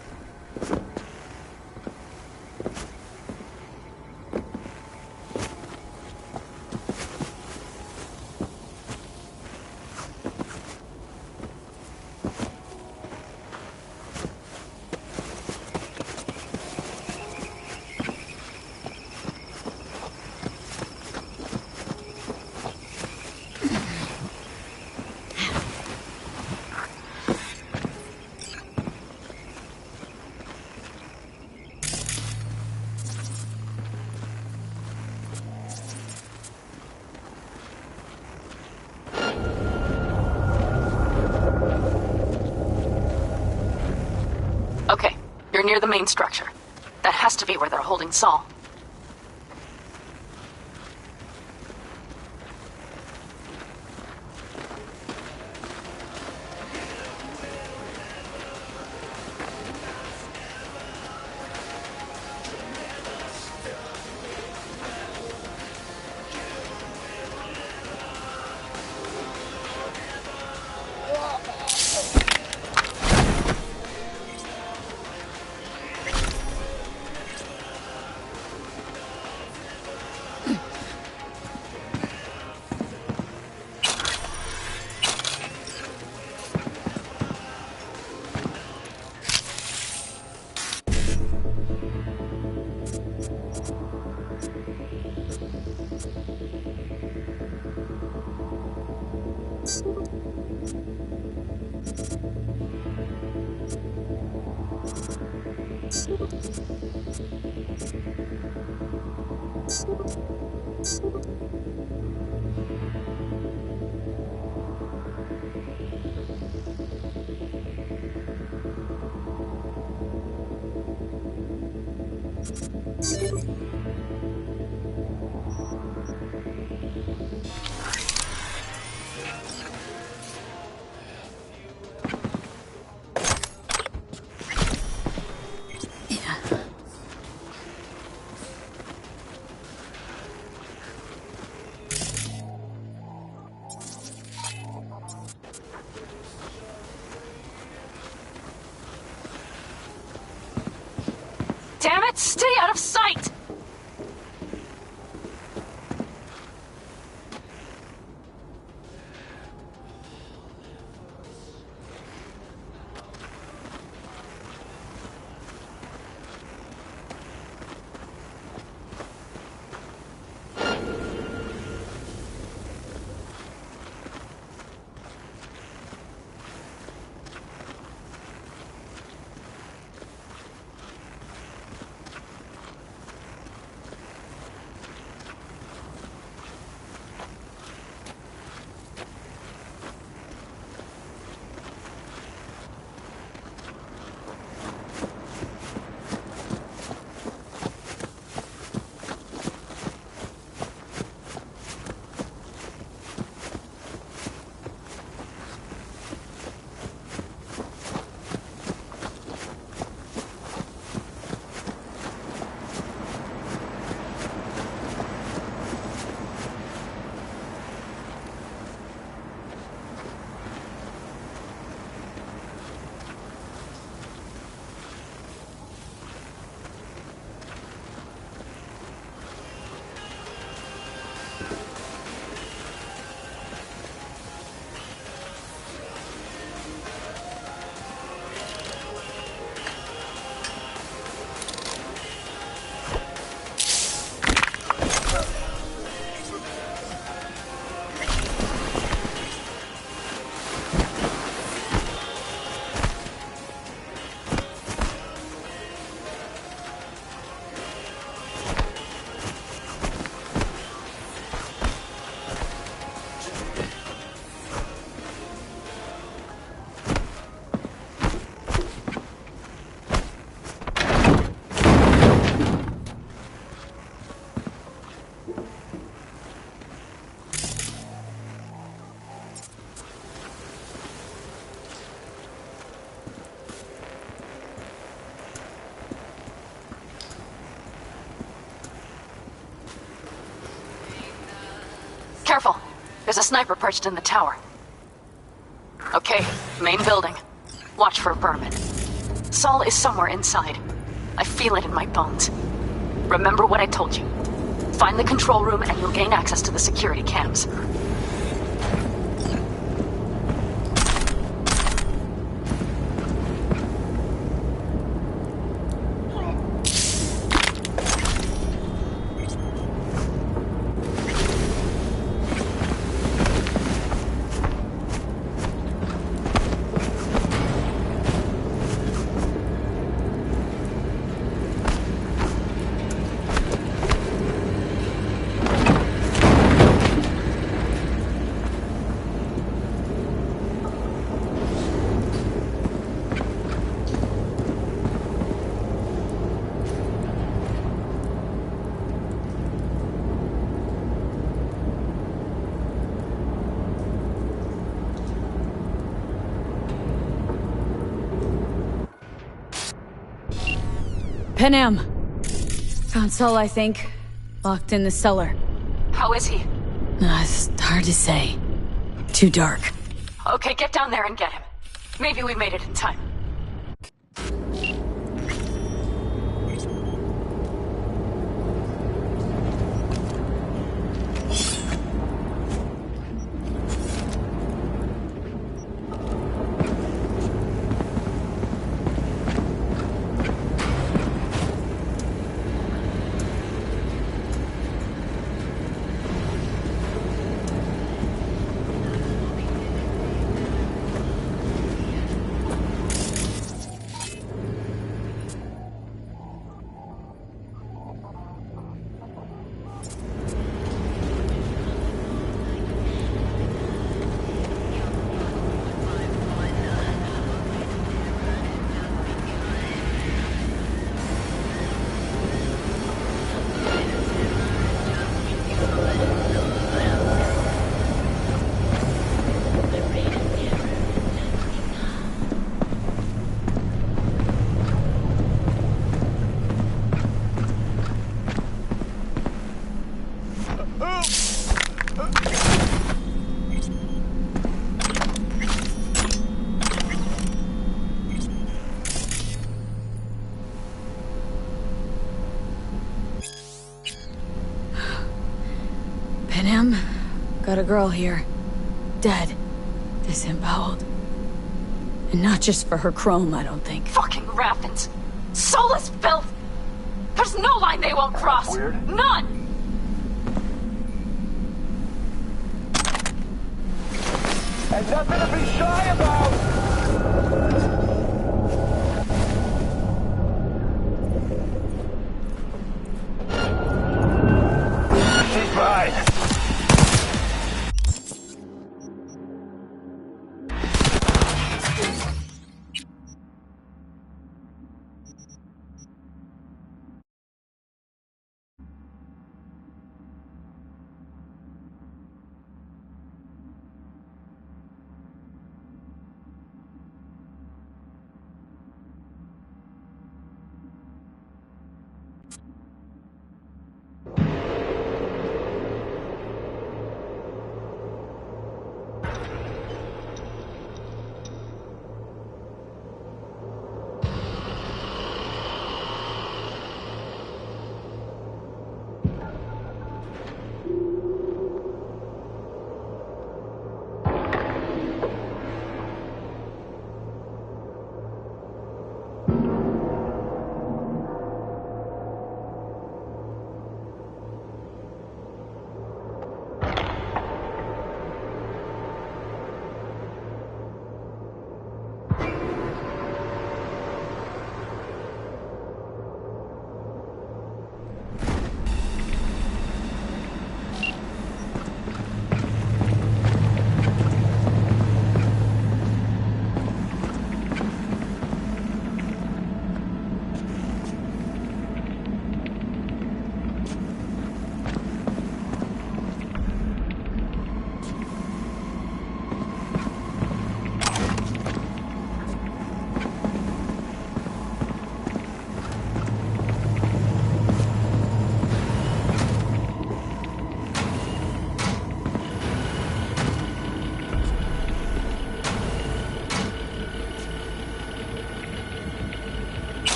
Okay, you're near the main structure. That has to be where they're holding Saul. Damn it! Stay out of sight! There's a sniper perched in the tower. Okay, main building. Watch for vermin. Saul is somewhere inside. I feel it in my bones. Remember what I told you. Find the control room and you'll gain access to the security cams. Panam! Found Saul, I think. Locked in the cellar. How is he? It's hard to say. Too dark. Okay, get down there and get him. Maybe we made it in time. Panam, got a girl here. Dead. Disemboweled. And not just for her chrome, I don't think. Fucking raffins! Soulless filth! There's no line they won't cross! None! And nothing to be shy about! She's mine!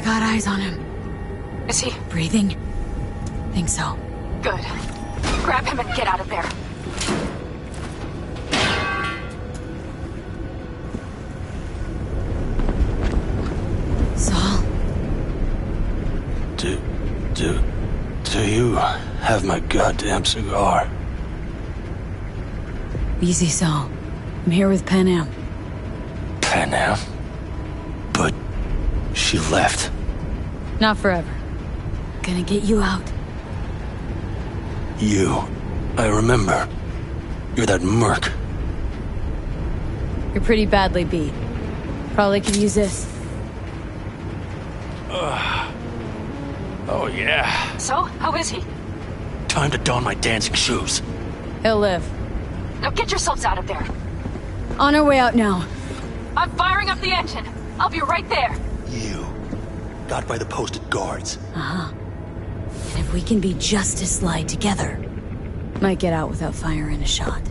got eyes on him. Is he Breathing? Think so. good? Grab him and get out of there. Saul? Do you have my goddamn cigar? Easy, Saul. I'm here with Pan Am. Pan Am? But she left. Not forever. Gonna get you out. You. I remember. You're that merc. You're pretty badly beat. Probably could use this. Oh, yeah. So, how is he? Time to don my dancing shoes. He'll live. Now get yourselves out of there. On our way out now. I'm firing up the engine. I'll be right there. You. Got by the posted guards. Uh-huh. And if we can be just as sly together, might get out without firing a shot.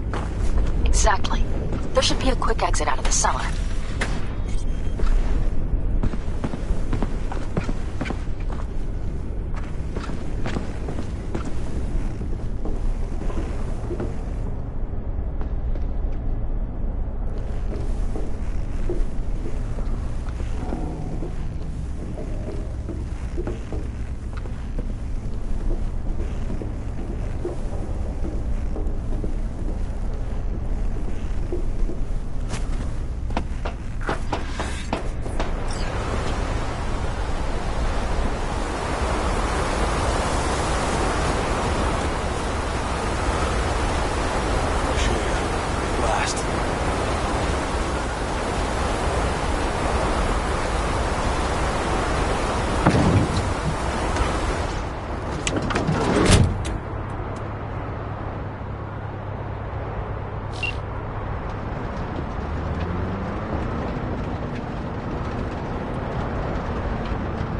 Exactly. There should be a quick exit out of the cellar.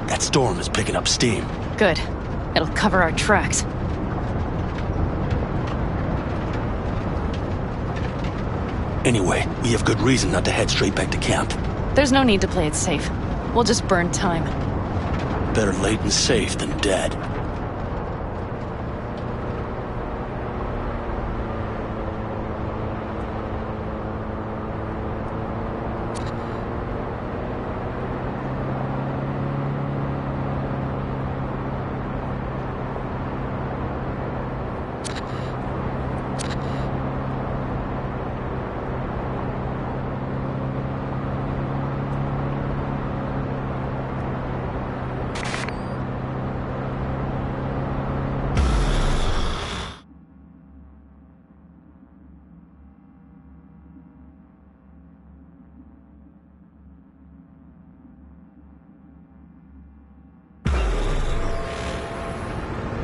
That storm is picking up steam. Good. It'll cover our tracks. Anyway, we have good reason not to head straight back to camp. There's no need to play it safe. We'll just burn time. Better late and safe than dead.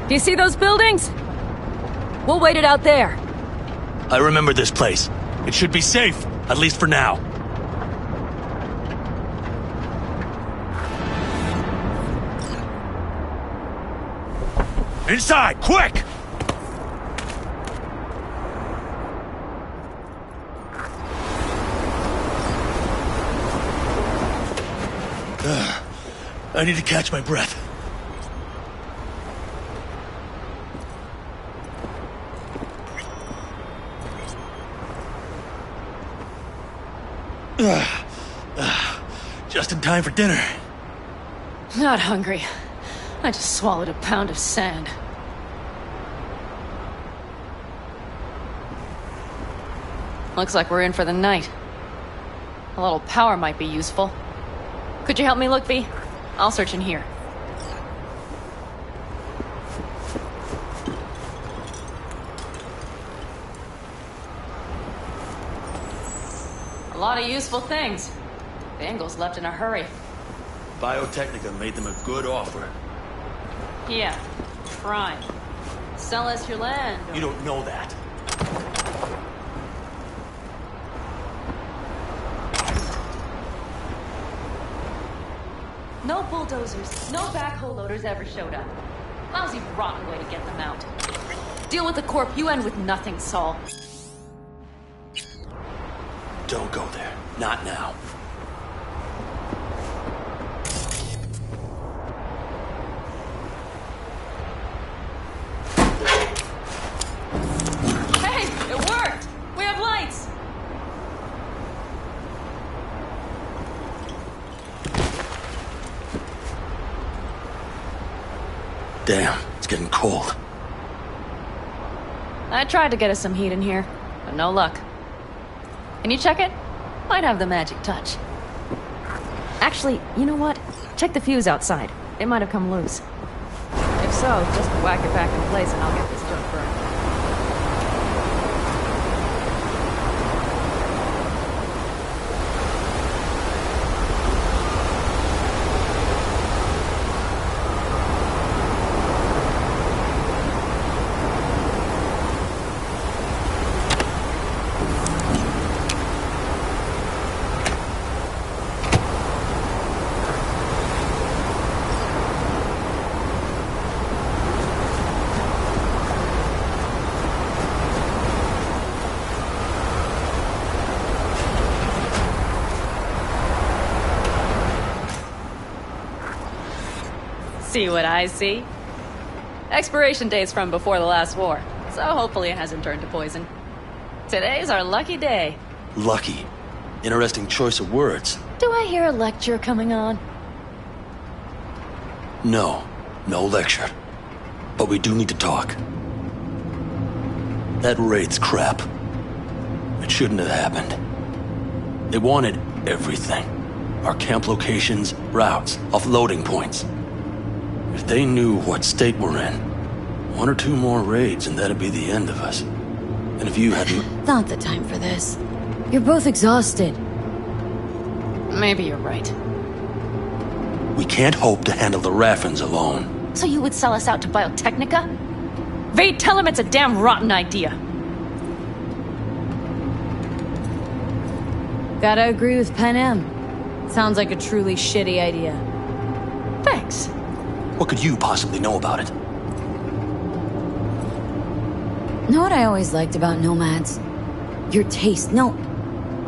Do you see those buildings? We'll wait it out there. I remember this place. It should be safe, at least for now. Inside, quick! I need to catch my breath. Just in time for dinner. Not hungry. I just swallowed a pound of sand. Looks like we're in for the night. A little power might be useful. Could you help me look, V? I'll search in here. A lot of useful things. Bangles left in a hurry. Biotechnica made them a good offer. Yeah, prime. Sell us your land. You don't know that. No bulldozers, no backhoe loaders ever showed up. Lousy, rotten way to get them out. Deal with the corp, you end with nothing, Saul. Don't go there. Not now. Damn, it's getting cold. I tried to get us some heat in here, but no luck. Can you check it? Might have the magic touch. Actually, you know what? Check the fuse outside. It might have come loose. If so, just whack it back in place and I'll get this junk burned. See what I see? Expiration date's from before the last war, so hopefully it hasn't turned to poison. Today's our lucky day. Lucky. Interesting choice of words. Do I hear a lecture coming on? No lecture. But we do need to talk. That raid's crap. It shouldn't have happened. They wanted everything. Our camp locations, routes, offloading points. If they knew what state we're in, 1 or 2 more raids and that'd be the end of us. And if you hadn't... Not the time for this. You're both exhausted. Maybe you're right. We can't hope to handle the Raffins alone. So you would sell us out to Biotechnica? Vade, tell him it's a damn rotten idea. Gotta agree with Pen M. Sounds like a truly shitty idea. Thanks. What could you possibly know about it? Know what I always liked about nomads? Your taste, no,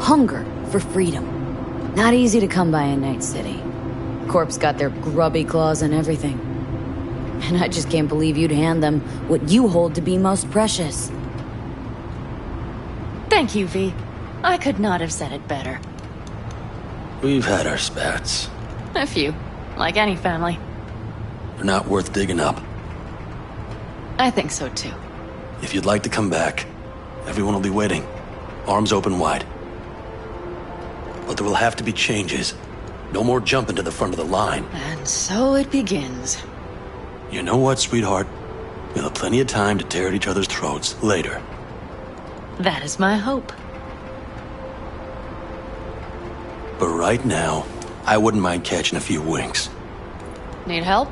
hunger for freedom. Not easy to come by in Night City. Corp's got their grubby claws and everything. And I just can't believe you'd hand them what you hold to be most precious. Thank you, V. I could not have said it better. We've had our spats. A few, like any family. They're not worth digging up. I think so too. If you'd like to come back, everyone will be waiting. Arms open wide. But there will have to be changes. No more jumping to the front of the line. And so it begins. You know what, sweetheart? We'll have plenty of time to tear at each other's throats later. That is my hope. But right now, I wouldn't mind catching a few winks. Need help?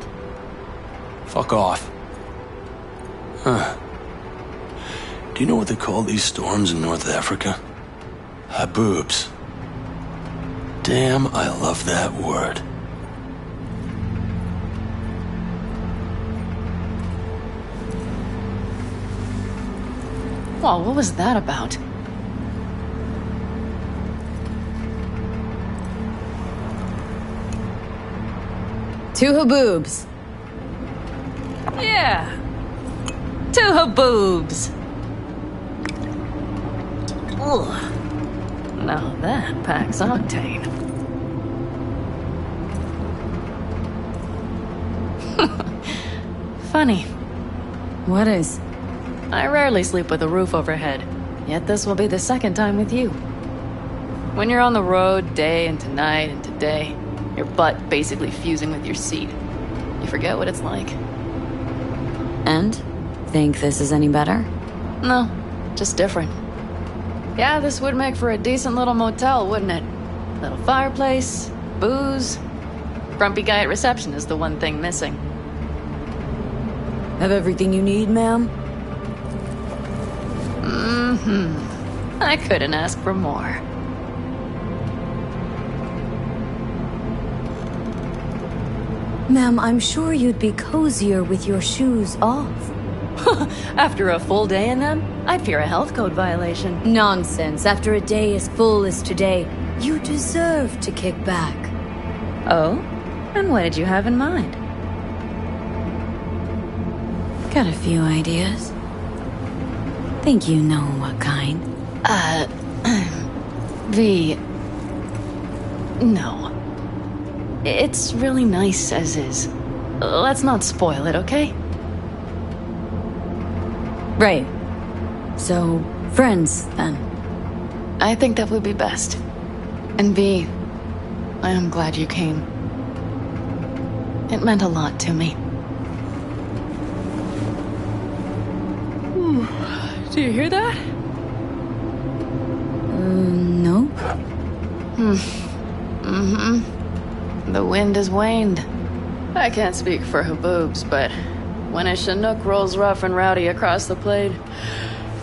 Fuck off. Huh. Do you know what they call these storms in North Africa? Haboobs. Damn, I love that word. Whoa, what was that about? Two haboobs. Yeah. 2 haboobs. Ugh. Now that packs octane. Funny. What is? I rarely sleep with a roof overhead, yet this will be the second time with you. When you're on the road day into night into day, your butt basically fusing with your seat, you forget what it's like. And? Think this is any better? No, just different. Yeah, this would make for a decent little motel, wouldn't it? Little fireplace, booze. Grumpy guy at reception is the one thing missing. Have everything you need, ma'am? Mm-hmm. I couldn't ask for more. Ma'am, I'm sure you'd be cozier with your shoes off. After a full day in them, I'd fear a health code violation. Nonsense. After a day as full as today, you deserve to kick back. Oh? And what did you have in mind? Got a few ideas. Think you know what kind. V... No. It's really nice as is. Let's not spoil it, okay? Right. So, friends, then. I think that would be best. And V, I am glad you came. It meant a lot to me. Do you hear that? Nope. The wind has waned. I can't speak for her boobs, but when a Chinook rolls rough and rowdy across the plain,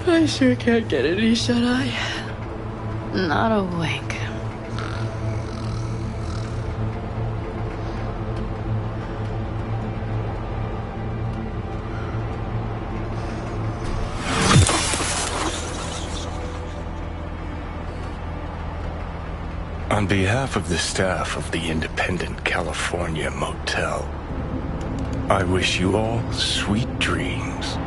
I sure can't get any shut-eye. Not a wink. On behalf of the staff of the Independent California Motel, I wish you all sweet dreams.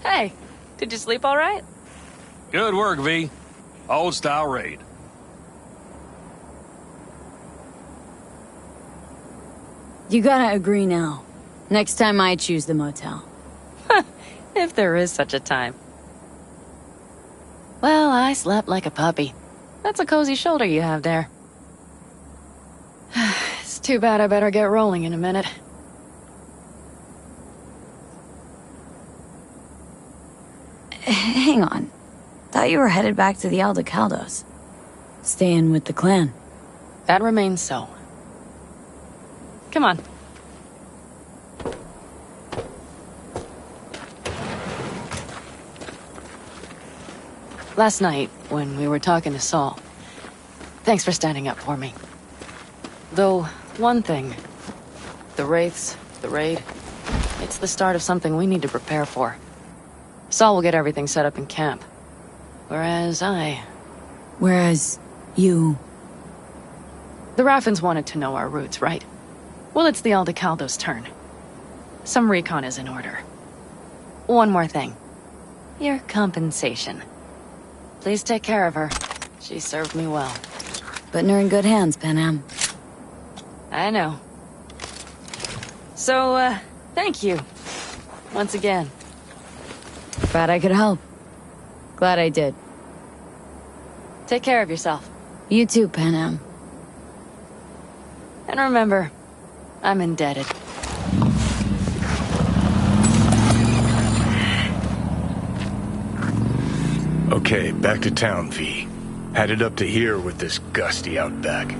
Hey, did you sleep all right? Good work, V. Old style raid. You gotta agree now. Next time I choose the motel. If there is such a time. Well, I slept like a puppy. That's a cozy shoulder you have there. It's too bad I better get rolling in a minute. Hang on. Thought you were headed back to the Aldecaldos. Staying with the clan. That remains so. Come on. Last night, when we were talking to Saul, thanks for standing up for me. Though, one thing. The Wraiths, the raid, it's the start of something we need to prepare for. Saul will get everything set up in camp. Whereas you... The Raffins wanted to know our roots, right? Well, it's the Aldecaldos' turn. Some recon is in order. One more thing. Your compensation. Please take care of her. She served me well. Putting her in good hands, Panam. I know. So, thank you. Once again. Glad I could help. Glad I did. Take care of yourself. You too, Panam. And remember, I'm indebted. Okay, back to town, V. Headed up to here with this gusty outback.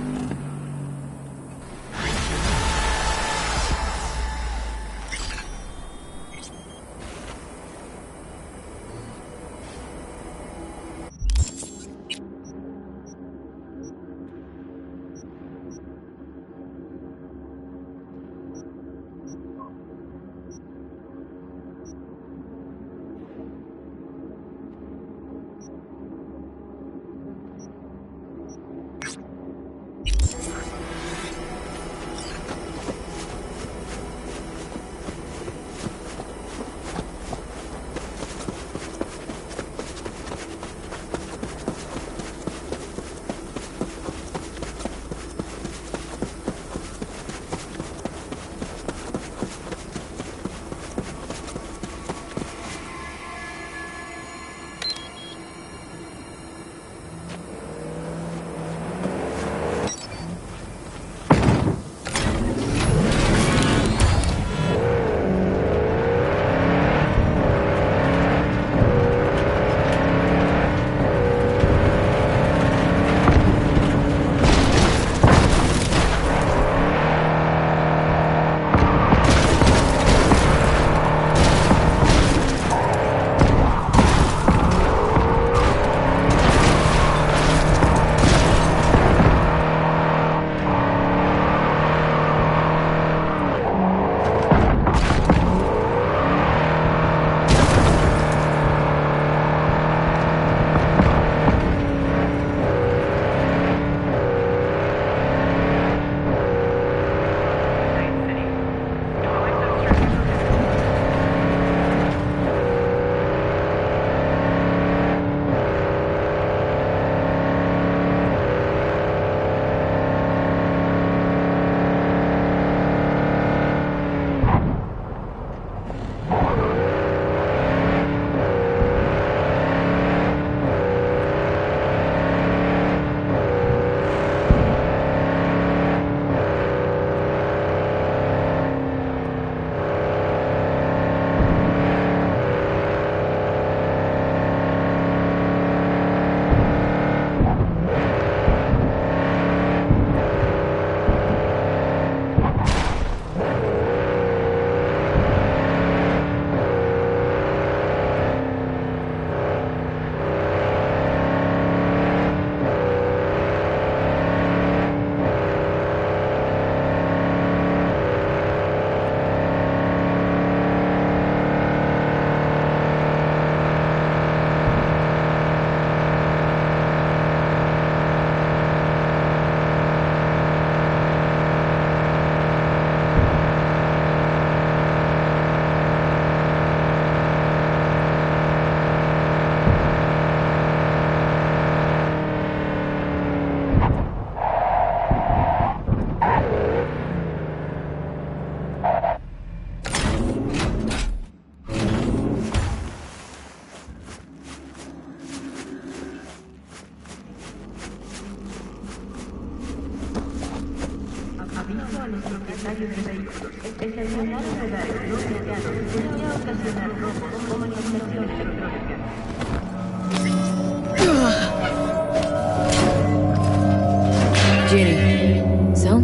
Jeannie, so?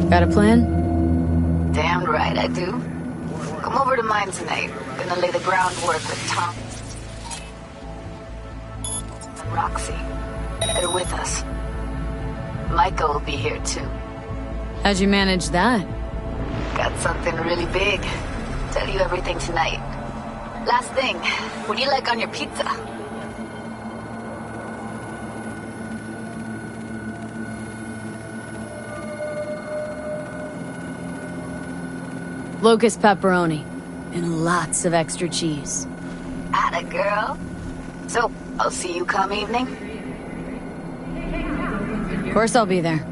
Got a plan? Damn right I do. Come over to mine tonight. Gonna lay the groundwork with Tom and Roxy. They're with us. Michael will be here too. How'd you manage that? Got something really big. Tell you everything tonight. Last thing, what do you like on your pizza? Locust pepperoni. And lots of extra cheese. Atta girl. So, I'll see you come evening? Of course I'll be there.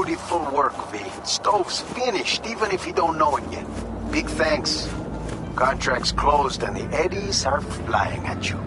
Beautiful work, V. Stove's finished, even if you don't know it yet. Big thanks. Contract's closed and the eddies are flying at you.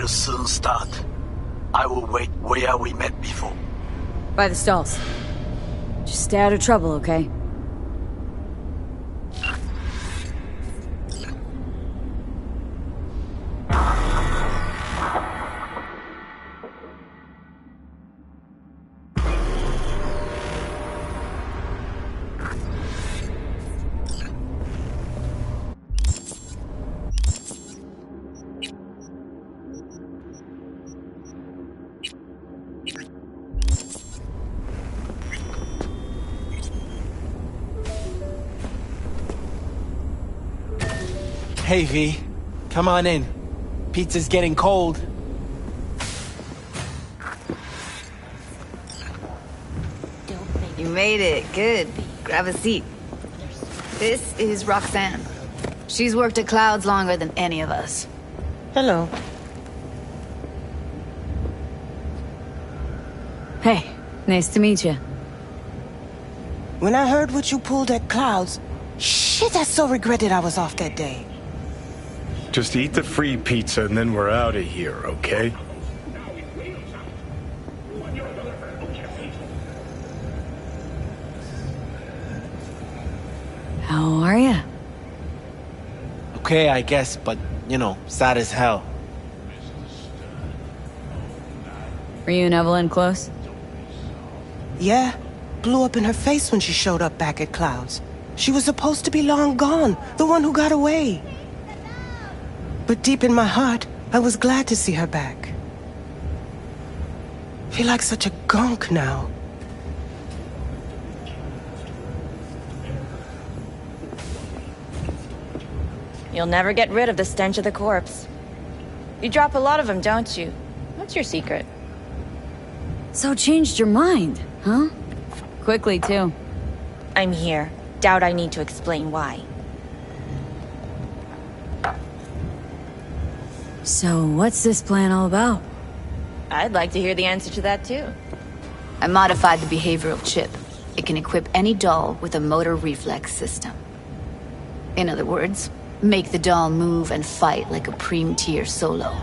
will soon start. I will wait where we met before. By the stalls. Just stay out of trouble, okay? Hey, V. Come on in. Pizza's getting cold. You made it. Good. Grab a seat. This is Roxanne. She's worked at Clouds longer than any of us. Hello. Hey, nice to meet you. When I heard what you pulled at Clouds, shit, I so regretted I was off that day. Just eat the free pizza and then we're out of here, okay? How are ya? Okay, I guess, but, you know, sad as hell. Were you and Evelyn close? Yeah, blew up in her face when she showed up back at Clouds. She was supposed to be long gone, the one who got away. But deep in my heart, I was glad to see her back. Feel like such a gunk now. You'll never get rid of the stench of the corpse. You drop a lot of them, don't you? What's your secret? So changed your mind, huh? Quickly, too. I'm here. Doubt I need to explain why. So what's this plan all about? I'd like to hear the answer to that, too. I modified the behavioral chip. It can equip any doll with a motor reflex system. In other words, make the doll move and fight like a Preem-tier solo.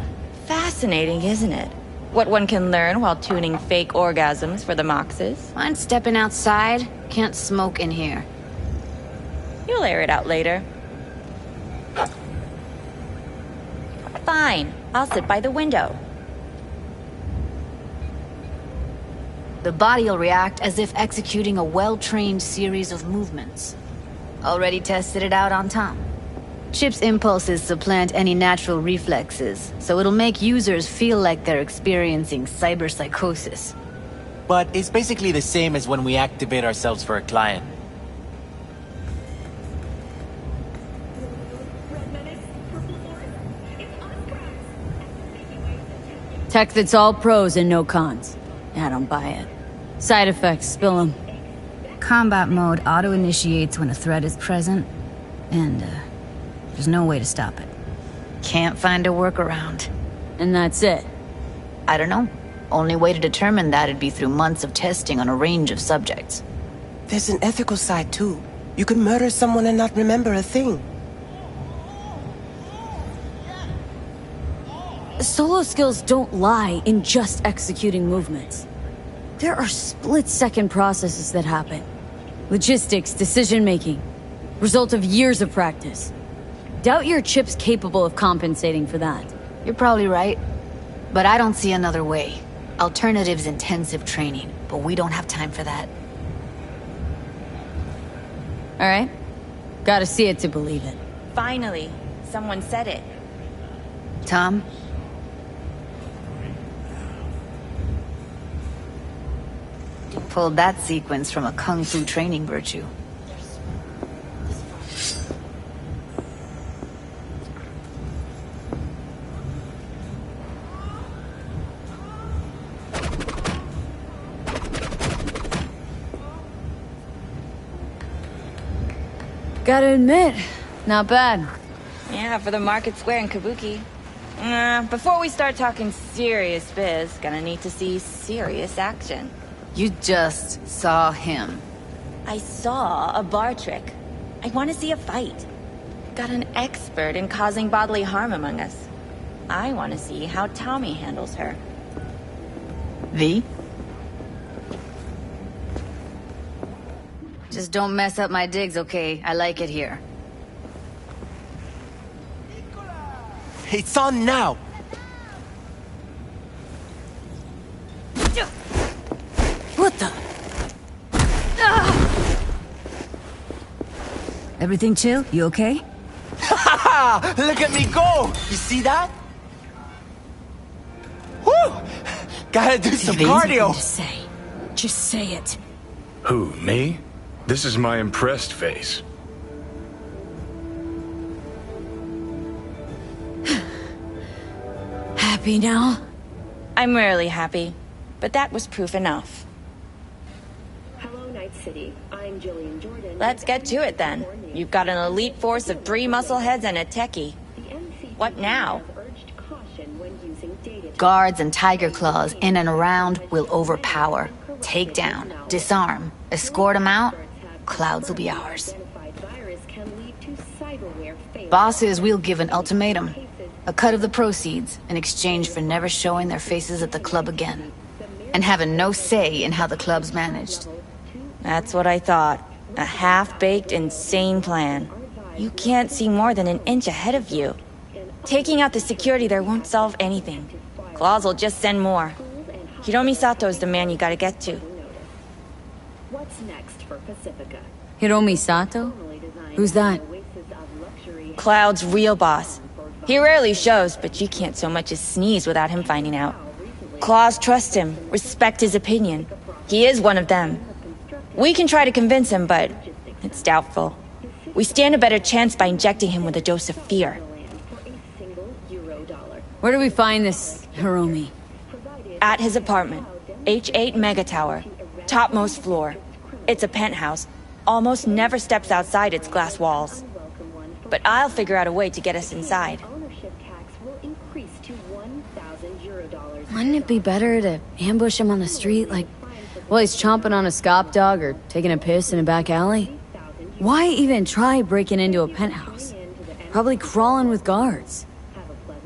Fascinating, isn't it? What one can learn while tuning fake orgasms for the Moxes. Mind stepping outside? Can't smoke in here. You'll air it out later. Fine. I'll sit by the window. The body will react as if executing a well-trained series of movements. Already tested it out on Tom. Chip's impulses supplant any natural reflexes, so it'll make users feel like they're experiencing cyberpsychosis. But it's basically the same as when we activate ourselves for a client. Tech that's all pros and no cons. I don't buy it. Side effects, spill them. Combat mode auto-initiates when a threat is present, and there's no way to stop it. Can't find a workaround. And that's it? I don't know. Only way to determine that'd be through months of testing on a range of subjects. There's an ethical side, too. You could murder someone and not remember a thing. Solo skills don't lie in just executing movements. There are split-second processes that happen. Logistics, decision-making. Result of years of practice. Doubt your chip's capable of compensating for that. You're probably right. But I don't see another way. Alternative's intensive training, but we don't have time for that. Alright. Gotta see it to believe it. Finally, someone said it. Tom? Pulled that sequence from a kung fu training virtue. Gotta admit, not bad. Yeah, for the market square in Kabuki. Before we start talking serious biz, gonna need to see serious action. You just saw him. I saw a bar trick. I want to see a fight. Got an expert in causing bodily harm among us. I want to see how Tommy handles her. V? Just don't mess up my digs, okay? I like it here. It's on now! What the? Everything chill? You okay? Look at me go! You see that? Woo! Gotta do some cardio! Just say it. Who, me? This is my impressed face. Happy now? I'm rarely happy, but that was proof enough. Hello, Night City. I'm Jillian Jordan. Let's get to it then. You've got an elite force of 3 muscleheads and a techie. What now? Guards and tiger claws in and around will overpower, take down, disarm, escort them out. Clouds will be ours. Boss says we'll give an ultimatum. A cut of the proceeds in exchange for never showing their faces at the club again. And having no say in how the club's managed. That's what I thought. A half-baked, insane plan. You can't see more than an inch ahead of you. Taking out the security there won't solve anything. Claws will just send more. Hiromi Sato's the man you gotta get to. What's next for Pacifica? Hiromi Sato? Who's that? Cloud's real boss. He rarely shows, but you can't so much as sneeze without him finding out. Claws trust him, respect his opinion. He is one of them. We can try to convince him, but it's doubtful. We stand a better chance by injecting him with a dose of fear. Where do we find this Hiromi? At his apartment. H8 Mega Tower. Topmost floor. It's a penthouse. Almost never steps outside its glass walls. But I'll figure out a way to get us inside. Wouldn't it be better to ambush him on the street, like, while he's chomping on a scop dog or taking a piss in a back alley? Why even try breaking into a penthouse? Probably crawling with guards.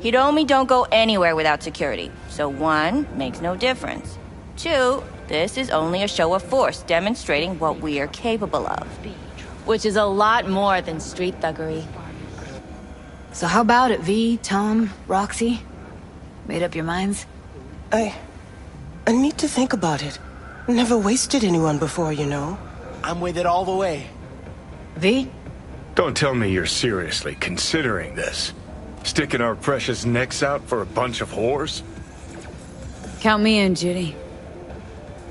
Hiromi don't go anywhere without security. So 1, makes no difference. 2, this is only a show of force demonstrating what we are capable of. Which is a lot more than street thuggery. So how about it, V, Tom, Roxy? Made up your minds? I need to think about it. Never wasted anyone before, you know. I'm with it all the way. V? Don't tell me you're seriously considering this. Sticking our precious necks out for a bunch of whores? Count me in, Judy.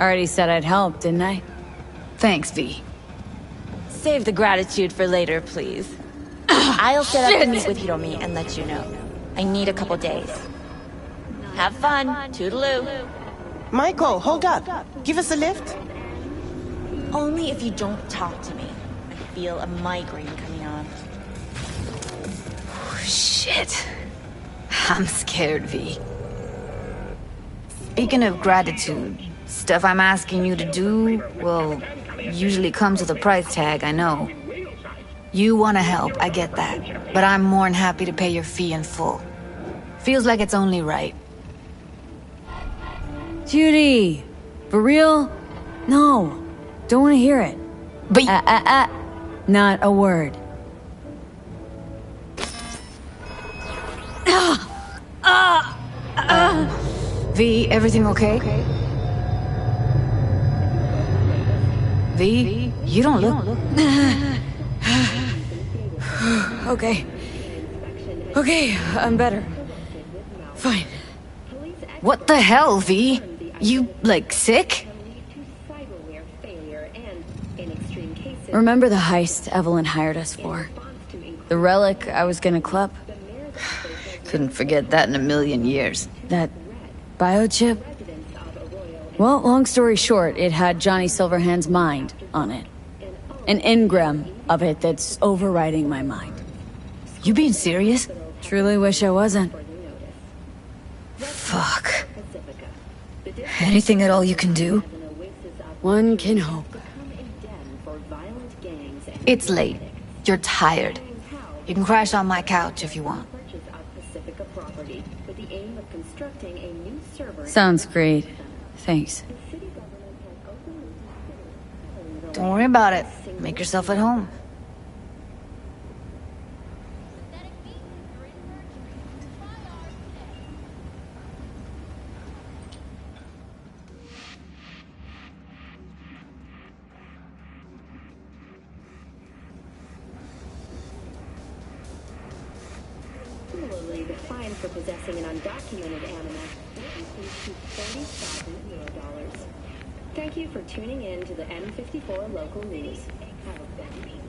Already said I'd help, didn't I? Thanks, V. Save the gratitude for later, please. I'll set up to meet with Hiromi and let you know. I need a couple days. Have fun. Toodaloo. Michael, hold up. Give us a lift. Only if you don't talk to me. I feel a migraine coming on. Shit. I'm scared, V. Speaking of gratitude, stuff I'm asking you to do, well, usually comes with a price tag, I know. You want to help, I get that. But I'm more than happy to pay your fee in full. Feels like it's only right. Judy! For real? No. Don't want to hear it. But not a word. V, everything okay? V, you don't look... Okay. Okay, I'm better. Fine. What the hell, V? You, like, sick? Remember the heist Evelyn hired us for? The relic I was gonna club? Couldn't forget that in a million years. That biochip? Well, long story short, it had Johnny Silverhand's mind on it. An engram of it that's overriding my mind. You being serious? Truly wish I wasn't. Fuck. Anything at all you can do? One can hope. It's late. You're tired. You can crash on my couch if you want. the aim of constructing a new server. Sounds great. Thanks. Don't worry about it. Make yourself at home. Similarly, the fine for possessing an undocumented animal will increase to $30,000. Thank you for tuning in to the M54 local news. Have a good evening.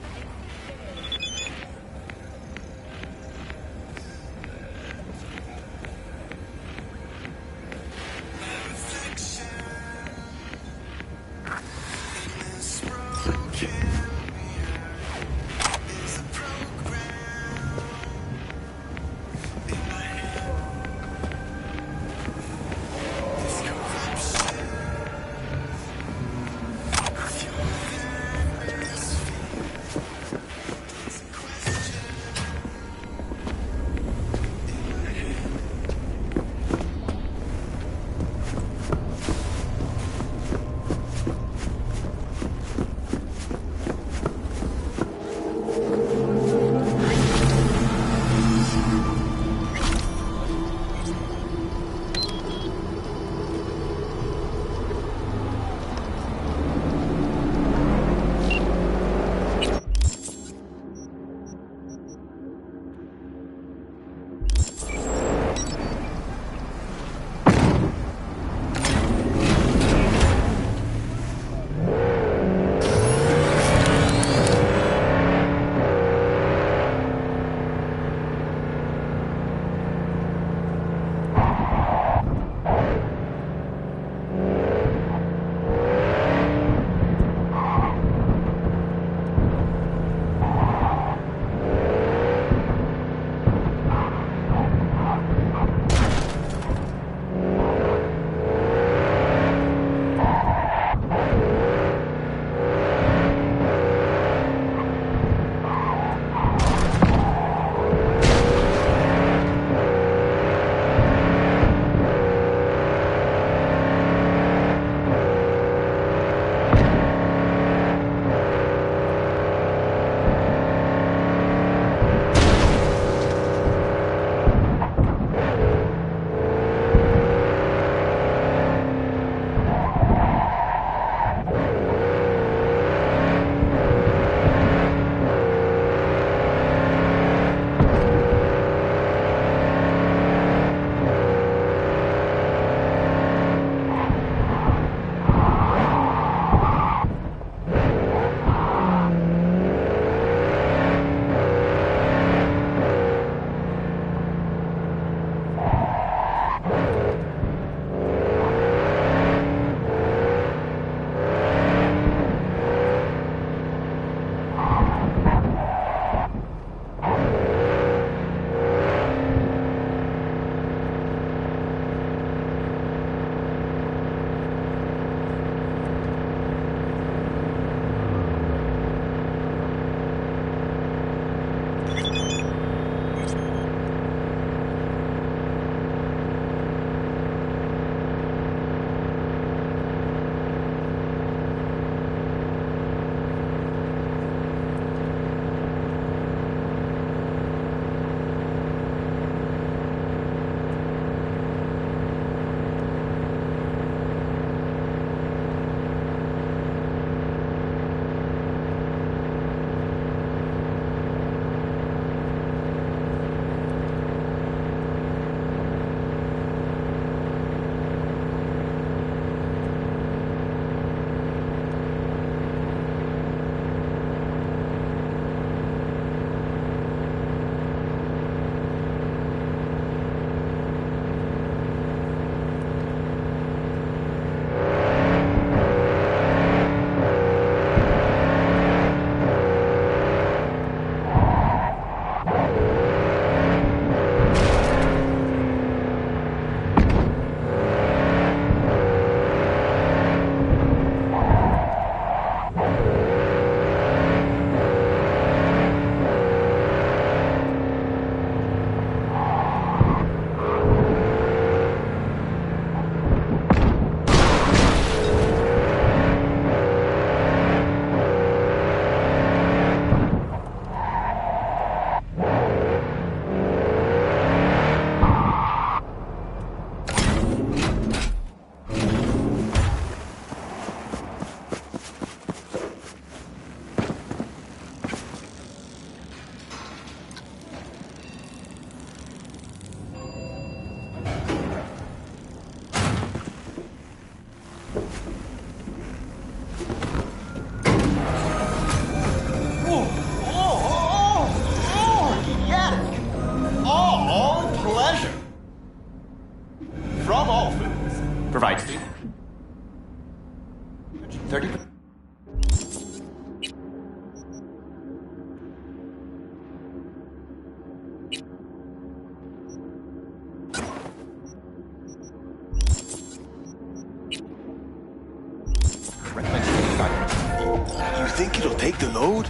think it'll take the load?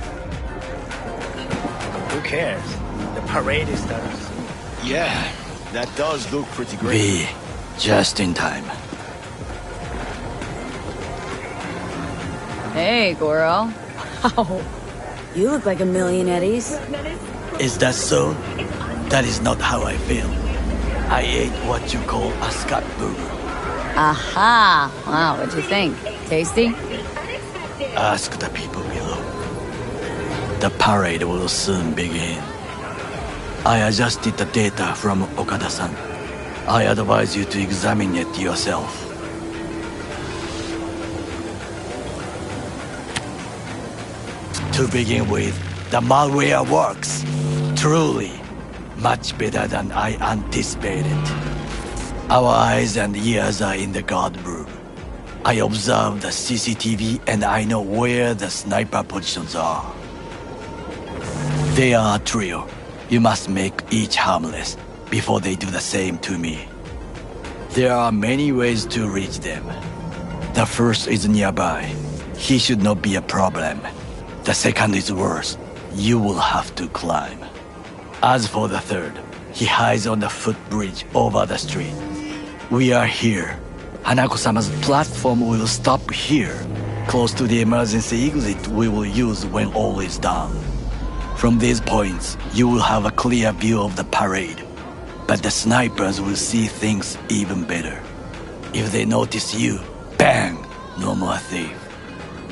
Who cares? The parade is done. Yeah, that does look pretty great. V, just in time. Hey, Goro. Wow. You look like a million eddies. Is that so? That is not how I feel. I ate what you call a scat burger. Aha! Wow, what'd you think? Tasty? Ask the people below. The parade will soon begin. I adjusted the data from Okada-san. I advise you to examine it yourself. To begin with, the malware works. Truly, much better than I anticipated. Our eyes and ears are in the guard room. I observed the CCTV and I know where the sniper positions are. They are a trio. You must make each harmless before they do the same to me. There are many ways to reach them. The first is nearby. He should not be a problem. The second is worse. You will have to climb. As for the third, he hides on the footbridge over the street. We are here. Hanako-sama's platform will stop here, close to the emergency exit we will use when all is done. From these points, you will have a clear view of the parade, but the snipers will see things even better. If they notice you, bang, no more thief.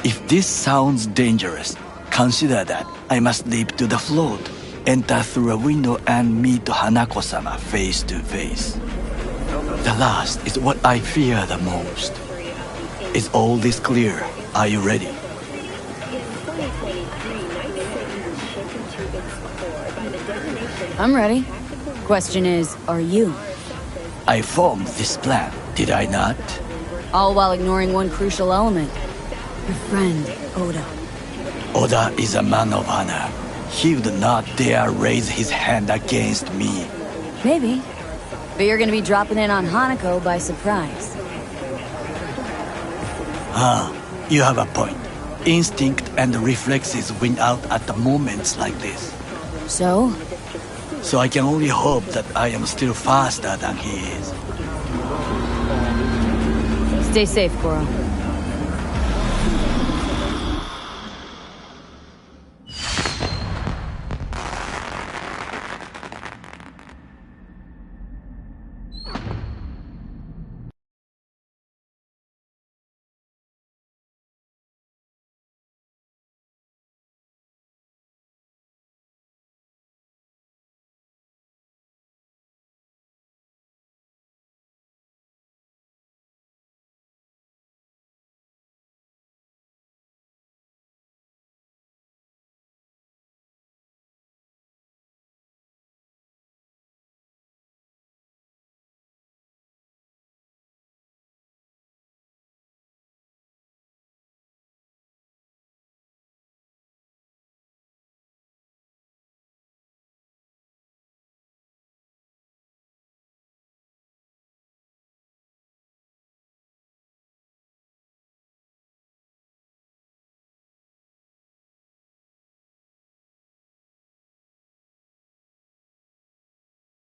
If this sounds dangerous, consider that I must leap to the float, enter through a window and meet Hanako-sama face to face. The last is what I fear the most. Is all this clear? Are you ready? I'm ready. Question is, are you? I formed this plan, did I not? All while ignoring one crucial element. Your friend, Oda. Oda is a man of honor. He would not dare raise his hand against me. Maybe. But you're gonna be dropping in on Hanako by surprise. You have a point. Instinct and reflexes win out at the moments like this. So? So I can only hope that I am still faster than he is. Stay safe, Goro.